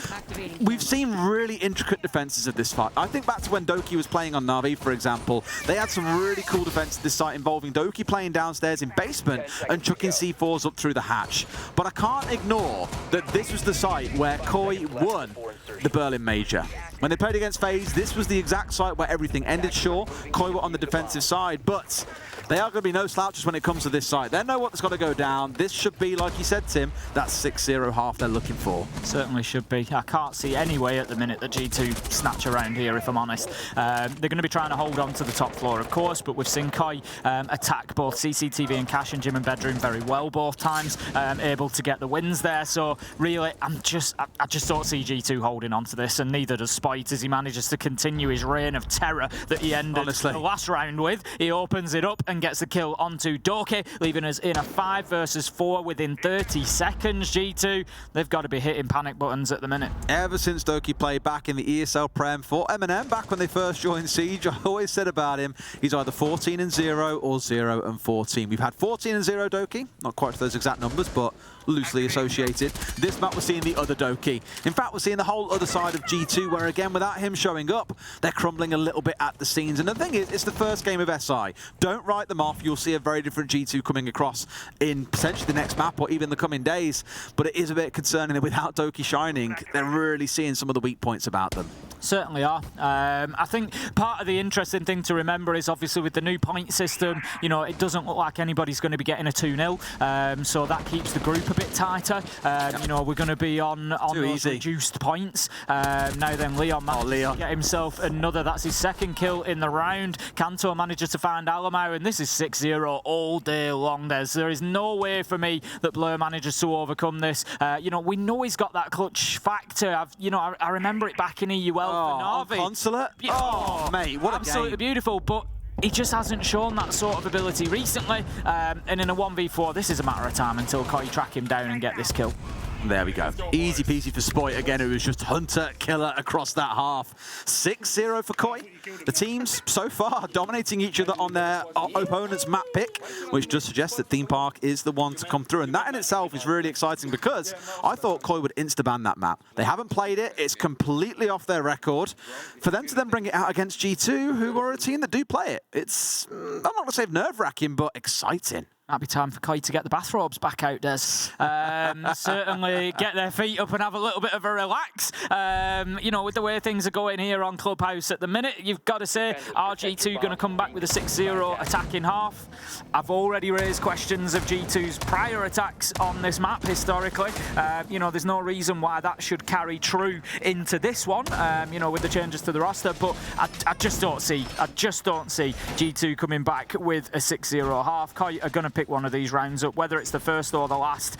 we've seen really intricate defenses of this fight. I think back to when Doki was playing on Na'Vi, for example. They had some really cool defense at this site involving Doki playing downstairs in basement and chucking C4s up through the hatch. But I can't ignore that this was the site where Koi won the Berlin Major. When they played against FaZe, this was the exact site where everything ended. Sure, Koi were on the defensive side, but they are going to be no slouches when it comes to this site. They know what's got to go down. This should be, like you said, Tim, that 6-0 half they're looking for. Certainly should be. I can't see any way at the minute that G2 snatch around here, if I'm honest. They're going to be trying to hold on to the top floor, of course, but we've seen Koi attack both CCTV and Cash and Gym and Bedroom very well both times, able to get the wins there. So really, I just don't see G2 holding on to this, and neither does Spoit as he manages to continue his reign of terror that he ended the last round with. He opens it up and gets the kill onto Doki, leaving us in a 5 versus 4 within 30 seconds. G2, they've got to be hitting panic buttons at the minute. Ever since Doki played back in the ESL Prem for M&M, back when they first joined Siege, I always said about him, he's either 14-0 or 0-14. We've had 14-0 Doki, not quite those exact numbers, but loosely associated. This map, we're seeing the other Doki. In fact, we're seeing the whole other side of G2, where again, without him showing up, they're crumbling a little bit at the seams. And the thing is, it's the first game of SI. Don't write them off. You'll see a very different G2 coming across in potentially the next map or even the coming days. But it is a bit concerning that without Doki shining, they're really seeing some of the weak points about them. Certainly are. I think part of the interesting thing to remember is obviously with the new point system, you know, it doesn't look like anybody's going to be getting a 2-0, so that keeps the group a bit tighter. You know, we're going to be on those reduced points. Now then, Leon manages to get himself another. That's his second kill in the round. Kanto manages to find Alamau, and this is 6-0 all day long. There is no way for me that Blur manages to overcome this. You know, we know he's got that clutch factor. I remember it back in EUL. On Consulate? Oh, mate, what a absolutely game. Beautiful, but he just hasn't shown that sort of ability recently. And in a 1v4, this is a matter of time until Koi track him down and get this kill. There we go. Easy peasy for Spoit again. It was just hunter, killer across that half. 6-0 for Koi. The teams so far dominating each other on their opponent's map pick, which does suggest that Theme Park is the one to come through. And that in itself is really exciting because I thought Koi would insta-ban that map. They haven't played it. It's completely off their record. For them to then bring it out against G2, who are a team that do play it, it's, I'm not going to say nerve-wracking, but exciting. Might be time for Koi to get the bathrobes back out, Des. Certainly get their feet up and have a little bit of a relax. You know, with the way things are going here on Clubhouse at the minute, you've got to say, are G2 going to come back with a 6-0 attacking half? I've already raised questions of G2's prior attacks on this map historically. You know, there's no reason why that should carry true into this one, you know, with the changes to the roster, but I just don't see G2 coming back with a 6-0 half. Koi are going to pick one of these rounds up, whether it's the first or the last,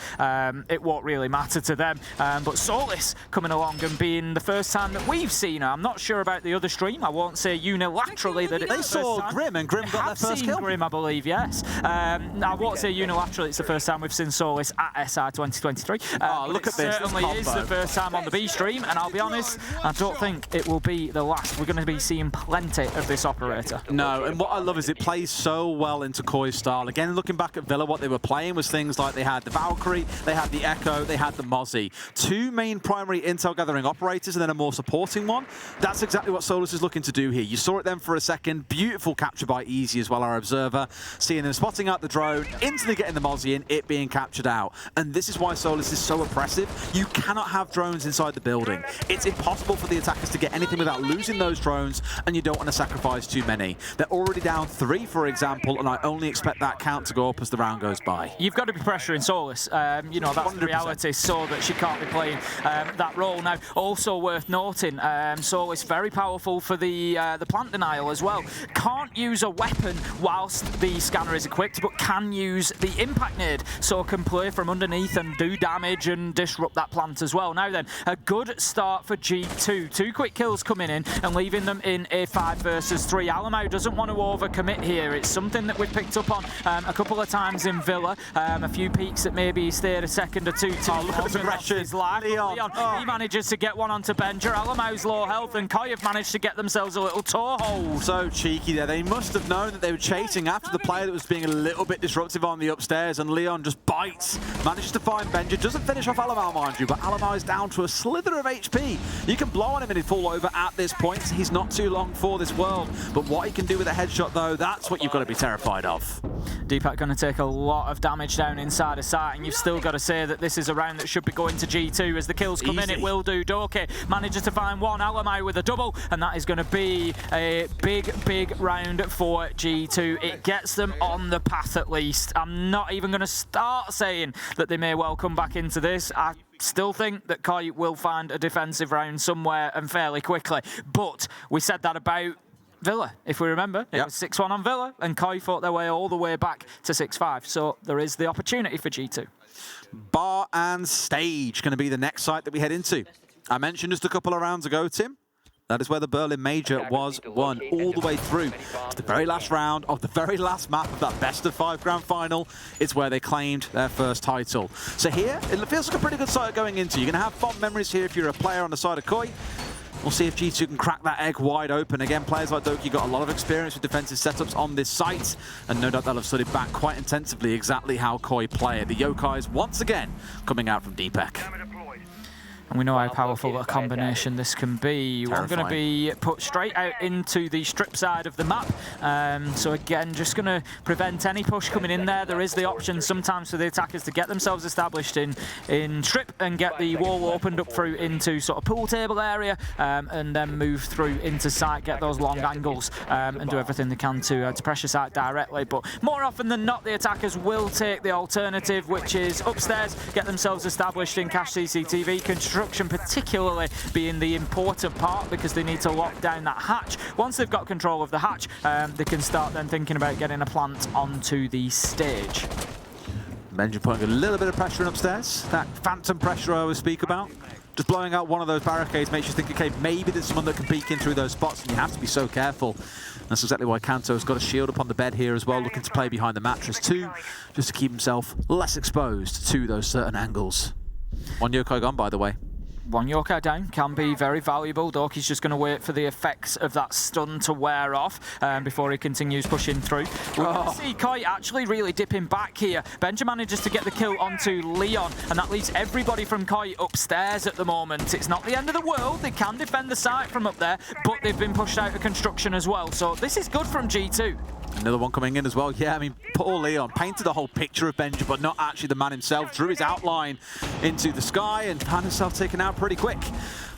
it won't really matter to them. But Solis coming along and being the first time that we've seen her. I'm not sure about the other stream. I won't say unilaterally that it's they saw time. Grim, and Grim got their first kill. Grim, I believe, yes. I won't say unilaterally it's the first time we've seen Solis at SI 2023. Look at this. Certainly is the first time on the B stream, and I'll be honest, I don't think it will be the last. We're going to be seeing plenty of this operator. No, and what I love is it plays so well into Koi's style. Again, looking back at Villa, what they were playing was things like they had the Valkyrie, they had the Echo, they had the Mozzie. Two main primary intel gathering operators and then a more supporting one. That's exactly what Solus is looking to do here. You saw it then for a second. Beautiful capture by Easy as well, our observer. Seeing them spotting out the drone, instantly getting the Mozzie in, it being captured out. And this is why Solus is so oppressive. You cannot have drones inside the building. It's impossible for the attackers to get anything without losing those drones, and you don't want to sacrifice too many. They're already down 3, for example, and I only expect that count to go up as the round goes by. You've got to be pressuring Solus. You know, that's 100%. The reality, so that she can't be playing that role. Now, also worth noting, Solus very powerful for the plant denial as well. Can't use a weapon whilst the scanner is equipped, but can use the impact nade, so can play from underneath and do damage and disrupt that plant as well. Now then, a good start for G2. 2 quick kills coming in and leaving them in a 5 versus 3. Alamau doesn't want to overcommit here. It's something that we've picked up on a couple of times in Villa. A few peaks that maybe he stayed a second or two. Look at this aggression. Leon. He manages to get one onto Benja. Alamau's low health, and Koi have managed to get themselves a little toehold. So cheeky there. They must have known that they were chasing after the player that was being a little bit disruptive on the upstairs, and Leon just bites. Manages to find Benja. Doesn't finish off Alamau, mind you, but Alamau is down to a slither of HP. You can blow on him and he'd fall over at this point. He's not too long for this world, but what he can do with a headshot, though, that's what you've got to be terrified of. Deepak going to take a lot of damage down inside of sight, and you've still got to say that this is a round that should be going to G2 as the kills come in. It will do. Doke manages to find one. Alamau with a double, and that is going to be a big round for G2. It gets them on the path at least. I'm not even going to start saying that they may well come back into this. I still think that Koi will find a defensive round somewhere and fairly quickly, but we said that about Villa, if we remember. It was 6-1 on Villa, and Koi fought their way all the way back to 6-5. So there is the opportunity for G2. Bar and Stage going to be the next site that we head into. I mentioned just a couple of rounds ago, Tim. That is where the Berlin Major was won all the way through. It's the very last round of the very last map of that best-of-5 grand final. It's where they claimed their first title. So here, it feels like a pretty good site going into. You're going to have fond memories here if you're a player on the side of Koi. We'll see if G2 can crack that egg wide open. Again, players like Doki got a lot of experience with defensive setups on this site, and no doubt they'll have studied back quite intensively exactly how Koi play it. The Yokais once again coming out from Deepek. And we know how powerful a combination this can be. We're going to be put straight out into the strip side of the map. So again, just going to prevent any push coming in there. There is the option sometimes for the attackers to get themselves established in strip and get the wall opened up through into sort of pool table area, and then move through into site, get those long angles, and do everything they can to pressure site directly. But more often than not, the attackers will take the alternative, which is upstairs, get themselves established in cache CCTV. Construction particularly being the important part, because they need to lock down that hatch. Once they've got control of the hatch, they can start then thinking about getting a plant onto the stage. Benji putting a little bit of pressure in upstairs. That phantom pressure I always speak about. Just blowing out one of those barricades makes you think, okay, maybe there's someone that can peek in through those spots, and you have to be so careful. That's exactly why Kanto's got a shield up on the bed here as well, looking to play behind the mattress too, just to keep himself less exposed to those certain angles. One yokai gone, by the way. One yokai down can be very valuable. Doki's just going to wait for the effects of that stun to wear off before he continues pushing through. We're going to see Koi actually really dipping back here. Benja manages to get the kill onto Leon, and that leaves everybody from Koi upstairs at the moment. It's not the end of the world. They can defend the site from up there, but they've been pushed out of construction as well. So this is good from G2. Another one coming in as well. Yeah, I mean, poor Leon painted the whole picture of Benja, but not actually the man himself. Drew his outline into the sky and found himself taken out pretty quick.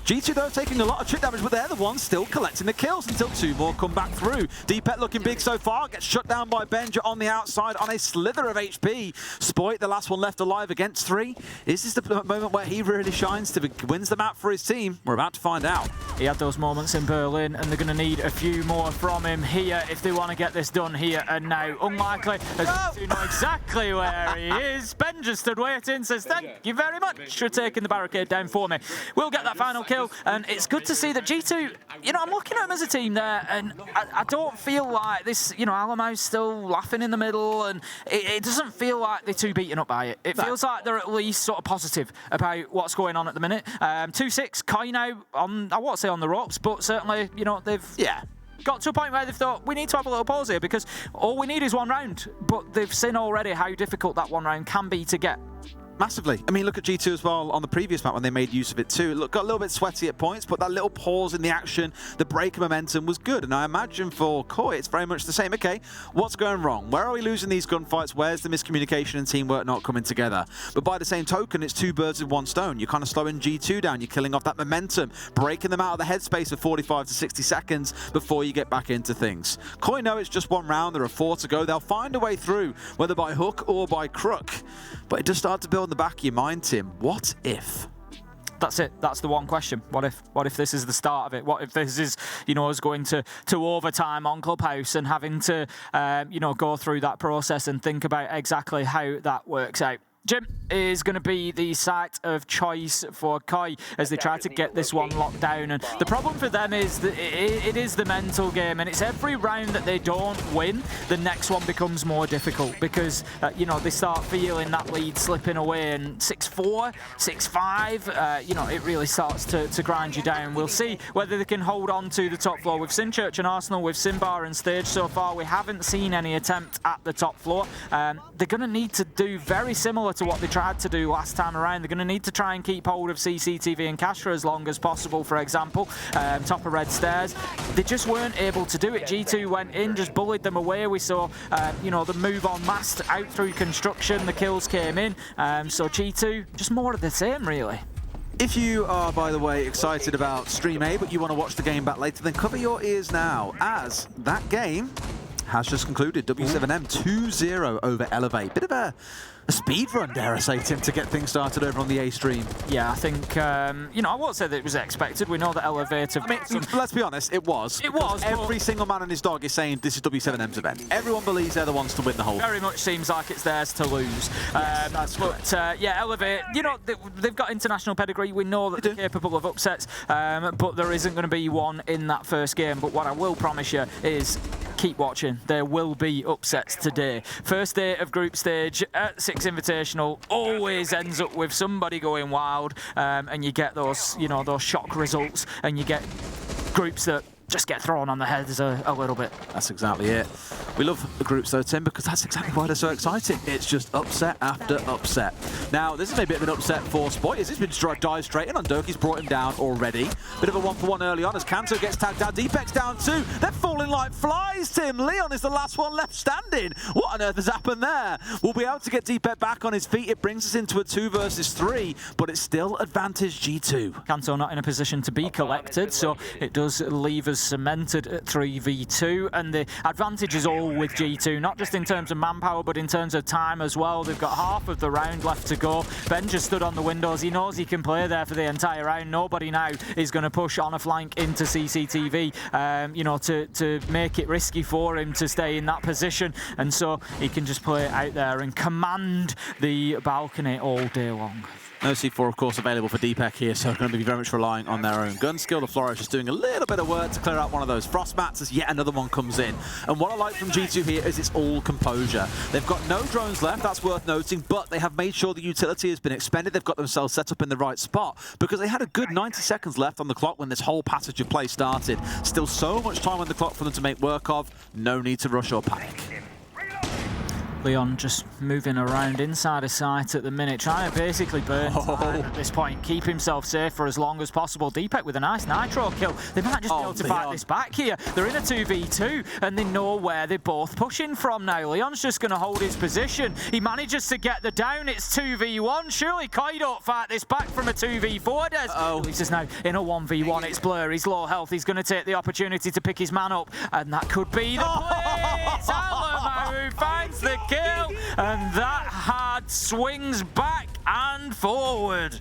G2, though, taking a lot of chip damage, but they're the ones still collecting the kills until two more come back through. Deepet looking big so far, gets shut down by Benja on the outside on a slither of HP. Spoit, the last one left alive against three. Is this the moment where he really shines to wins the map for his team? We're about to find out. He had those moments in Berlin, and they're going to need a few more from him here if they want to get this done here and now. Unlikely, as G2 know exactly where he is. Benja stood waiting, says thank you very much for taking the barricade down for me. We'll get that final kill. And it's good to see that G2, you know, I'm looking at them as a team there, and I don't feel like this, you know, Alamo's still laughing in the middle, and it doesn't feel like they're too beaten up by it. It feels like they're at least sort of positive about what's going on at the minute. 2-6, Kai now on, I won't say on the ropes, but certainly, you know, they've got to a point where they've thought, we need to have a little pause here, because all we need is one round. But they've seen already how difficult that one round can be to get. Massively. I mean, look at G2 as well on the previous map when they made use of it too. Look, got a little bit sweaty at points, but that little pause in the action, the break of momentum was good. And I imagine for Koi, it's very much the same. Okay, what's going wrong? Where are we losing these gunfights? Where's the miscommunication and teamwork not coming together? But by the same token, it's two birds with one stone. You're kind of slowing G2 down. You're killing off that momentum, breaking them out of the headspace for 45 to 60 seconds before you get back into things. Koi know it's just one round. There are 4 to go. They'll find a way through, whether by hook or by crook. But it does start to build in the back of your mind, Tim. What if? That's it. That's the one question. What if? What if this is the start of it? What if this is, you know, us going to overtime on Clubhouse and having to, you know, go through that process and think about exactly how that works out? Gym is going to be the site of choice for Koi as they try to get this one locked down. And the problem for them is that it is the mental game, and it's every round that they don't win, the next one becomes more difficult because, you know, they start feeling that lead slipping away, and 6-4, 6-5, you know, it really starts to grind you down. We'll see whether they can hold on to the top floor. With Sinchurch and Arsenal, with Simbar and Stage so far, we haven't seen any attempt at the top floor. They're going to need to do very similar to what they tried to do last time around. They're going to need to try and keep hold of CCTV and cache for as long as possible, for example. Top of red stairs. They just weren't able to do it. G2 went in, just bullied them away. We saw, you know, the move on mast out through construction. The kills came in. So G2, just more of the same, really. If you are, by the way, excited about Stream A, but you want to watch the game back later, then cover your ears now, as that game has just concluded. W7M 2-0 over Elevate. Bit of a speed run, dare I say, Tim, to get things started over on the A stream. Yeah, I think, you know, I won't say that it was expected. We know that Elevate have... I mean, let's be honest, it was. It was. Every single man and his dog is saying this is W7M's event. Everyone believes they're the ones to win the whole thing. Very much seems like it's theirs to lose. Yes, that's correct. Yeah, Elevate, you know, they've got international pedigree. We know that they're capable of upsets, but there isn't going to be one in that first game. But what I will promise you is keep watching. There will be upsets today. First day of group stage at Six Invitational always ends up with somebody going wild, and you get those, you know, those shock results, and you get groups that just get thrown on the heads a little bit. That's exactly it. We love the groups though, Tim, because that's exactly why they're so exciting. It's just upset after upset. Now, this is a bit of an upset for Spoit. He's been dived straight in on Doki's brought him down already. Bit of a 1-for-1 early on as Kanto gets tagged down. Deepek's down too. They're falling like flies, Tim. Leon is the last one left standing. What on earth has happened there? We'll be able to get Deepek back on his feet. It brings us into a 2 versus 3, but it's still advantage G2. Kanto not in a position to be collected, so it does leave us cemented at 3v2, and the advantage is all with G2, not just in terms of manpower, but in terms of time as well. They've got half of the round left to go. Ben just stood on the windows. He knows he can play there for the entire round. Nobody now is going to push on a flank into CCTV, you know, to make it risky for him to stay in that position, and so he can just play it out there and command the balcony all day long. No C4, of course, available for Deepek here, so going to be very much relying on their own gun skill. The Flores just doing a little bit of work to clear out one of those frost mats as yet another one comes in. And what I like from G2 here is it's all composure. They've got no drones left, that's worth noting, but they have made sure the utility has been expended. They've got themselves set up in the right spot because they had a good 90 seconds left on the clock when this whole passage of play started. Still so much time on the clock for them to make work of. No need to rush or panic. Leon just moving around inside of sight at the minute, trying to basically burn time at this point, keep himself safe for as long as possible. Deepek with a nice nitro kill. They might just be able to fight this back here. They're in a 2v2 and they know where they're both pushing from now. Leon's just going to hold his position. He manages to get the down. It's 2v1. Surely Koi don't fight this back from a 2v4, Des. He's just now in a 1v1. It's Blur. He's low health. He's going to take the opportunity to pick his man up, and that could be the play. It's Alamau who finds the kill, and that hard swings back and forward.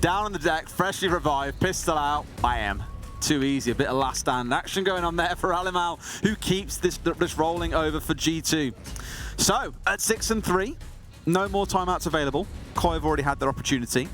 Down on the deck, freshly revived, pistol out. I am. Too easy, a bit of last stand action going on there for Alimau, who keeps this rolling over for G2. So, at 6 and 3, no more timeouts available. Koi have already had their opportunity.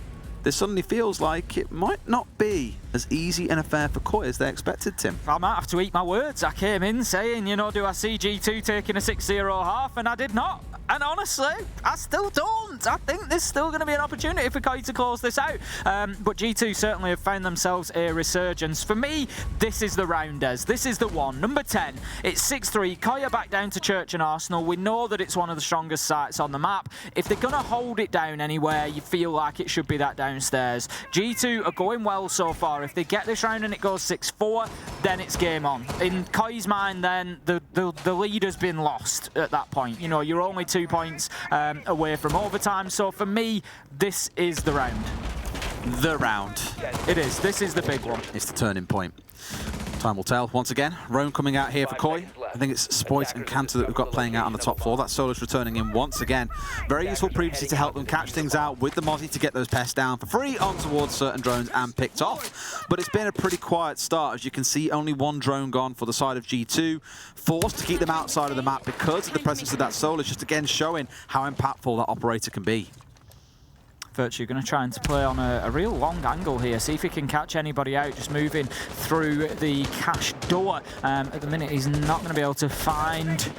This suddenly feels like it might not be as easy and a fair for Koi as they expected, Tim. I might have to eat my words. I came in saying, you know, do I see G2 taking a 6-0 half? And I did not. And honestly, I still don't. I think there's still going to be an opportunity for Koi to close this out. But G2 certainly have found themselves a resurgence. For me, this is the round, Des. This is the one. Number 10. It's 6-3. Koi are back down to Church and Arsenal. We know that it's one of the strongest sites on the map. If they're going to hold it down anywhere, you feel like it should be that downstairs. G2 are going well so far. If they get this round and it goes 6-4, then it's game on. In Koi's mind, then, the lead has been lost at that point. You know, you're only 2 points away from overtime. So for me, this is the round. The round. It is. This is the big one. It's the turning point. Time will tell. Once again, Roam coming out here for Koi. I think it's Spoit and Kanto that we've got playing out on the top floor. That Solo's returning in once again. Very useful previously to help them catch things out with the Mozzie to get those pests down for free on towards certain drones and picked off. But it's been a pretty quiet start. As you can see, only one drone gone for the side of G2. Forced to keep them outside of the map because of the presence of that Solo, just again showing how impactful that operator can be. Virtue going to try and play on a real long angle here, see if he can catch anybody out, just moving through the cash door. At the minute, he's not going to be able to find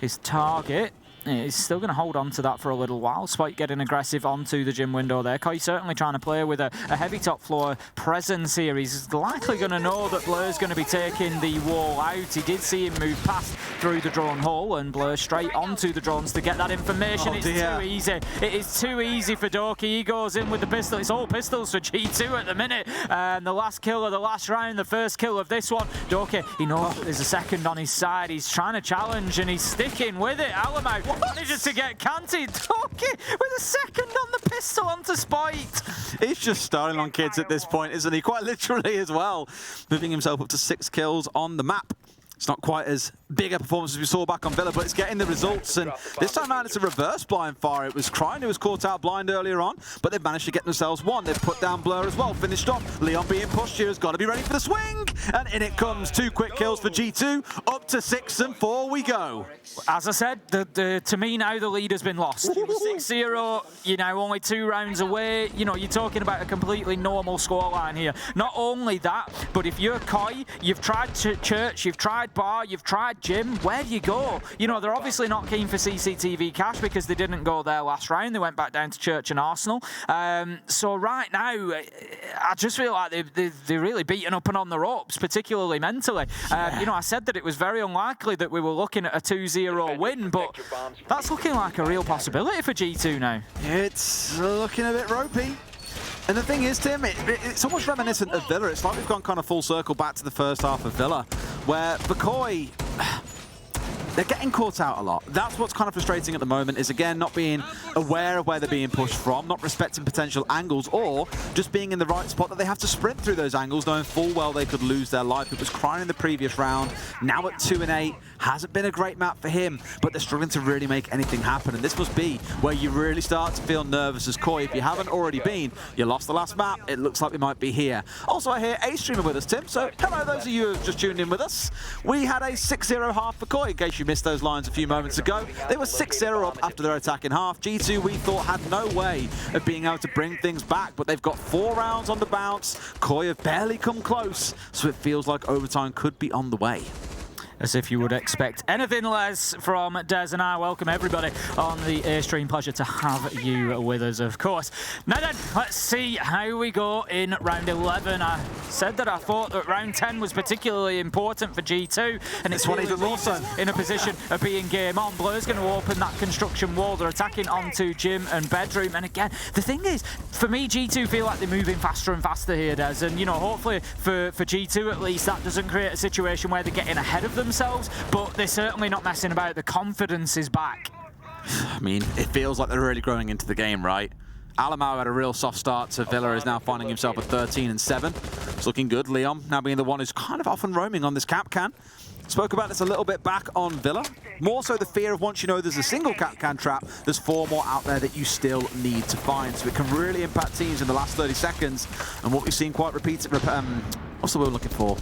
his target. He's still going to hold on to that for a little while. Spike getting aggressive onto the gym window there. Koi certainly trying to play with a heavy top floor presence here. He's likely going to know that Blur's going to be taking the wall out. He did see him move past through the drone hole, and Blur straight onto the drones to get that information. It's too easy. It is too easy for Doki. He goes in with the pistol. It's all pistols for G2 at the minute. And the last kill of the last round, the first kill of this one. Doki, he knows that there's a second on his side. He's trying to challenge, and he's sticking with it. Alamau manages to get canted. Doki with a second on the pistol onto Spite. He's just starting on kids at this point, isn't he? Quite literally as well. Moving himself up to 6 kills on the map. It's not quite as bigger performances we saw back on Villa, but it's getting the results. And this time around, it's a reverse blind fire. It was Crine who was caught out blind earlier on, but they've managed to get themselves one. They've put down Blur as well, finished off. Leon being pushed here has got to be ready for the swing. And in it comes. 2 quick kills for G2. Up to 6 and 4 we go. As I said, to me now, the lead has been lost. 6-0, you know, only 2 rounds away. You know, you're talking about a completely normal scoreline here. Not only that, but if you're Koi, you've tried Church, you've tried Bar, you've tried Jim, where do you go? You know, they're obviously not keen for CCTV cash because they didn't go there last round. They went back down to Church and Arsenal. So right now, I just feel like they're really beaten up and on the ropes, particularly mentally. You know, I said that it was very unlikely that we were looking at a 2-0 win, but that's looking like a real possibility for G2 now. It's looking a bit ropey. And the thing is, Tim, it's almost reminiscent of Villa. It's like we've gone kind of full circle back to the first half of Villa, where Bakoy, they're getting caught out a lot. That's what's kind of frustrating at the moment, is again, not being aware of where they're being pushed from, not respecting potential angles, or just being in the right spot that they have to sprint through those angles, knowing full well they could lose their life. It was Crine in the previous round, now at 2 and 8. Hasn't been a great map for him, but they're struggling to really make anything happen. And this must be where you really start to feel nervous as Koi. If you haven't already been, you lost the last map. It looks like we might be here. Also, I hear a streamer with us, Tim. So hello, those of you who have just tuned in with us. We had a 6-0 half for Koi, in case you missed those lines a few moments ago. They were 6-0 up after their attack in half. G2, we thought, had no way of being able to bring things back, but they've got 4 rounds on the bounce. Koi have barely come close, so it feels like overtime could be on the way. As if you would expect anything less from Des and I. Welcome everybody on the Airstream. Pleasure to have you with us, of course. Now then, let's see how we go in round 11. I said that I thought that round 10 was particularly important for G2, and it's one even more so in a position of being game on. Blur's going to open that construction wall. They're attacking onto Gym and Bedroom, and again, the thing is, for me, G2 feel like they're moving faster and faster here, Des, and you know, hopefully for G2 at least, that doesn't create a situation where they're getting ahead of themselves, but they're certainly not messing about. The confidence is back. I mean, it feels like they're really growing into the game, right? Alamau had a real soft start to Villa, is now finding himself at 13 and 7. It's looking good. Leon now being the one who's kind of off and roaming on this cap can. Spoke about this a little bit back on Villa. More so the fear of once you know there's a single cap can trap, there's 4 more out there that you still need to find. So it can really impact teams in the last 30 seconds. And what we've seen quite repeated, what's the word I'm looking for?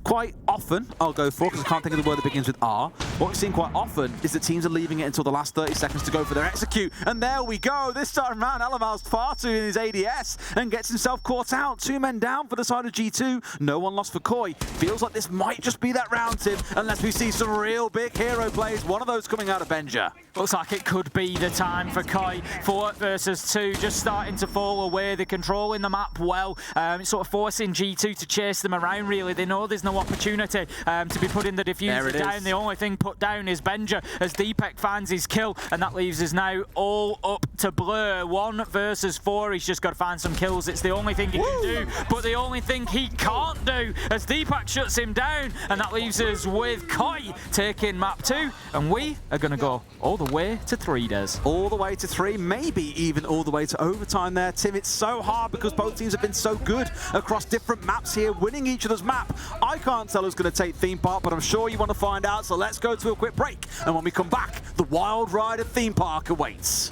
Quite often, I'll go for, because I can't think of the word that begins with R. What we've seen quite often is that teams are leaving it until the last 30 seconds to go for their execute. And there we go. This time around, Alamau's far too in his ADS and gets himself caught out. 2 men down for the side of G2. No one lost for Koi. Feels like this might just be that round, Tim, unless we see some real big hero plays. One of those coming out of Benja. Looks like it could be the time for Koi. 4 versus 2, just starting to fall away. They're controlling the map well. Sort of forcing G2 to chase them around, really. They know there's no opportunity to be putting the diffuser down. The only thing put down is Benja as Deepak finds his kill, and that leaves us now all up to Blur. 1 versus 4. He's just got to find some kills. It's the only thing he can do, but the only thing he can't do as Deepak shuts him down, and that leaves us with Koi taking map 2, and we are going to go all the way to 3, Des. All the way to 3, maybe even all the way to overtime there, Tim. It's so hard because both teams have been so good across different maps here, winning each other's map. I can't tell who's going to take Theme Park, but I'm sure you want to find out, so let's go to a quick break. And when we come back, the wild ride of Theme Park awaits.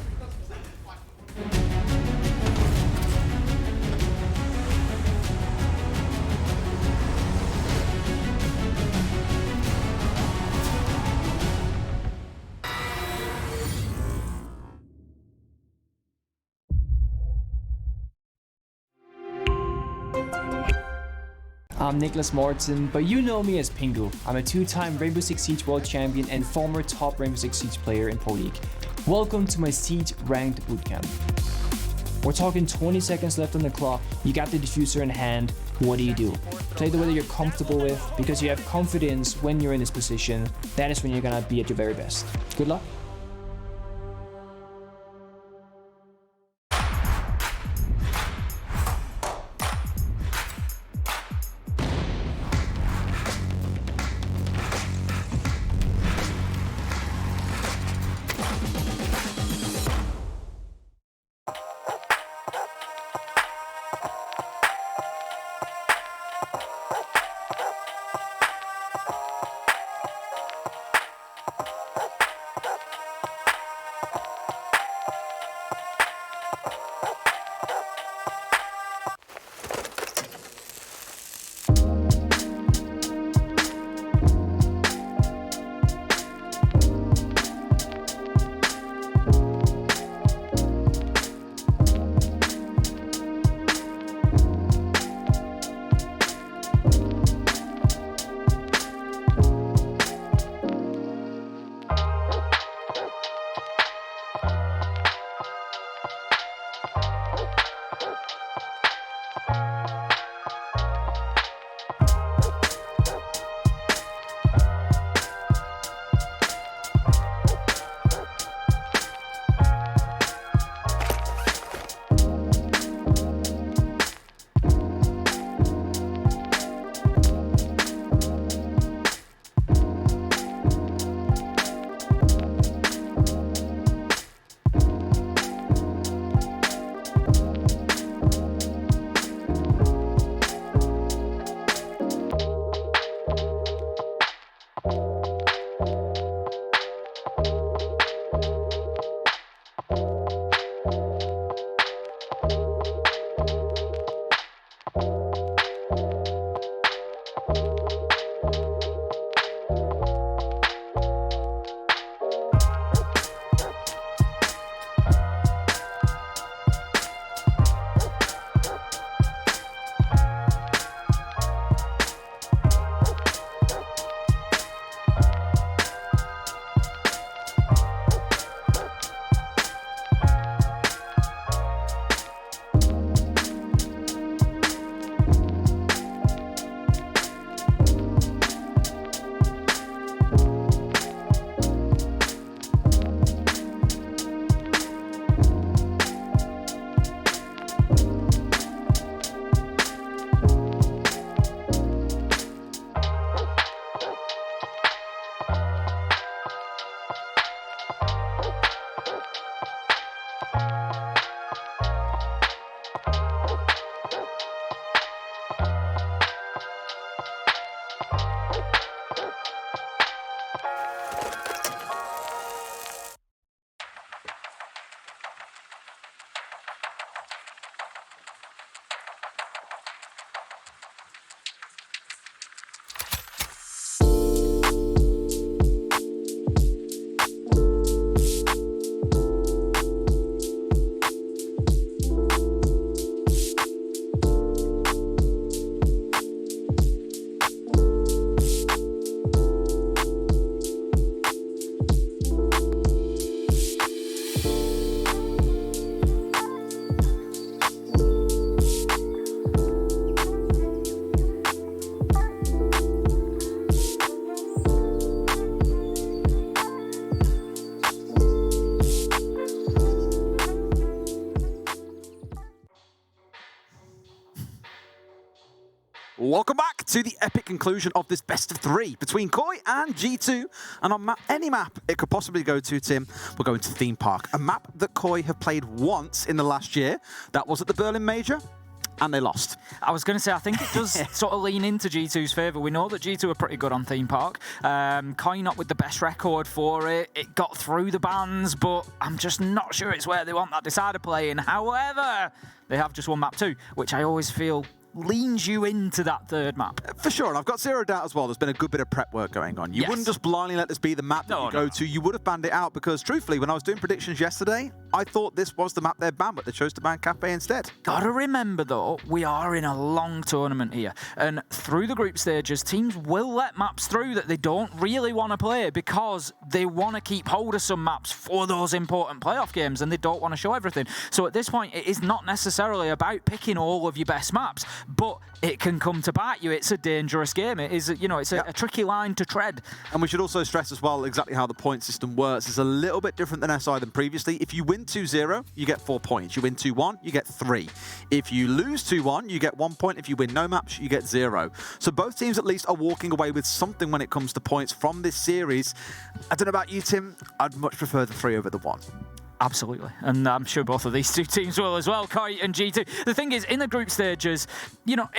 I'm Nicholas Morton, but you know me as Pingu. I'm a 2-time Rainbow Six Siege World Champion and former top Rainbow Six Siege player in Pro League. Welcome to my Siege Ranked Bootcamp. We're talking 20 seconds left on the clock, you got the diffuser in hand, what do? Play the way that you're comfortable with, because you have confidence when you're in this position. That is when you're gonna be at your very best. Good luck. Welcome back to the epic conclusion of this best of 3 between Koi and G2. And on any map it could possibly go to, Tim, we're going to Theme Park, a map that Koi have played once in the last year. That was at the Berlin Major. And they lost. I was going to say, I think it does sort of lean into G2's favour. We know that G2 are pretty good on Theme Park. Koi not with the best record for it. It got through the bans, but I'm just not sure it's where they want that decider playing. However, they have just won map 2, which I always feel leans you into that third map. For sure, and I've got zero doubt as well, there's been a good bit of prep work going on. You wouldn't just blindly let this be the map that you go to. You would have banned it out because, truthfully, when I was doing predictions yesterday, I thought this was the map they'd ban, but they chose to ban Cafe instead. Gotta remember, though, we are in a long tournament here, and through the group stages, teams will let maps through that they don't really want to play because they want to keep hold of some maps for those important playoff games, and they don't want to show everything. So at this point, it is not necessarily about picking all of your best maps, but it can come to bite you. It's a dangerous game. It is, you know, it's a tricky line to tread. And we should also stress as well exactly how the point system works. It's a little bit different than SI than previously. If you win 2-0, you get 4 points. You win 2-1, you get 3. If you lose 2-1, you get 1 point. If you win no maps, you get 0. So both teams at least are walking away with something when it comes to points from this series. I don't know about you, Tim. I'd much prefer the 3 over the 1. Absolutely, and I'm sure both of these two teams will as well, Koi and G2. The thing is, in the group stages, you know,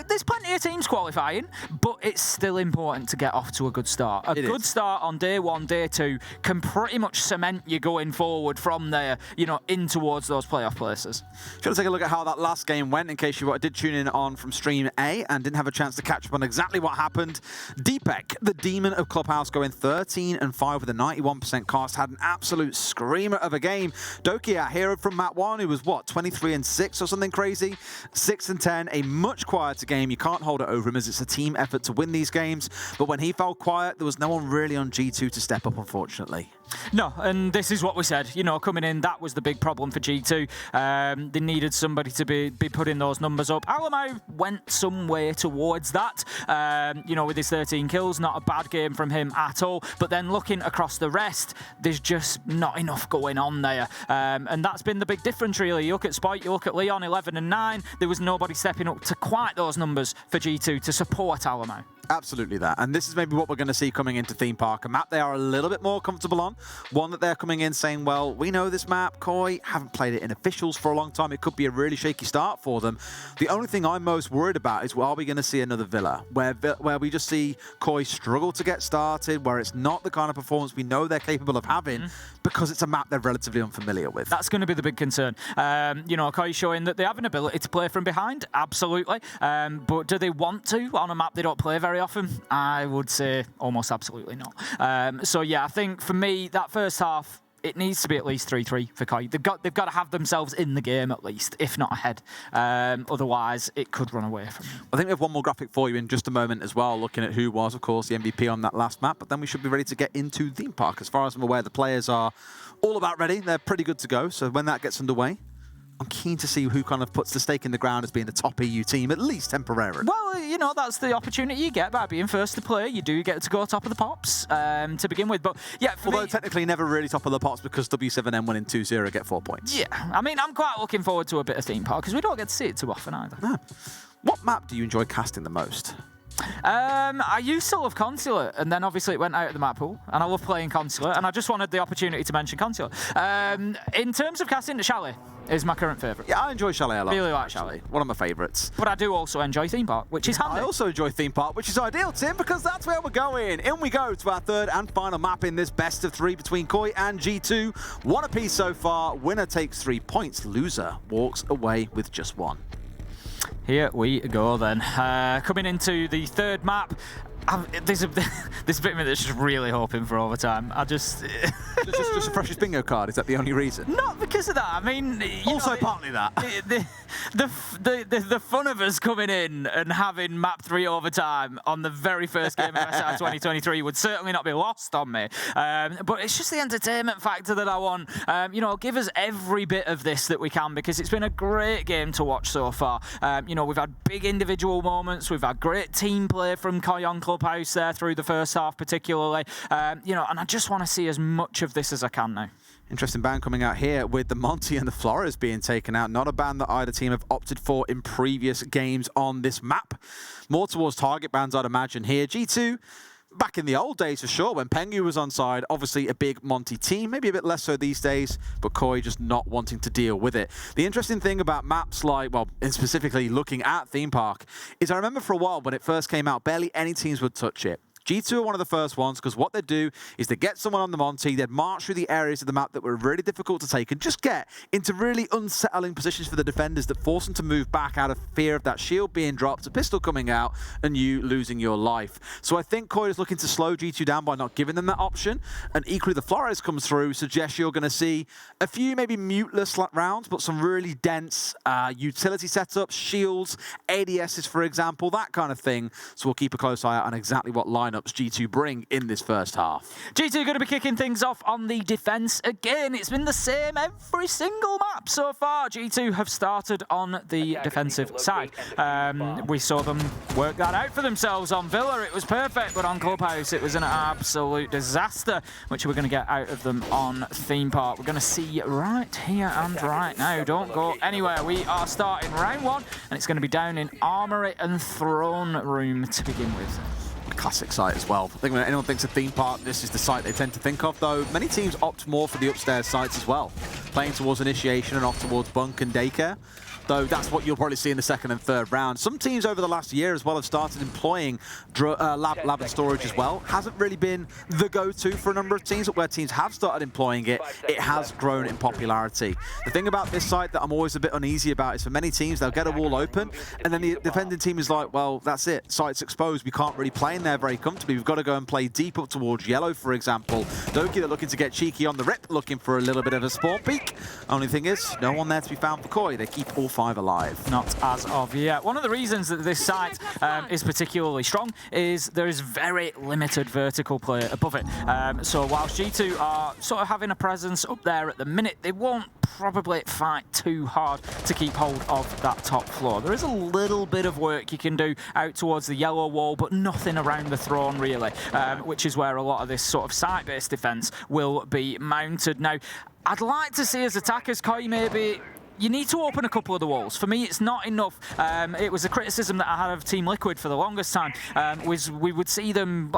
there's plenty of teams qualifying, but it's still important to get off to a good start. A good start on day 1, day 2 can pretty much cement you going forward from there, you know, in towards those playoff places. Should we take a look at how that last game went in case you did tune in on from Stream A and didn't have a chance to catch up on exactly what happened. Deepek, the demon of Clubhouse, going 13-5 with a 91% cast, had an absolute screamer of a game. Doki, our hero from map 1, who was, 23-6 or something crazy? 6-10, a much quieter game. You can't hold it over him as it's a team effort to win these games. But when he fell quiet, there was no one really on G2 to step up, unfortunately. No, and this is what we said. You know, coming in, that was the big problem for G2. They needed somebody to be putting those numbers up. Alamau went some way towards that. You know, with his 13 kills, not a bad game from him at all. But then looking across the rest, there's just not enough going on there. And that's been the big difference, really. You look at Spike, you look at Leon, 11-9. There was nobody stepping up to quite those numbers for G2 to support Alamau. Absolutely that. And this is maybe what we're going to see coming into Theme Park. A map they are a little bit more comfortable on. One that they're coming in saying, well, we know this map, Koi, haven't played it in officials for a long time. It could be a really shaky start for them. The only thing I'm most worried about is, well, are we going to see another Villa where we just see Koi struggle to get started, where it's not the kind of performance we know they're capable of having because it's a map they're relatively unfamiliar with. That's going to be the big concern. You know, Koi showing that they have an ability to play from behind, absolutely. But do they want to on a map they don't play very often? I would say almost absolutely not. So yeah, I think for me, that first half, it needs to be at least 3-3 for Koi. They've got to have themselves in the game at least, if not ahead. Otherwise, it could run away from them. I think we have one more graphic for you in just a moment as well, looking at who was, of course, the MVP on that last map. But then we should be ready to get into Theme Park. As far as I'm aware, the players are all about ready. They're pretty good to go. So when that gets underway, I'm keen to see who kind of puts the stake in the ground as being the top EU team, at least temporarily. Well, you know, that's the opportunity you get by being first to play. You do get to go top of the pops to begin with. But yeah, although technically never really top of the pops because W7M winning 2-0 get 4 points. Yeah, I mean, I'm quite looking forward to a bit of Theme Park because we don't get to see it too often either. No. What map do you enjoy casting the most? I used to love Consulate, and then obviously it went out of the map pool, and I love playing Consulate, and I just wanted the opportunity to mention Consulate. In terms of casting, Chalet is my current favourite. Yeah, I enjoy Chalet a lot. Really like Chalet. One of my favourites. But I do also enjoy Theme Park, which is handy. I also enjoy Theme Park, which is ideal, Tim, because that's where we're going. In we go to our third and final map in this best of 3 between Koi and G2. 1 apiece so far. Winner takes 3 points. Loser walks away with just 1. Here we go then. Coming into the third map, there's a bit of me that's just really hoping for overtime. just a freshest bingo card. Is that the only reason? Not because of that. I mean, also partly that. The fun of us coming in and having map 3 overtime on the very first game of SI 2023 would certainly not be lost on me. But it's just the entertainment factor that I want. You know, give us every bit of this that we can because it's been a great game to watch so far. You know, we've had big individual moments. We've had great team play from Koi on Clubhouse there through the first half particularly. You know, and I just want to see as much of this as I can now. Interesting ban coming out here with the Monty and the Flores being taken out. Not a ban that either team have opted for in previous games on this map. More towards target bans, I'd imagine here. G2, back in the old days for sure, when Pengu was on side, obviously a big Monty team, maybe a bit less so these days, but Koi just not wanting to deal with it. The interesting thing about maps like, well, and specifically looking at Theme Park, is I remember for a while when it first came out, barely any teams would touch it. G2 are one of the first ones because what they'd do is they'd get someone on the Monty, they'd march through the areas of the map that were really difficult to take and just get into really unsettling positions for the defenders that force them to move back out of fear of that shield being dropped, a pistol coming out, and you losing your life. So I think Koi is looking to slow G2 down by not giving them that option, and equally the Flores comes through, suggests you're going to see a few maybe muteless rounds, but some really dense utility setups, shields, ADSs for example, that kind of thing. So we'll keep a close eye out on exactly what lineups G2 bring in this first half. G2 going to be kicking things off on the defense again. It's been the same every single map so far. G2 have started on the defensive side. We saw them work that out for themselves on Villa. It was perfect, but on Clubhouse it was an absolute disaster, which we're going to get out of them on Theme Park. We're going to see right here and right now. Don't go anywhere. We are starting round one, and it's going to be down in Armory and Throne Room to begin with. Classic site as well. I think when anyone thinks of Theme Park, this is the site they tend to think of, though many teams opt more for the upstairs sites as well, playing towards initiation and off towards bunk and daycare. Though that's what you'll probably see in the second and third round. Some teams over the last year as well have started employing lab and storage as well. Hasn't really been the go-to for a number of teams, but where teams have started employing it, it has grown in popularity. The thing about this site that I'm always a bit uneasy about is for many teams, they'll get a wall open, and then the defending team is like, well, that's it. Site's exposed. We can't really play in there very comfortably. We've got to go and play deep up towards yellow, for example. Doki, they're looking to get cheeky on the rip, looking for a little bit of a spawn peek. Only thing is, no one there to be found for Koi. They keep all 5 alive. Not as of yet. One of the reasons that this site is particularly strong is there is very limited vertical play above it. So whilst G2 are sort of having a presence up there at the minute, they won't probably fight too hard to keep hold of that top floor. There is a little bit of work you can do out towards the yellow wall, but nothing around the throne really, which is where a lot of this sort of site-based defense will be mounted. Now, I'd like to see as attackers, Koi, maybe you need to open a couple of the walls. For me, it's not enough. It was a criticism that I had of Team Liquid for the longest time, was we would see them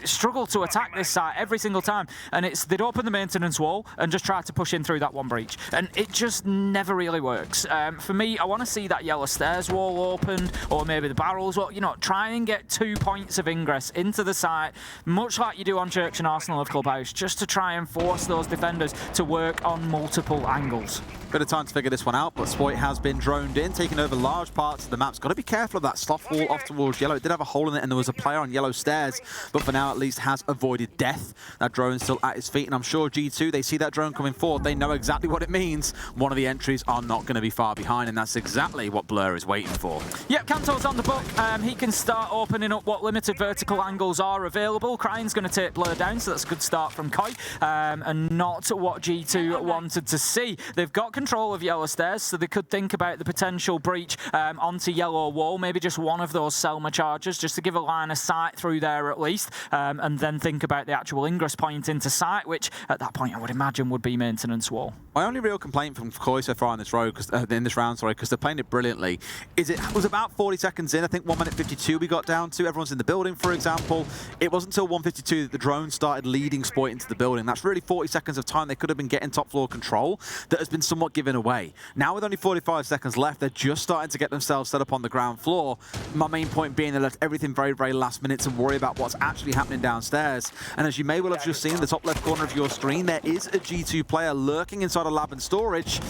struggle to attack this site every single time, and they'd open the maintenance wall and just try to push in through that one breach, and it just never really works. For me, I want to see that yellow stairs wall opened, or maybe the barrels, or, you know, try and get 2 points of ingress into the site, much like you do on Church and Arsenal of Clubhouse, just to try and force those defenders to work on multiple angles. Bit of time to figure this one out, but Spoit has been droned in, taking over large parts of the map. Got to be careful of that soft wall off towards yellow. It did have a hole in it, and there was a player on yellow stairs, but for now at least has avoided death. That drone's still at his feet, and I'm sure G2, they see that drone coming forward. They know exactly what it means. One of the entries are not going to be far behind, and that's exactly what Blur is waiting for. Yep, Kanto's on the book. He can start opening up what limited vertical angles are available. Crying's going to take Blur down, so that's a good start from Koi, and not what G2 wanted to see. They've got control of yellow stairs, so they could think about the potential breach onto yellow wall, maybe just one of those Selma charges, just to give a line of sight through there at least, and then think about the actual ingress point into sight, which at that point I would imagine would be maintenance wall. My only real complaint from Koi so far in this round, because they're playing it brilliantly, is it was about 40 seconds in, I think 1 minute 52 we got down to. Everyone's in the building, for example. It wasn't until 1:52 that the drone started leading Spoit into the building. That's really 40 seconds of time they could have been getting top floor control that has been somewhat given away. Now with only 45 seconds left, they're just starting to get themselves set up on the ground floor. My main point being they left everything very, very last minute to worry about what's actually happening downstairs. And as you may well have just seen in the top left corner of your screen, there is a G2 player lurking inside a lab and storage.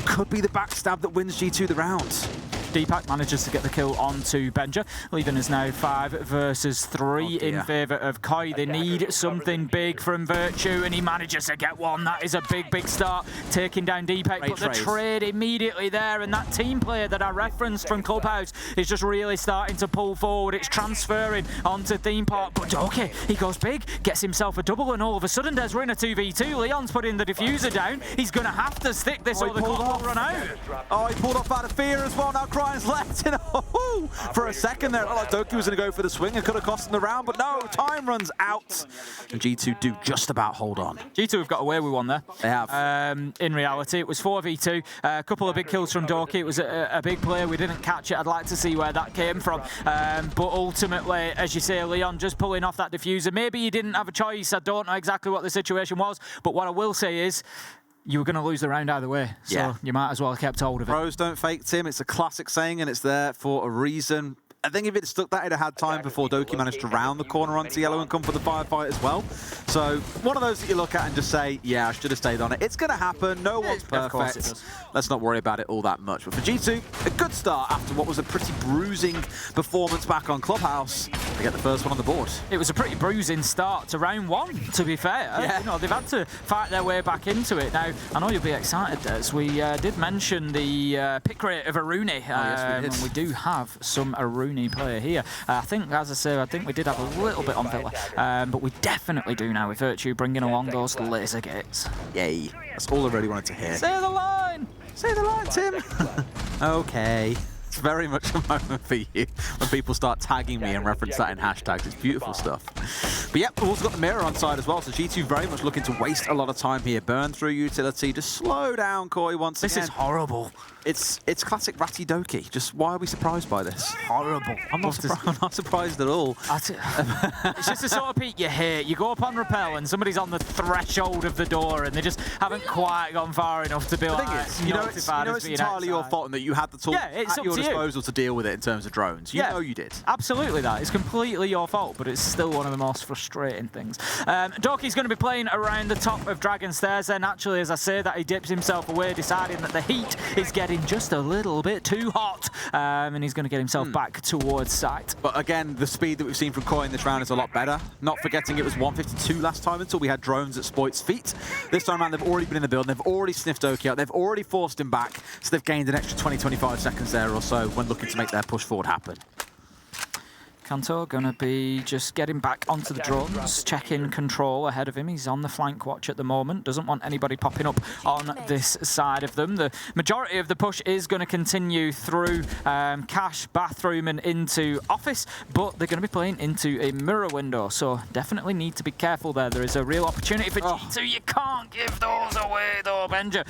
Could be the backstab that wins G2 the round. Deepak manages to get the kill onto Benja, leaving us now 5 versus 3 in favour of Koi. They need something big from Virtue, and he manages to get one. That is a big, big start, taking down Deepak. But the trade immediately there, and that team player that I referenced from Clubhouse is just really starting to pull forward. It's transferring onto Theme Park, but okay, he goes big, gets himself a double, and all of a sudden, Des, we're in a 2v2. Leon's putting the diffuser down. He's going to have to stick this or the clock will run out. Oh, he pulled off out of fear as well. Now Ryan's left in for a second there. It looked like Doki was going to go for the swing and could have cost him the round, but no, time runs out. And G2 do just about hold on. G2 have got away with one there. They have. In reality, it was 4v2. A couple of big kills from Doki. It was a big play. We didn't catch it. I'd like to see where that came from. But ultimately, as you say, Leon just pulling off that diffuser. Maybe he didn't have a choice. I don't know exactly what the situation was. But what I will say is, you were going to lose the round either way, so you might as well have kept hold of it. Pros don't fake, Tim. It's a classic saying, and it's there for a reason. I think if it stuck that, it'd have had time before Doki managed to round the corner onto yellow and come for the firefight as well. So one of those that you look at and just say, yeah, I should have stayed on it. It's going to happen. No one's perfect. Of course it does. Let's not worry about it all that much. But for G2, a good start after what was a pretty bruising performance back on Clubhouse. They get the first one on the board. It was a pretty bruising start to round one, to be fair. Yeah. You know, they've had to fight their way back into it. Now, I know you'll be excited, Des. We did mention the pick rate of Aruni. Yes, we did. And we do have some Aruni player here. I think, as I say, I think we did have a little bit on Villa. But we definitely do now with Virtue bringing along those laser gates. Yay. That's all I really wanted to hear. Say the line! Say the line, Tim. Okay. It's very much a moment for you when people start tagging me and reference that in hashtags. It's beautiful stuff. But yep, we've also got the mirror on side as well, so G2 very much looking to waste a lot of time here. Burn through utility, just slow down Koi once again. This is horrible. It's classic Ratty Doki. Just why are we surprised by this? Horrible. I'm not surprised at all. It's just the sort of peak you hate. You go up on rappel and somebody's on the threshold of the door and they just haven't quite gone far enough to be The like, thing is, you know it's entirely your fault and that you had the tools at your disposal to deal with it in terms of drones. You know you did. Absolutely that. It's completely your fault, but it's still one of the most frustrating things. Doki's going to be playing around the top of Dragon Stairs then. Actually, as I say that, he dips himself away, deciding that the heat is getting just a little bit too hot, and he's going to get himself back towards site. But again, the speed that we've seen from Koi in this round is a lot better. Not forgetting it was 152 last time until we had drones at Spoit's feet. This time around, they've already been in the building. They've already sniffed Doki out. They've already forced him back, so they've gained an extra 20-25 seconds there or so when looking to make their push forward happen. Kanto going to be just getting back onto the drones, checking control ahead of him. He's on the flank watch at the moment. Doesn't want anybody popping up on this side of them. The majority of the push is going to continue through cash, bathroom and into office, but they're going to be playing into a mirror window, so definitely need to be careful there. There is a real opportunity for G2. You can't give those away though, Benja.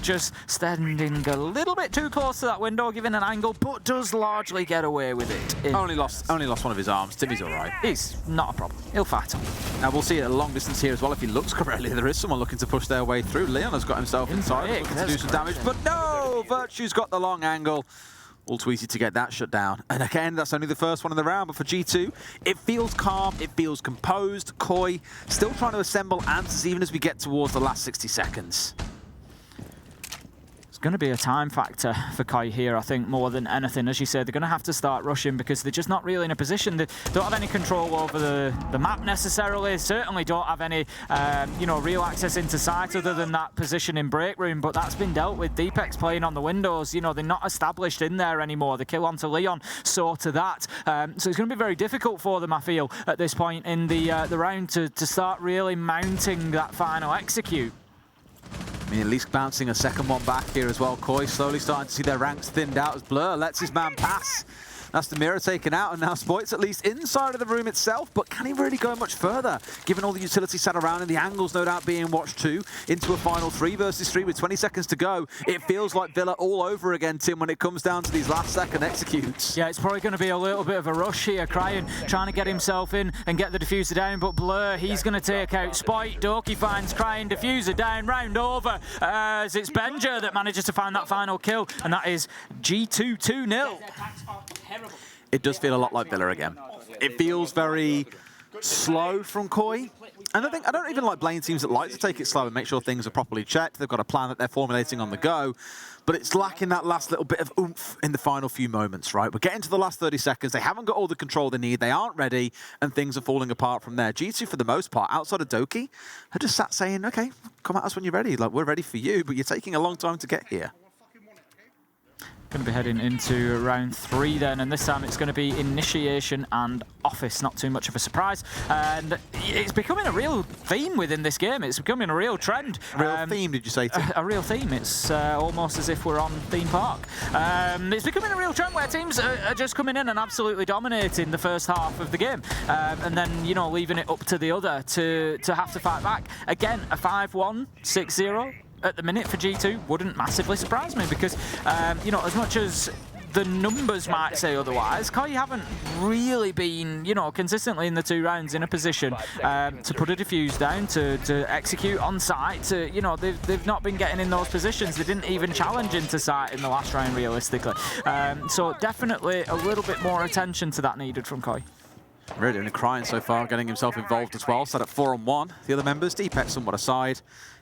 Just standing a little bit too close to that window, giving an angle, but does largely get away with it. Only lost one of his arms. Timmy's all right. He's not a problem. He'll fight on. Now we'll see it at a long distance here as well. If he looks correctly, there is someone looking to push their way through. Leon has got himself inside, looking to do some damage, but no! Virtue's got the long angle. All too easy to get that shut down. And again, that's only the first one in the round, but for G2, it feels calm, it feels composed. Koi still trying to assemble answers even as we get towards the last 60 seconds. It's going to be a time factor for Koi here, I think, more than anything. As you said, they're going to have to start rushing because they're just not really in a position. They don't have any control over the map necessarily. Certainly don't have any, real access into site other than that position in break room. But that's been dealt with. Deepek's playing on the windows. You know, they're not established in there anymore. The kill onto Leon saw to that. So it's going to be very difficult for them, I feel, at this point in the round to start really mounting that final execute. I mean, at least bouncing a second one back here as well. Koi slowly starting to see their ranks thinned out as Blur lets his man pass. That's the mirror taken out, and now Spoit's at least inside of the room itself, but can he really go much further? Given all the utility sat around and the angles no doubt being watched too, into a final 3 versus 3 with 20 seconds to go. It feels like Villa all over again, Tim, when it comes down to these last second executes. Yeah, it's probably going to be a little bit of a rush here. Cryin trying to get himself in and get the diffuser down, but Blur, he's going to take out Spoit. Doki finds Cryin, diffuser down, round over, as it's Benja that manages to find that final kill, and that is G2 2-0. It does feel a lot like Villa again. It feels very slow from Koi. And I don't even like blame teams that like to take it slow and make sure things are properly checked. They've got a plan that they're formulating on the go, but it's lacking that last little bit of oomph in the final few moments, right? We're getting to the last 30 seconds. They haven't got all the control they need. They aren't ready, and things are falling apart from there. G2, for the most part, outside of Doki, have just sat saying, okay, come at us when you're ready. Like, we're ready for you, but you're taking a long time to get here. going to be heading into round 3 then, and this time it's going to be initiation and office. Not too much of a surprise, and it's becoming a real theme within this game. It's becoming a real trend. Real theme, did you say? A real theme. It's almost as if we're on theme park. It's becoming a real trend where teams are just coming in and absolutely dominating the first half of the game, and then, you know, leaving it up to the other to have to fight back. Again, a 5-1, 6-0 at the minute for G2 wouldn't massively surprise me, because, you know, as much as the numbers might say otherwise, Koi haven't really been, you know, consistently in the 2 rounds in a position to put a defuse down, to execute on site. You know, they've not been getting in those positions. They didn't even challenge into site in the last round, realistically. So definitely a little bit more attention to that needed from Koi. Really only crying so far, getting himself involved as well. Set at 4-on-1. The other members, Deepak somewhat aside,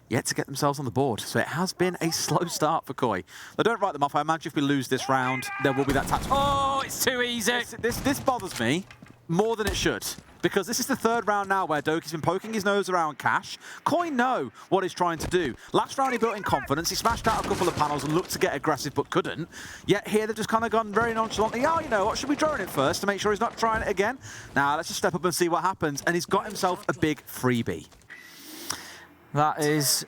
yet to get themselves on the board. So it has been a slow start for Koi. They don't write them off. I imagine if we lose this round, there will be that tactical. Oh, it's too easy. This bothers me more than it should, because this is the 3rd round now where Doki's been poking his nose around Cash. Koi know what he's trying to do. Last round he built in confidence, he smashed out a couple of panels and looked to get aggressive but couldn't. Yet here they've just kind of gone very nonchalantly, oh, you know what, should we drone it first to make sure he's not trying it again? Now let's just step up and see what happens, and he's got himself a big freebie. That is...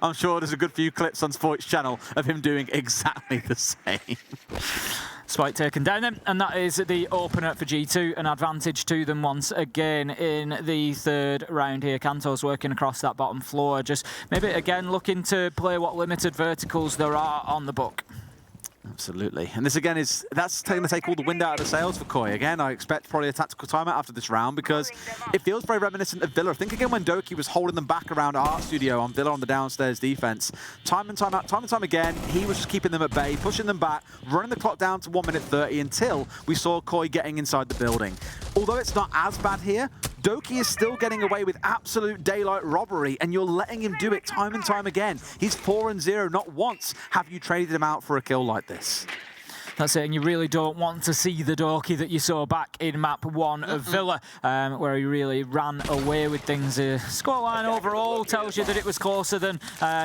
I'm sure there's a good few clips on Sports Channel of him doing exactly the same. Spike taken down then, and that is the opener for G2, an advantage to them once again in the 3rd round here. Kanto's working across that bottom floor, just maybe again looking to play what limited verticals there are on the book. Absolutely. And this again that's going to take all the wind out of the sails for Koi. Again, I expect probably a tactical timeout after this round, because it feels very reminiscent of Villa. Think again when Doki was holding them back around Art Studio on Villa on the downstairs defense. Time and time again, he was just keeping them at bay, pushing them back, running the clock down to 1 minute 30 until we saw Koi getting inside the building. Although it's not as bad here, Doki is still getting away with absolute daylight robbery, and you're letting him do it time and time again. He's 4-0. Not once have you traded him out for a kill like this. That's it, and you really don't want to see the Doki that you saw back in map 1 of Villa, where he really ran away with things. Scoreline overall tells you that it was closer than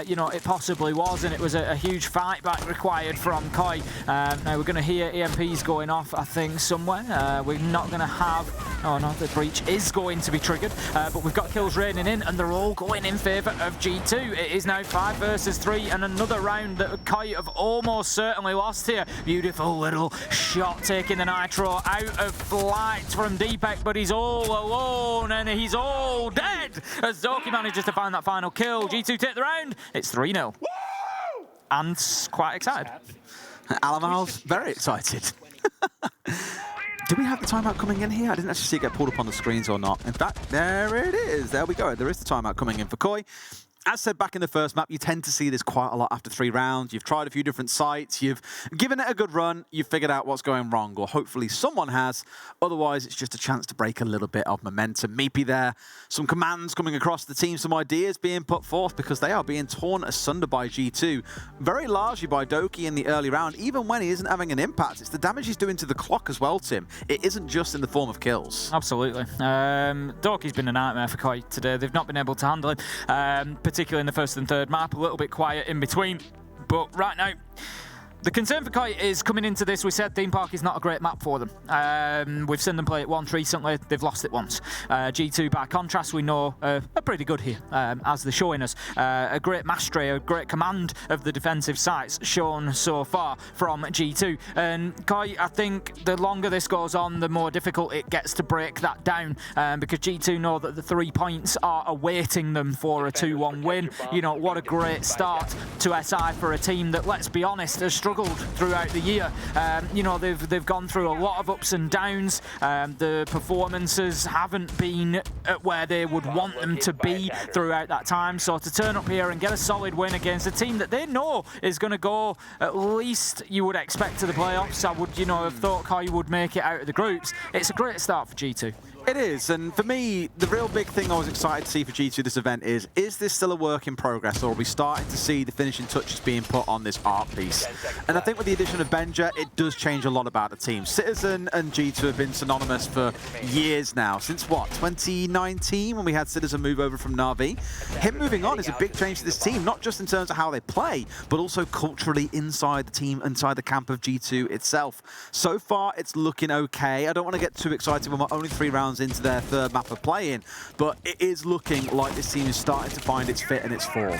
you know, it possibly was, and it was a huge fight back required from Koi. Now we're going to hear EMPs going off, I think, somewhere. We're not going to have... Oh no, the breach is going to be triggered, but we've got kills raining in, and they're all going in favour of G2. It is now 5 versus 3, and another round that Koi have almost certainly lost here. Beautiful little shot taking the Nitro out of flight from Deepak, but he's all alone and he's all dead as Doki manages to find that final kill. G2 take the round. It's 3-0. And quite excited. Alamal's very excited. Do we have the timeout coming in here? I didn't actually see it get pulled up on the screens or not. In fact, there it is. There we go. There is the timeout coming in for Koi. As said back in the first map, you tend to see this quite a lot after 3 rounds. You've tried a few different sites, you've given it a good run, you've figured out what's going wrong, or hopefully someone has. Otherwise, it's just a chance to break a little bit of momentum. Meepy there, some commands coming across the team, some ideas being put forth, because they are being torn asunder by G2. Very largely by Doki in the early round, even when he isn't having an impact. It's the damage he's doing to the clock as well, Tim. It isn't just in the form of kills. Absolutely. Doki's been a nightmare for Koi today. They've not been able to handle him, particularly in the 1st and 3rd map, a little bit quiet in between. But right now, the concern for Koi is coming into this, we said theme park is not a great map for them. We've seen them play it once recently, they've lost it once. G2, by contrast, we know are pretty good here, as they're showing us. A great mastery, a great command of the defensive sites shown so far from G2. And Koi, I think the longer this goes on, the more difficult it gets to break that down, because G2 know that the 3 points are awaiting them for a 2-1 win. You know, what a great start to SI for a team that, let's be honest, has struggled throughout the year. You know, they've gone through a lot of ups and downs. The performances haven't been at where they would want them to be throughout that time. So to turn up here and get a solid win against a team that they know is going to go at least, you would expect, to the playoffs. I would, you know, have thought Koi would make it out of the groups. It's a great start for G2. It is, and for me, the real big thing I was excited to see for G2 this event is this still a work in progress, or are we starting to see the finishing touches being put on this art piece? And I think with the addition of Benja, it does change a lot about the team. Citizen and G2 have been synonymous for years now, since what, 2019, when we had Citizen move over from Na'Vi? Him moving on is a big change to this team, not just in terms of how they play, but also culturally inside the team, inside the camp of G2 itself. So far, it's looking okay. I don't want to get too excited when we're only 3 rounds into their third map of playing, but it is looking like this team is starting to find its fit and its form.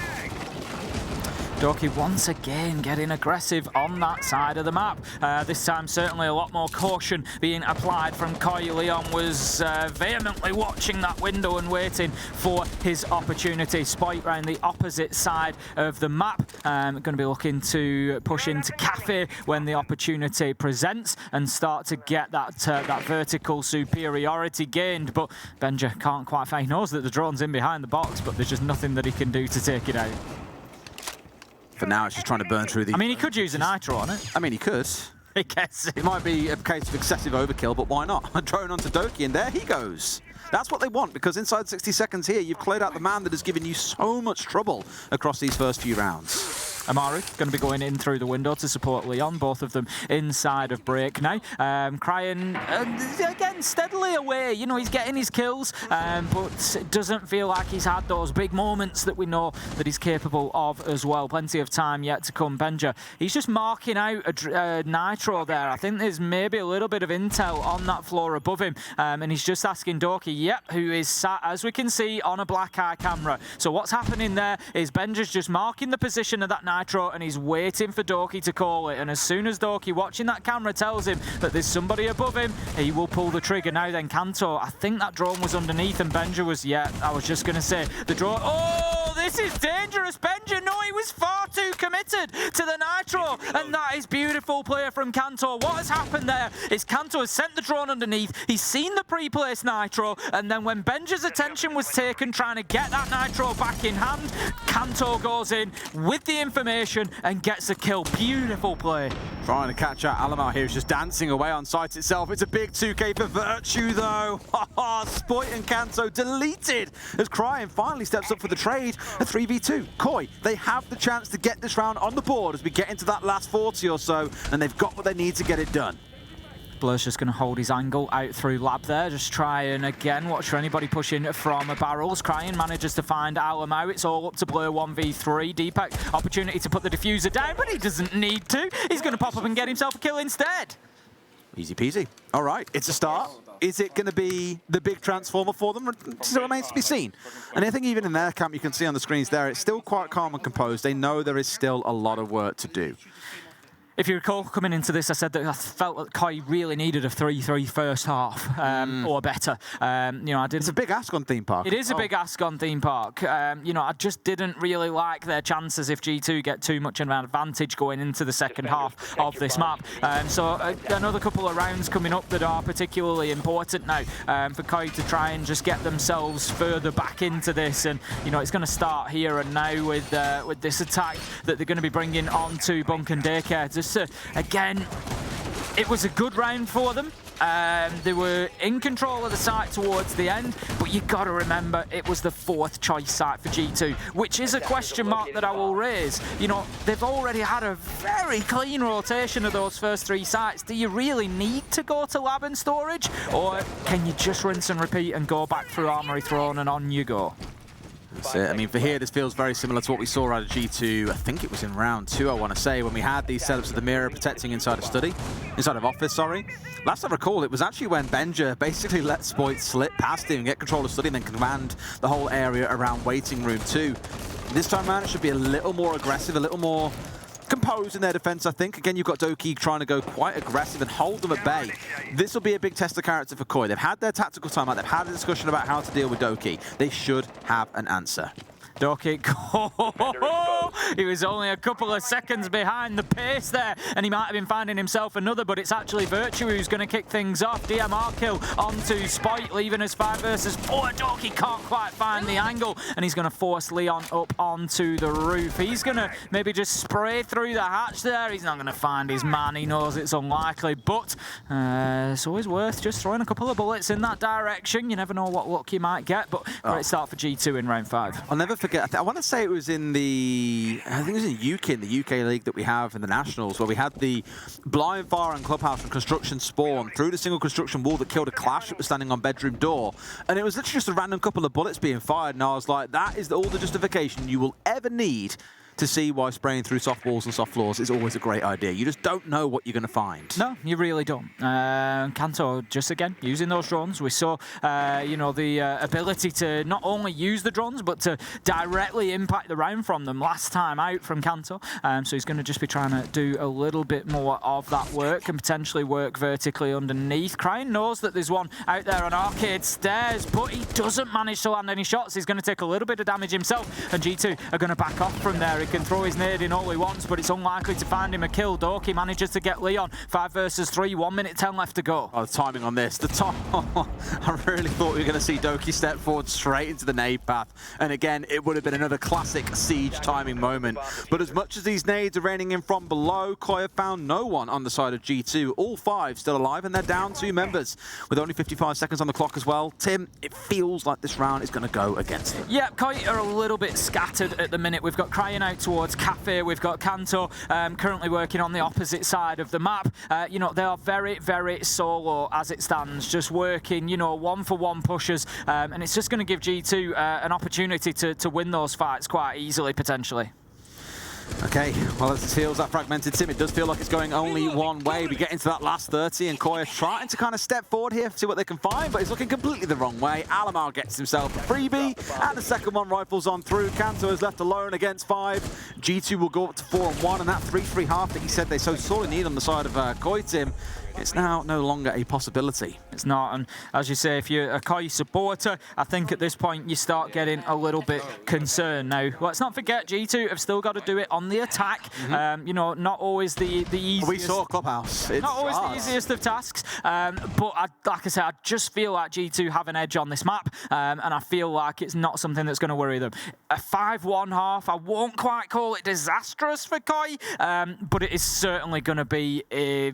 Doki once again getting aggressive on that side of the map. This time certainly a lot more caution being applied from Koi. Leon was vehemently watching that window and waiting for his opportunity. Spoit round the opposite side of the map. Going to be looking to push into Cafe when the opportunity presents and start to get that that vertical superiority gained. But Benja can't quite find. He knows that the drone's in behind the box, but there's just nothing that he can do to take it out. For now, it's just trying to burn through the... I mean, he could use a nitro on it. I mean, he could. I guess. It might be a case of excessive overkill, but why not? A drone onto Doki, and there he goes. That's what they want, because inside 60 seconds here, you've cleared out the man that has given you so much trouble across these first few rounds. Amaru going to be going in through the window to support Leon, both of them inside of break now. Crying, again, steadily away. You know, he's getting his kills, but it doesn't feel like he's had those big moments that we know that he's capable of as well. Plenty of time yet to come. Benja, he's just marking out a nitro there. I think there's maybe a little bit of intel on that floor above him, and he's just asking Doki, who is sat, as we can see, on a black eye camera. So what's happening there is Benja's just marking the position of that nitro, and he's waiting for Doki to call it. And as soon as Doki, watching that camera, tells him that there's somebody above him, he will pull the trigger. Now then, Kanto, I think that drone was underneath, and Benja was, I was just going to say, the drone... Oh, this is dangerous, Benja. No, he was far too committed to the nitro, and that is beautiful play from Kanto. What has happened there is Kanto has sent the drone underneath, he's seen the pre-placed nitro, and then when Benja's attention was taken trying to get that nitro back in hand, Kanto goes in with the information and gets a kill. Beautiful play. Trying to catch out Alamar here. He's just dancing away on site itself. It's a big 2K for Virtue, though. Spoit and Kanto deleted as Crying finally steps up for the trade. A 3v2. Koi, they have the chance to get this round on the board as we get into that last 40 or so, and they've got what they need to get it done. Blur's just going to hold his angle out through Lab there. Just try and, again, watch for anybody pushing from barrels. Crying manages to find Alamo. It's all up to Blur 1v3. Deepak, opportunity to put the diffuser down, but he doesn't need to. He's going to pop up and get himself a kill instead. Easy peasy. All right, it's a start. Is it going to be the big transformer for them? It still remains to be seen. And I think even in their camp, you can see on the screens there, it's still quite calm and composed. They know there is still a lot of work to do. If you recall, coming into this, I said that I felt that Koi really needed a 3-3 first half, or better. You know, I didn't. It's a big ask on Theme Park. It is a big ask on Theme Park. You know, I just didn't really like their chances if G2 get too much of an advantage going into the second half of this map. So another couple of rounds coming up that are particularly important now for Koi to try and just get themselves further back into this. And you know, it's going to start here and now with this attack that they're going to be bringing onto Bunk and Daycare. Just again, it was a good round for them. They were in control of the site towards the end, but you got to remember it was the 4th choice site for G2, which is a question mark that I will raise. You know, they've already had a very clean rotation of those first 3 sites. Do you really need to go to lab and storage, or can you just rinse and repeat and go back through Armory Throne and on you go? That's it. I mean, for here, this feels very similar to what we saw out of G2. I think it was in round 2, I want to say, when we had these setups of the mirror protecting inside of office, sorry. Last I recall, it was actually when Benja basically let Spoit slip past him and get control of study and then command the whole area around waiting room 2. This time around, it should be a little more aggressive, a little more composed in their defense, I think. Again, you've got Doki trying to go quite aggressive and hold them at bay. This will be a big test of character for Koi. They've had their tactical timeout. They've had a discussion about how to deal with Doki. They should have an answer. Doki, he was only a couple of seconds behind the pace there, and he might have been finding himself another, but it's actually Virtue who's going to kick things off. DMR kill onto Spoit, leaving us 5 versus 4. Doki can't quite find the angle, and he's going to force Leon up onto the roof. He's going to maybe just spray through the hatch there. He's not going to find his man. He knows it's unlikely, but it's always worth just throwing a couple of bullets in that direction. You never know what luck you might get, but great start for G2 in round 5. I'll never forget. I want to say it was in the UK league that we have in the Nationals, where we had the blind fire on Clubhouse from construction spawn through the single construction wall that killed a Clash that was standing on bedroom door, and it was literally just a random couple of bullets being fired, and I was like, that is all the justification you will ever need to see why spraying through soft walls and soft floors is always a great idea. You just don't know what you're going to find. No, you really don't. Kanto, just again, using those drones. We saw, the ability to not only use the drones, but to directly impact the round from them last time out from Kanto. So he's going to just be trying to do a little bit more of that work and potentially work vertically underneath. Cryin knows that there's one out there on Arcade Stairs, but he doesn't manage to land any shots. He's going to take a little bit of damage himself, and G2 are going to back off from there. He can throw his nade in all he wants, but it's unlikely to find him a kill. Doki manages to get Leon. 5 versus 3, 1 minute 10 left to go. Oh, the timing on this. I really thought we were going to see Doki step forward straight into the nade path. And again, it would have been another classic Siege timing moment. But as much as these nades are raining in from below, Koi have found no one on the side of G2. All 5 still alive, and they're down 2 members with only 55 seconds on the clock as well. Tim, it feels like this round is going to go against them. Yeah, Koi are a little bit scattered at the minute. We've got Cryin out towards Cafe. We've got Kanto currently working on the opposite side of the map. They are very, very solo as it stands, just working, one-for-one pushes, and it's just going to give G2 an opportunity to win those fights quite easily, potentially. Okay, well, as it feels that fragmented Tim, it does feel like it's going only one way. We get into that last 30, and Koi trying to kind of step forward here, see what they can find, but it's looking completely the wrong way. Alamar gets himself a freebie, and the second one rifles on through. Kanto is left alone against 5. G2 will go up to 4-1, and that 3-3 half that he said they so sorely need on the side of Koi, Tim, it's now no longer a possibility. It's not, and as you say, if you're a Koi supporter, I think at this point you start getting a little bit concerned. Now, let's not forget, G2 have still got to do it on the attack. Not always the easiest. We saw Clubhouse. It's not always the easiest of tasks, but like I said, I just feel like G2 have an edge on this map, and I feel like it's not something that's going to worry them. A 5-1 half, I won't quite call it disastrous for Koi, but it is certainly going to be a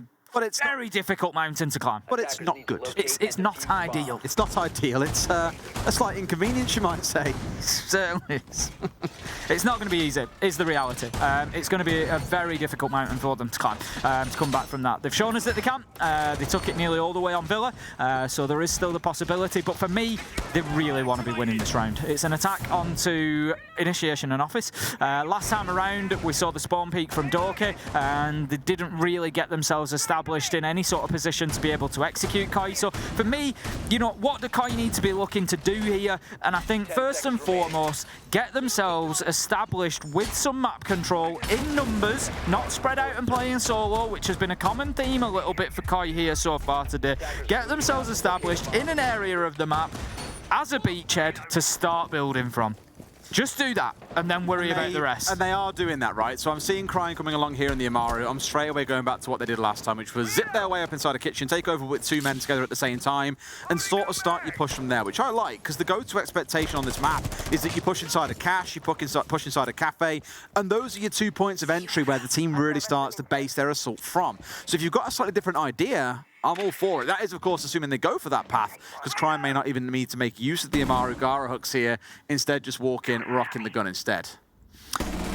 very difficult mountain to climb. But it's not good. It's not ideal. It's not ideal. It's a slight inconvenience, you might say. Certainly is. It's not going to be easy, is the reality. It's going to be a very difficult mountain for them to climb, to come back from that. They've shown us that they can. They took it nearly all the way on Villa, so there is still the possibility. But for me, they really want to be winning this round. It's an attack onto Initiation and Office. Last time around, we saw the spawn peak from Doki, and they didn't really get themselves established in any sort of position to be able to execute Koi. So for me, what do Koi need to be looking to do here? And I think first and foremost, get themselves established with some map control in numbers, not spread out and playing solo, which has been a common theme a little bit for Koi here so far today. Get themselves established in an area of the map as a beachhead to start building from. Just do that, and then worry about the rest. And they are doing that, right? So I'm seeing Cryin coming along here in the Amaru. I'm straight away going back to what they did last time, which was zip their way up inside a kitchen, take over with 2 men together at the same time, and sort of start your push from there, which I like, because the go-to expectation on this map is that you push inside a cache, you push inside a cafe, and those are your 2 points of entry where the team really starts to base their assault from. So if you've got a slightly different idea, I'm all for it. That is, of course, assuming they go for that path, because Cryin may not even need to make use of the Amaru Gara hooks here. Instead, just walk in, rocking the gun instead.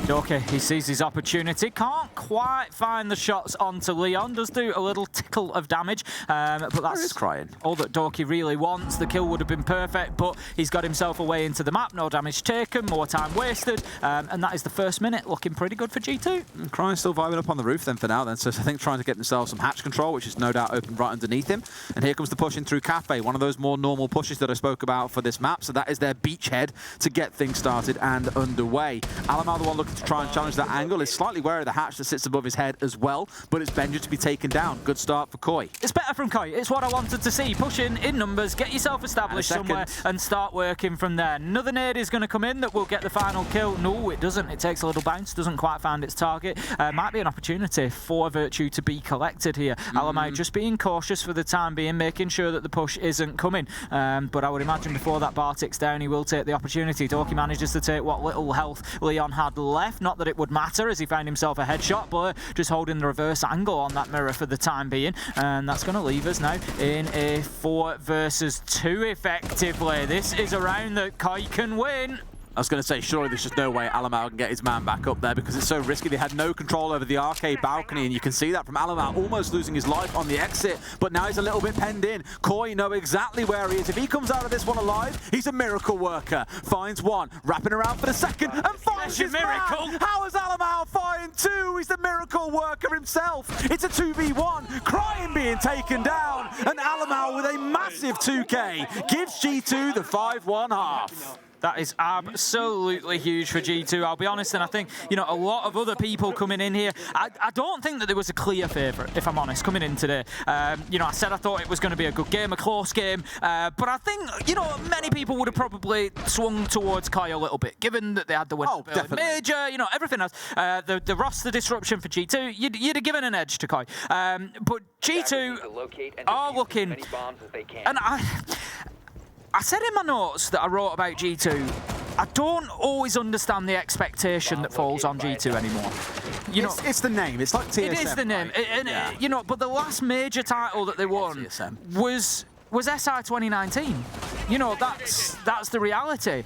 Okay, he sees his opportunity. Can't quite find the shots onto Leon. Does do a little tickle of damage, but that's all that Doki really wants. The kill would have been perfect, but he's got himself away into the map. No damage taken, more time wasted, and that is the first minute. Looking pretty good for G2. And Cryin still vibing up on the roof then for now. Then, so I think trying to get themselves some hatch control, which is no doubt open right underneath him. And here comes the push in through Cafe, one of those more normal pushes that I spoke about for this map. So that is their beachhead to get things started and underway. Alamar the one looking to try and challenge that angle. Is slightly wary of the hatch that sits above his head as well, but it's Benja to be taken down. Good start for Koi. It's better from Koi. It's what I wanted to see. Push in numbers, get yourself established somewhere, and start working from there. Another nade is going to come in that will get the final kill. No, it doesn't. It takes a little bounce, doesn't quite find its target. Might be an opportunity for Virtue to be collected here. Alamai just being cautious for the time being, making sure that the push isn't coming. But I would imagine before that bar ticks down, he will take the opportunity. Dorky manages to take what little health Leon had left. Not that it would matter as he found himself a headshot. Blur just holding the reverse angle on that mirror for the time being. And that's going to leave us now in a 4 versus 2 effectively. This is a round that Koi can win. I was going to say, surely there's just no way Alamau can get his man back up there because it's so risky. They had no control over the arcade balcony, and you can see that from Alamau almost losing his life on the exit, but now he's a little bit penned in. Koi know exactly where he is. If he comes out of this one alive, he's a miracle worker. Finds one, wrapping around for the second, and finds his miracle. Man. How has Alamau find 2? He's the miracle worker himself. It's a 2v1, Crying being taken down, and Alamau with a massive 2K gives G2 the 5-1 half. That is absolutely huge for G2, I'll be honest, and I think, you know, a lot of other people coming in here, I don't think that there was a clear favourite, if I'm honest, coming in today. You know, I said I thought it was going to be a good game, a close game, but I think, you know, many people would have probably swung towards Kai a little bit, given that they had the win major, you know, everything else. The roster disruption for G2, you'd have given an edge to Kai. But G2 are looking, and I said in my notes that I wrote about G2, I don't always understand the expectation that falls on G2 anymore. You know, it's the name. It's like TSM. It is the name. You know, but the last major title that they won was SI 2019. You know, that's the reality.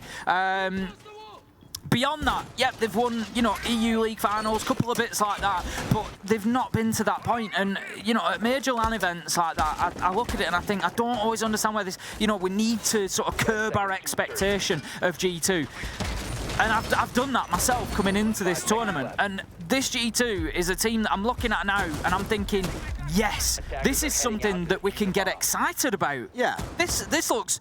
Beyond that, yep, they've won, you know, EU League finals, couple of bits like that, but they've not been to that point. And, you know, at major LAN events like that, I look at it and I think I don't always understand where this, you know, we need to sort of curb our expectation of G2. And I've done that myself coming into this tournament. And this G2 is a team that I'm looking at now and I'm thinking, yes, this is something that we can get excited about. Yeah. This looks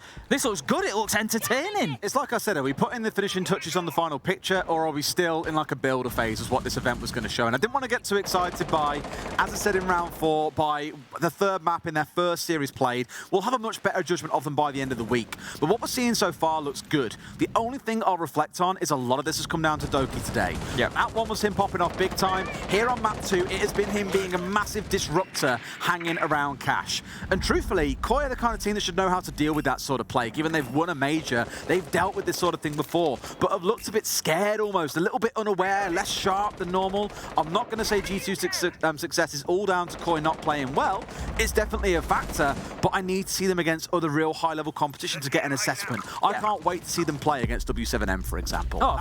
good, it looks entertaining. It's like I said, are we putting the finishing touches on the final picture, or are we still in like a builder phase is what this event was going to show? And I didn't want to get too excited by, as I said in round 4, by the third map in their first series played. We'll have a much better judgment of them by the end of the week. But what we're seeing so far looks good. The only thing I'll reflect on is a lot of this has come down to Doki today. Yeah. At 1 was him popping off big time. Here on map 2, it has been him being a massive disruptor hanging around Cash. And truthfully, Koi are the kind of team that should know how to deal with that sort of play. Given they've won a major, they've dealt with this sort of thing before, but have looked a bit scared almost, a little bit unaware, less sharp than normal. I'm not going to say G2's success is all down to Koi not playing well. It's definitely a factor, but I need to see them against other real high-level competition to get an assessment. I can't wait to see them play against W7M, for example. Oh,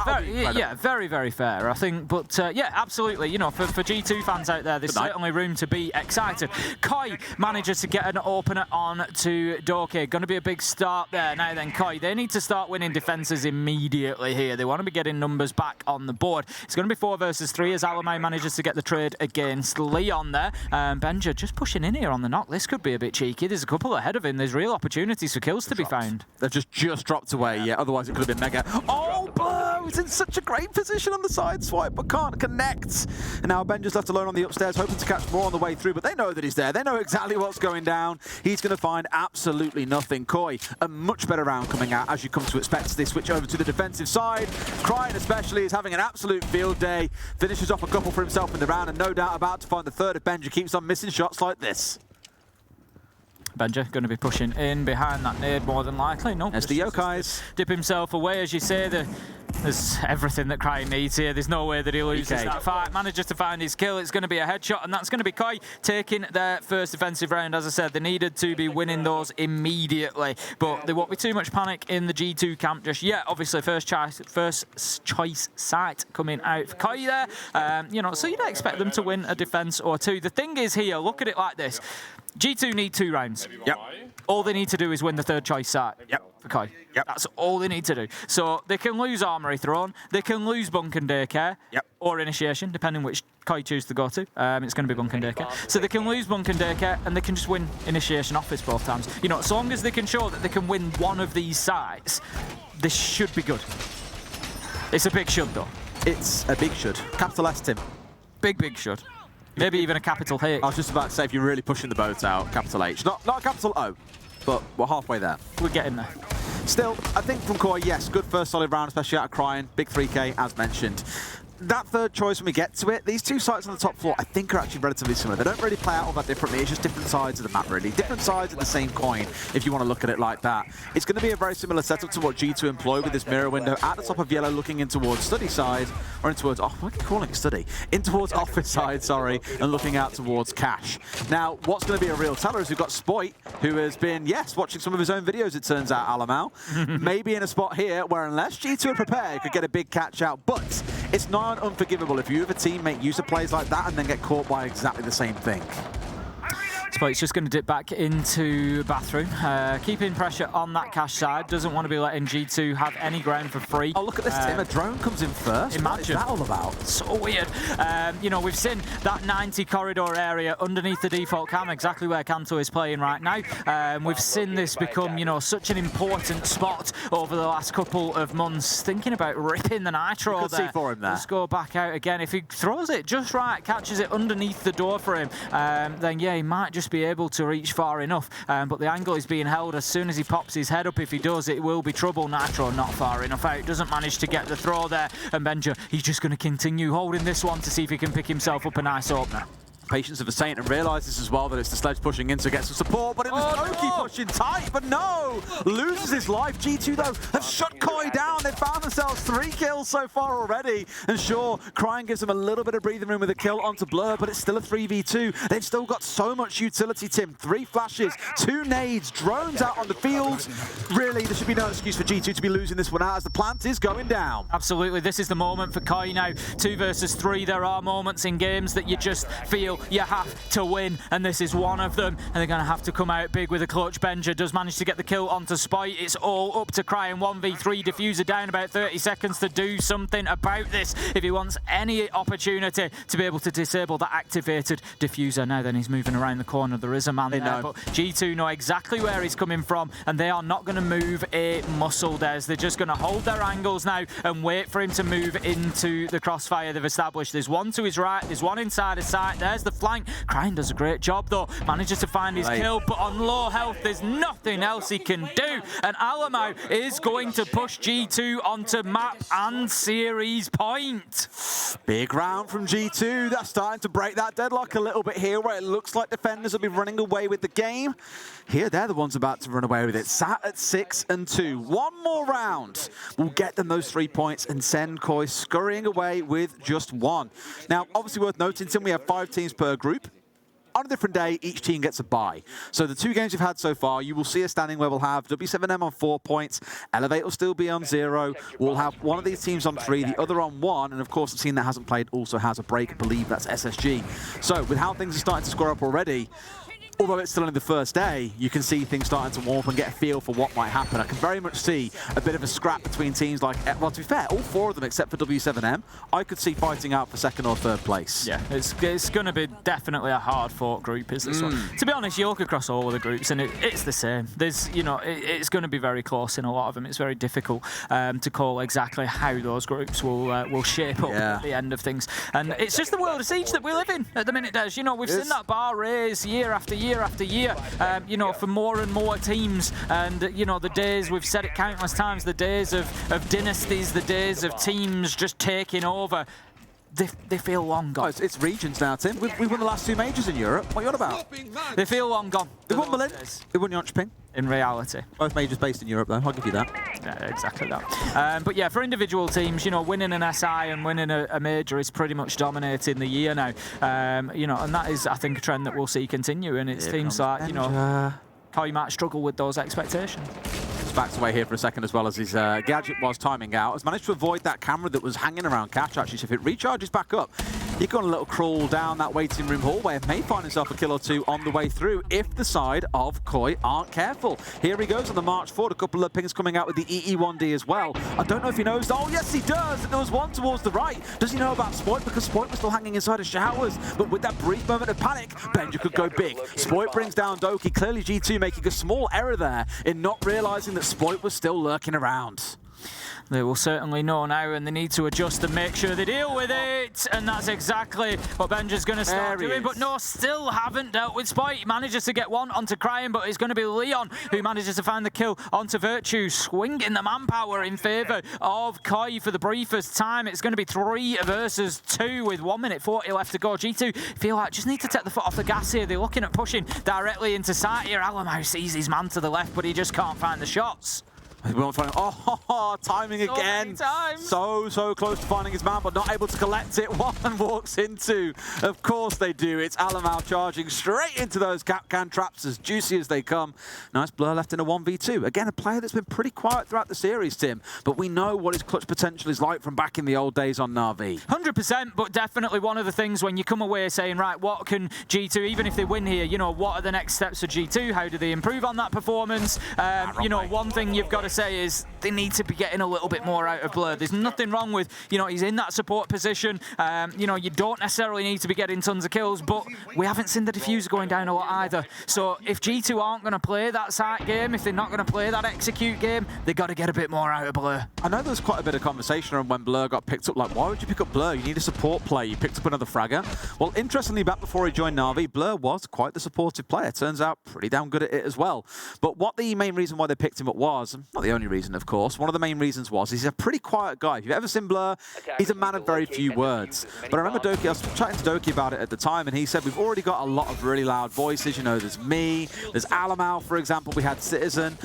very, very fair, I think. But yeah, absolutely. You know, for G2 fans out there, there's certainly room to be excited. Koi manages to get an opener on to Dorky. Going to be a big start there. Now then, Koi, they need to start winning defenses immediately here. They want to be getting numbers back on the board. It's going to be 4 versus 3 as Alamai manages to get the trade against Leon there. Benja just pushing in here on the knock. This could be a bit cheeky. There's a couple ahead of him. There's real opportunities for kills to be found. They've just dropped away, yeah. Otherwise, it could have been mega. Oh, Blur! He's in such a great position on the side swipe, but can't connect. And now Benja's left alone on the upstairs, hoping to catch more on the way through, but they know that he's there. They know exactly what's going down. He's going to find absolutely nothing. Koi, a much better round coming out, as you come to expect as they switch over to the defensive side. Crying especially is having an absolute field day. Finishes off a couple for himself in the round, and no doubt about to find the third if Benja keeps on missing shots like this. Benja going to be pushing in behind that nade more than likely. No, as the Yokais dip himself away, as you say. There's everything that Crying needs here. There's no way that he loses that fight. Manages to find his kill. It's going to be a headshot, and that's going to be Koi taking their first defensive round. As I said, they needed to be winning those immediately, but there won't be too much panic in the G2 camp just yet. Obviously, first choice site coming out for Koi there. You know, so you don't expect them to win a defense or two. The thing is here, look at it like this. G2 need 2 rounds. Yep. All they need to do is win the third choice site. Yep. For Koi. Yep. That's all they need to do. So they can lose Armory Throne, they can lose Bunk and Daycare, or Initiation, depending which Koi choose to go to. It's going to be Bunk and Daycare. So they can lose Bunk and Daycare, and they can just win Initiation Office both times. You know, as long as they can show that they can win one of these sites, this should be good. It's a big should, though. It's a big should. Capital S, Tim. Big should. Maybe even a capital H. I was just about to say, if you're really pushing the boat out, capital H. Not a capital O, but we're halfway there. We're getting there. Still, I think from Koi, yes, good first solid round, especially out of Crying. Big 3K, as mentioned. That third choice, when we get to it, these two sites on the top floor, I think, are actually relatively similar. They don't really play out all that differently. It's just different sides of the map, really. Different sides of the same coin, if you want to look at it like that. It's going to be a very similar setup to what G2 employ with this mirror window at the top of yellow, looking in towards study side, or in towards, oh, what are you calling it, study? In towards office side, sorry, and looking out towards cash. Now, what's going to be a real teller is we've got Spoit, who has been, yes, watching some of his own videos, it turns out, Alamau. Maybe in a spot here where, unless G2 are prepared, could get a big catch out, but it's not unforgivable if you have a team make use of plays like that and then get caught by exactly the same thing. Spoit's just going to dip back into bathroom, keeping pressure on that cash side. Doesn't want to be letting G2 have any ground for free. Oh, look at this, Tim. A drone comes in first. Imagine. What is that all about? So weird. You know, we've seen that 90 corridor area underneath the default cam, exactly where Kanto is playing right now. We've seen this become, you know, such an important spot over the last couple of months. Thinking about ripping the nitro Good there. C4 him there. Let's go back out again. If he throws it just right, catches it underneath the door for him, then yeah, he might just be able to reach far enough, but the angle is being held. As soon as he pops his head up, if he does, it will be trouble. Nitro not far enough out, doesn't manage to get the throw there, and Benja, he's just going to continue holding this one to see if he can pick himself up a nice opener. Patience of a Saint and realises as well that it's the Sledge pushing in to get some support, but it was Doki pushing tight, but no! Loses his life. G2 though have shut Koi down. They've found themselves 3 kills so far already, and sure, Crying gives them a little bit of breathing room with a kill onto Blur, but it's still a 3v2. They've still got so much utility, Tim. 3 flashes, 2 nades, drones out on the field. Really, there should be no excuse for G2 to be losing this one out as the plant is going down. Absolutely, this is the moment for Koi now. 2 versus 3, there are moments in games that you just feel you have to win, and this is one of them, and they're going to have to come out big with a clutch. Benja does manage to get the kill onto Spoit. It's all up to Crying. 1v3, Diffuser down about 30 seconds to do something about this if he wants any opportunity to be able to disable that activated Diffuser. Now then, he's moving around the corner. There is a man there, but G2 know exactly where he's coming from, and they are not going to move a muscle, Des. They're just going to hold their angles now and wait for him to move into the crossfire they've established. There's one to his right, there's one inside his sight. There's the flank. Crying does a great job though, manages to find his kill, but on low health there's nothing else he can do, and Alamau is going to push G2 onto map and series point. Big round from G2. That's starting to break that deadlock a little bit here, where it looks like defenders will be running away with the game. Here, they're the ones about to run away with it. Sat at 6-2. One more round will get them those 3 points and send Koi scurrying away with just 1. Now, obviously worth noting, Tim, we have 5 teams per group. On a different day, each team gets a bye. So the 2 games we've had so far, you will see a standing where we'll have W7M on 4 points, Elevate will still be on 0, we'll have one of these teams on 3, the other on 1, and of course the team that hasn't played also has a break, I believe that's SSG. So with how things are starting to square up already, although it's still only the first day, you can see things starting to warm up and get a feel for what might happen. I can very much see a bit of a scrap between teams like, well, to be fair, all 4 of them except for W7M, I could see fighting out for 2nd or 3rd place. Yeah, it's going to be definitely a hard-fought group, is this one. To be honest, you look across all of the groups and it's the same. There's, you know, it's going to be very close in a lot of them. It's very difficult to call exactly how those groups will shape up at the end of things. And it's just the world of Siege that we live in at the minute, Des. You know, we've seen that bar raise year after year after year, you know, for more and more teams, and you know, the days, we've said it countless times, the days of dynasties, the days of teams just taking over, they feel long gone. Oh, it's regions now, Tim. We've won the last 2 majors in Europe. What are you on about? They feel long gone. They won Berlin. They won Yonchping. In reality. Both majors based in Europe, though. I'll give you that. Yeah, exactly that. But yeah, for individual teams, you know, winning an SI and winning a major is pretty much dominating the year now. You know, and that is, I think, a trend that we'll see continue. And it seems like, you know, Koi might struggle with those expectations. Backed away here for a second, as well as his gadget was timing out. Has managed to avoid that camera that was hanging around Catch, actually. So if it recharges back up, he got a little crawl down that waiting room hallway and may find himself a kill or 2 on the way through if the side of Koi aren't careful. Here he goes on the march forward. A couple of pings coming out with the EE1D as well. I don't know if he knows. Oh, yes, he does. There was one towards the right. Does he know about Spoit? Because Spoit was still hanging inside his showers. But with that brief moment of panic, Benja could go big. Spoit brings down Doki. Clearly G2 making a small error there in not realizing that Spoit was still lurking around. They will certainly know now, and they need to adjust and make sure they deal with it. And that's exactly what Benja's going to start doing. But no, still haven't dealt with Spite. He manages to get one onto Cryan, but it's going to be Leon who manages to find the kill onto Virtue, swinging the manpower in favour of Koi for the briefest time. It's going to be 3 versus 2 with 1 minute 40 left to go. G2 feel like just need to take the foot off the gas here. They're looking at pushing directly into sight here. Alamau sees his man to the left, but he just can't find the shots. Oh, timing again. So close to finding his man, but not able to collect it. One walks into, of course they do. It's Alamau charging straight into those Capcan traps, as juicy as they come. Nice blur left in a 1v2. Again, a player that's been pretty quiet throughout the series, Tim, but we know what his clutch potential is like from back in the old days on Na'Vi. 100%, but definitely one of the things when you come away saying, right, what can G2, even if they win here, you know, what are the next steps for G2? How do they improve on that performance? You know, one thing you've got to say is they need to be getting a little bit more out of Blur. There's nothing wrong with, you know, he's in that support position. You know, you don't necessarily need to be getting tons of kills, but we haven't seen the diffuser going down a lot either. So if G2 aren't going to play that site game, if they're not going to play that execute game, they've got to get a bit more out of Blur. I know there's quite a bit of conversation around when Blur got picked up. Like, why would you pick up Blur? You need a support player. You picked up another fragger. Well, interestingly, back before he joined Na'Vi, Blur was quite the supportive player. Turns out pretty damn good at it as well. But what the main reason why they picked him up was, not the only reason, of course, one of the main reasons was he's a pretty quiet guy. If you've ever seen Blur, he's a man of very few words. But I remember Doki, I was chatting to Doki about it at the time, and he said, we've already got a lot of really loud voices. You know, there's me, there's Alamau, for example, we had Citizen.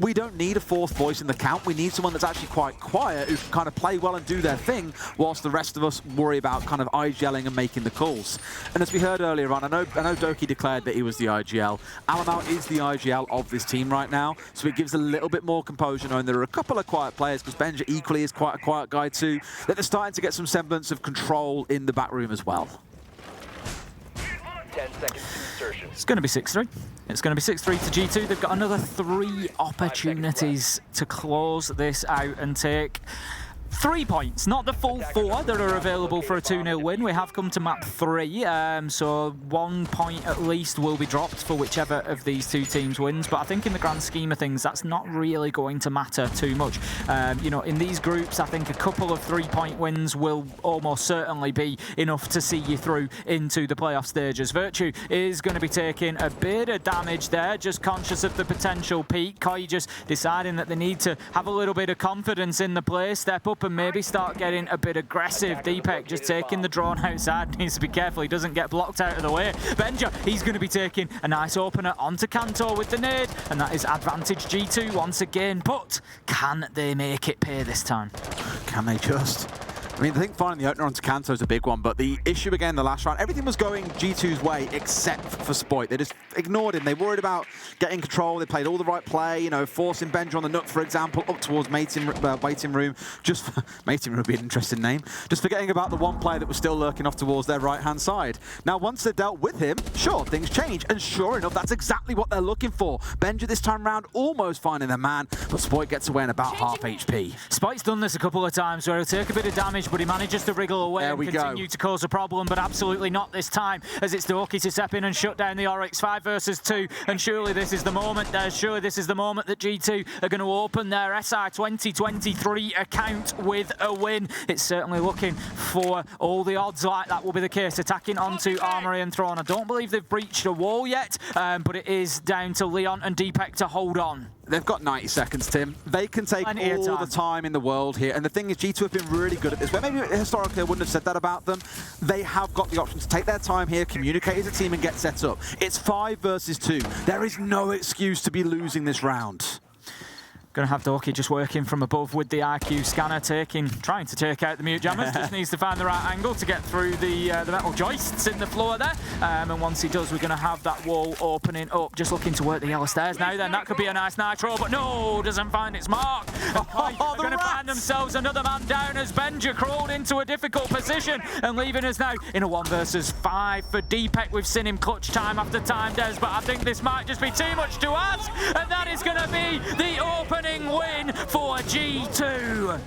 We don't need a fourth voice in the count. We need someone that's actually quite quiet, who can kind of play well and do their thing, whilst the rest of us worry about kind of IGLing and making the calls. And as we heard earlier on, I know Doki declared that he was the IGL. Alamau is the IGL of this team right now, so it gives a little bit more composure knowing there are a couple of quiet players, because Benja equally is quite a quiet guy too, that they're starting to get some semblance of control in the back room as well. 10 seconds to insertion. It's going to be 6-3. It's going to be 6-3 to G2. They've got another 3 opportunities to close this out and take 3 points, not the full 4 that are available for a 2-0 win. We have come to map 3, so 1 point at least will be dropped for whichever of these 2 teams wins. But I think in the grand scheme of things, that's not really going to matter too much. You know, in these groups, I think a couple of 3-point wins will almost certainly be enough to see you through into the playoff stages. Virtue is going to be taking a bit of damage there, just conscious of the potential peak. Koi just deciding that they need to have a little bit of confidence in the play, step up and maybe start getting a bit aggressive. Deepek just taking the drone outside. Needs to be careful he doesn't get blocked out of the way. Benja, he's going to be taking a nice opener onto Kanto with the nade, and that is advantage G2 once again. But can they make it pay this time? Can they just? I mean, I think finding the opener onto Kanto is a big one, but the issue again the last round, everything was going G2's way except for Spoit. They just ignored him. They worried about getting control. They played all the right play, you know, forcing Benja on the nook, for example, up towards waiting room. Just waiting room would be an interesting name. Just forgetting about the one player that was still lurking off towards their right-hand side. Now, once they dealt with him, sure, things change, and sure enough, that's exactly what they're looking for. Benja this time round almost finding their man, but Spoit gets away in about half HP. Spoit's done this a couple of times where he'll take a bit of damage, but he manages to wriggle away and continue to cause a problem, but absolutely not this time, as it's Doki to step in and shut down the Oryx. 5 versus 2, and surely this is the moment surely this is the moment that G2 are going to open their SI 2023 account with a win. It's certainly looking for all the odds like that will be the case, attacking onto Armory and Throne. I don't believe they've breached a wall yet, but it is down to Leon and Deepek to hold on. They've got 90 seconds, Tim. They can take all the time in the world here. And the thing is, G2 have been really good at this. Where maybe historically I wouldn't have said that about them. They have got the option to take their time here, communicate as a team and get set up. It's 5 versus 2. There is no excuse to be losing this round. Going to have Doki just working from above with the IQ scanner, trying to take out the mute jammers. Just needs to find the right angle to get through the metal joists in the floor there. And once he does, we're going to have that wall opening up. Just looking to work the yellow stairs now then. That could be a nice nitro, but no, doesn't find its mark. They're going to find themselves another man down as Benja crawled into a difficult position and leaving us now in a 1 versus 5 for Deepek. We've seen him clutch time after time, Des, but I think this might just be too much to ask. And that is going to be the opening win for G2.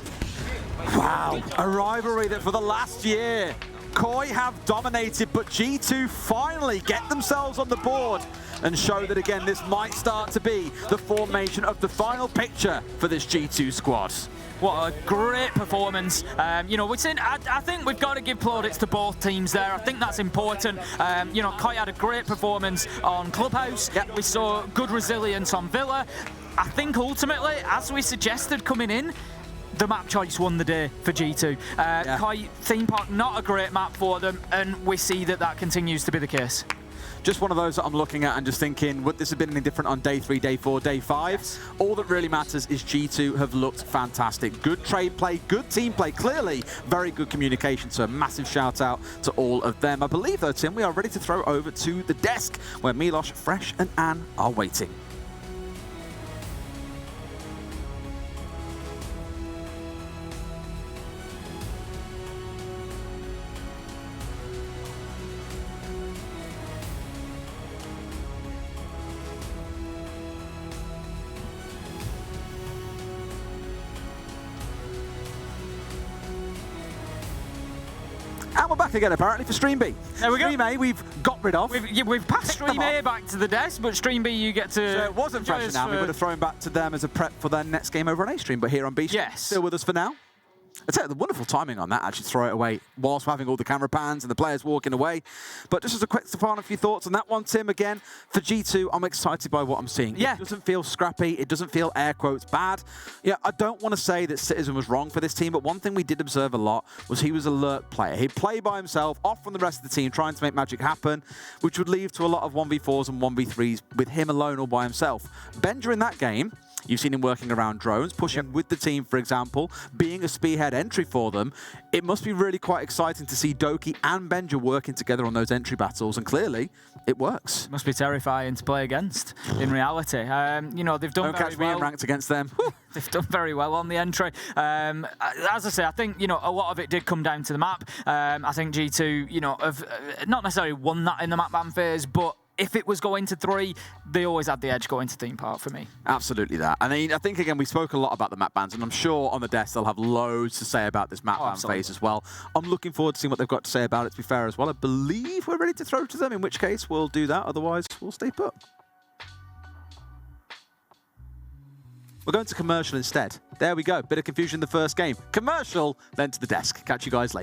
Wow, a rivalry that for the last year Koi have dominated, but G2 finally get themselves on the board and show that, again, this might start to be the formation of the final picture for this G2 squad. What a great performance. You know, I think we've got to give plaudits to both teams there. I think that's important. You know, Koi had a great performance on Clubhouse. Yep. We saw good resilience on Villa. I think ultimately, as we suggested coming in, the map choice won the day for G2. Koi theme park, not a great map for them, and we see that that continues to be the case. Just one of those that I'm looking at and just thinking, would this have been any different on day 3, day 4, day 5? Yes. All that really matters is G2 have looked fantastic. Good trade play, good team play, clearly very good communication, so a massive shout out to all of them. I believe though, Tim, we are ready to throw over to the desk where Milos, Fresh and Anne are waiting. And we're back again, apparently, for Stream B. There we go. Stream A, we've got rid of. We've passed Stream A back to the desk, but Stream B, you get to... So it wasn't Fresh and Anne. We would have thrown back to them as a prep for their next game over on A Stream, but here on B Stream, still with us for now. I'd say the wonderful timing on that, actually, throw it away whilst having all the camera pans and the players walking away. But just as a quick final few thoughts on that one, Tim, again, for G2, I'm excited by what I'm seeing. Yeah. It doesn't feel scrappy. It doesn't feel, air quotes, bad. Yeah, I don't want to say that Citizen was wrong for this team, but one thing we did observe a lot was he was an alert player. He'd play by himself, off from the rest of the team, trying to make magic happen, which would lead to a lot of 1v4s and 1v3s with him alone or by himself. Benja in that game, you've seen him working around drones, pushing with the team, for example, being a spearhead entry for them. It must be really quite exciting to see Doki and Benja working together on those entry battles, and clearly, it works. Must be terrifying to play against, in reality. You know, they've done very well. Don't catch me in ranked against them. They've done very well on the entry. As I say, I think, you know, a lot of it did come down to the map. I think G2, you know, have not necessarily won that in the map ban phase, but if it was going to 3, they always had the edge going to theme park for me. Absolutely that. I mean, I think, again, we spoke a lot about the map bans, and I'm sure on the desk they'll have loads to say about this map ban phase as well. I'm looking forward to seeing what they've got to say about it, to be fair as well. I believe we're ready to throw to them, in which case we'll do that. Otherwise, we'll stay put. We're going to commercial instead. There we go. Bit of confusion in the first game. Commercial, then to the desk. Catch you guys later.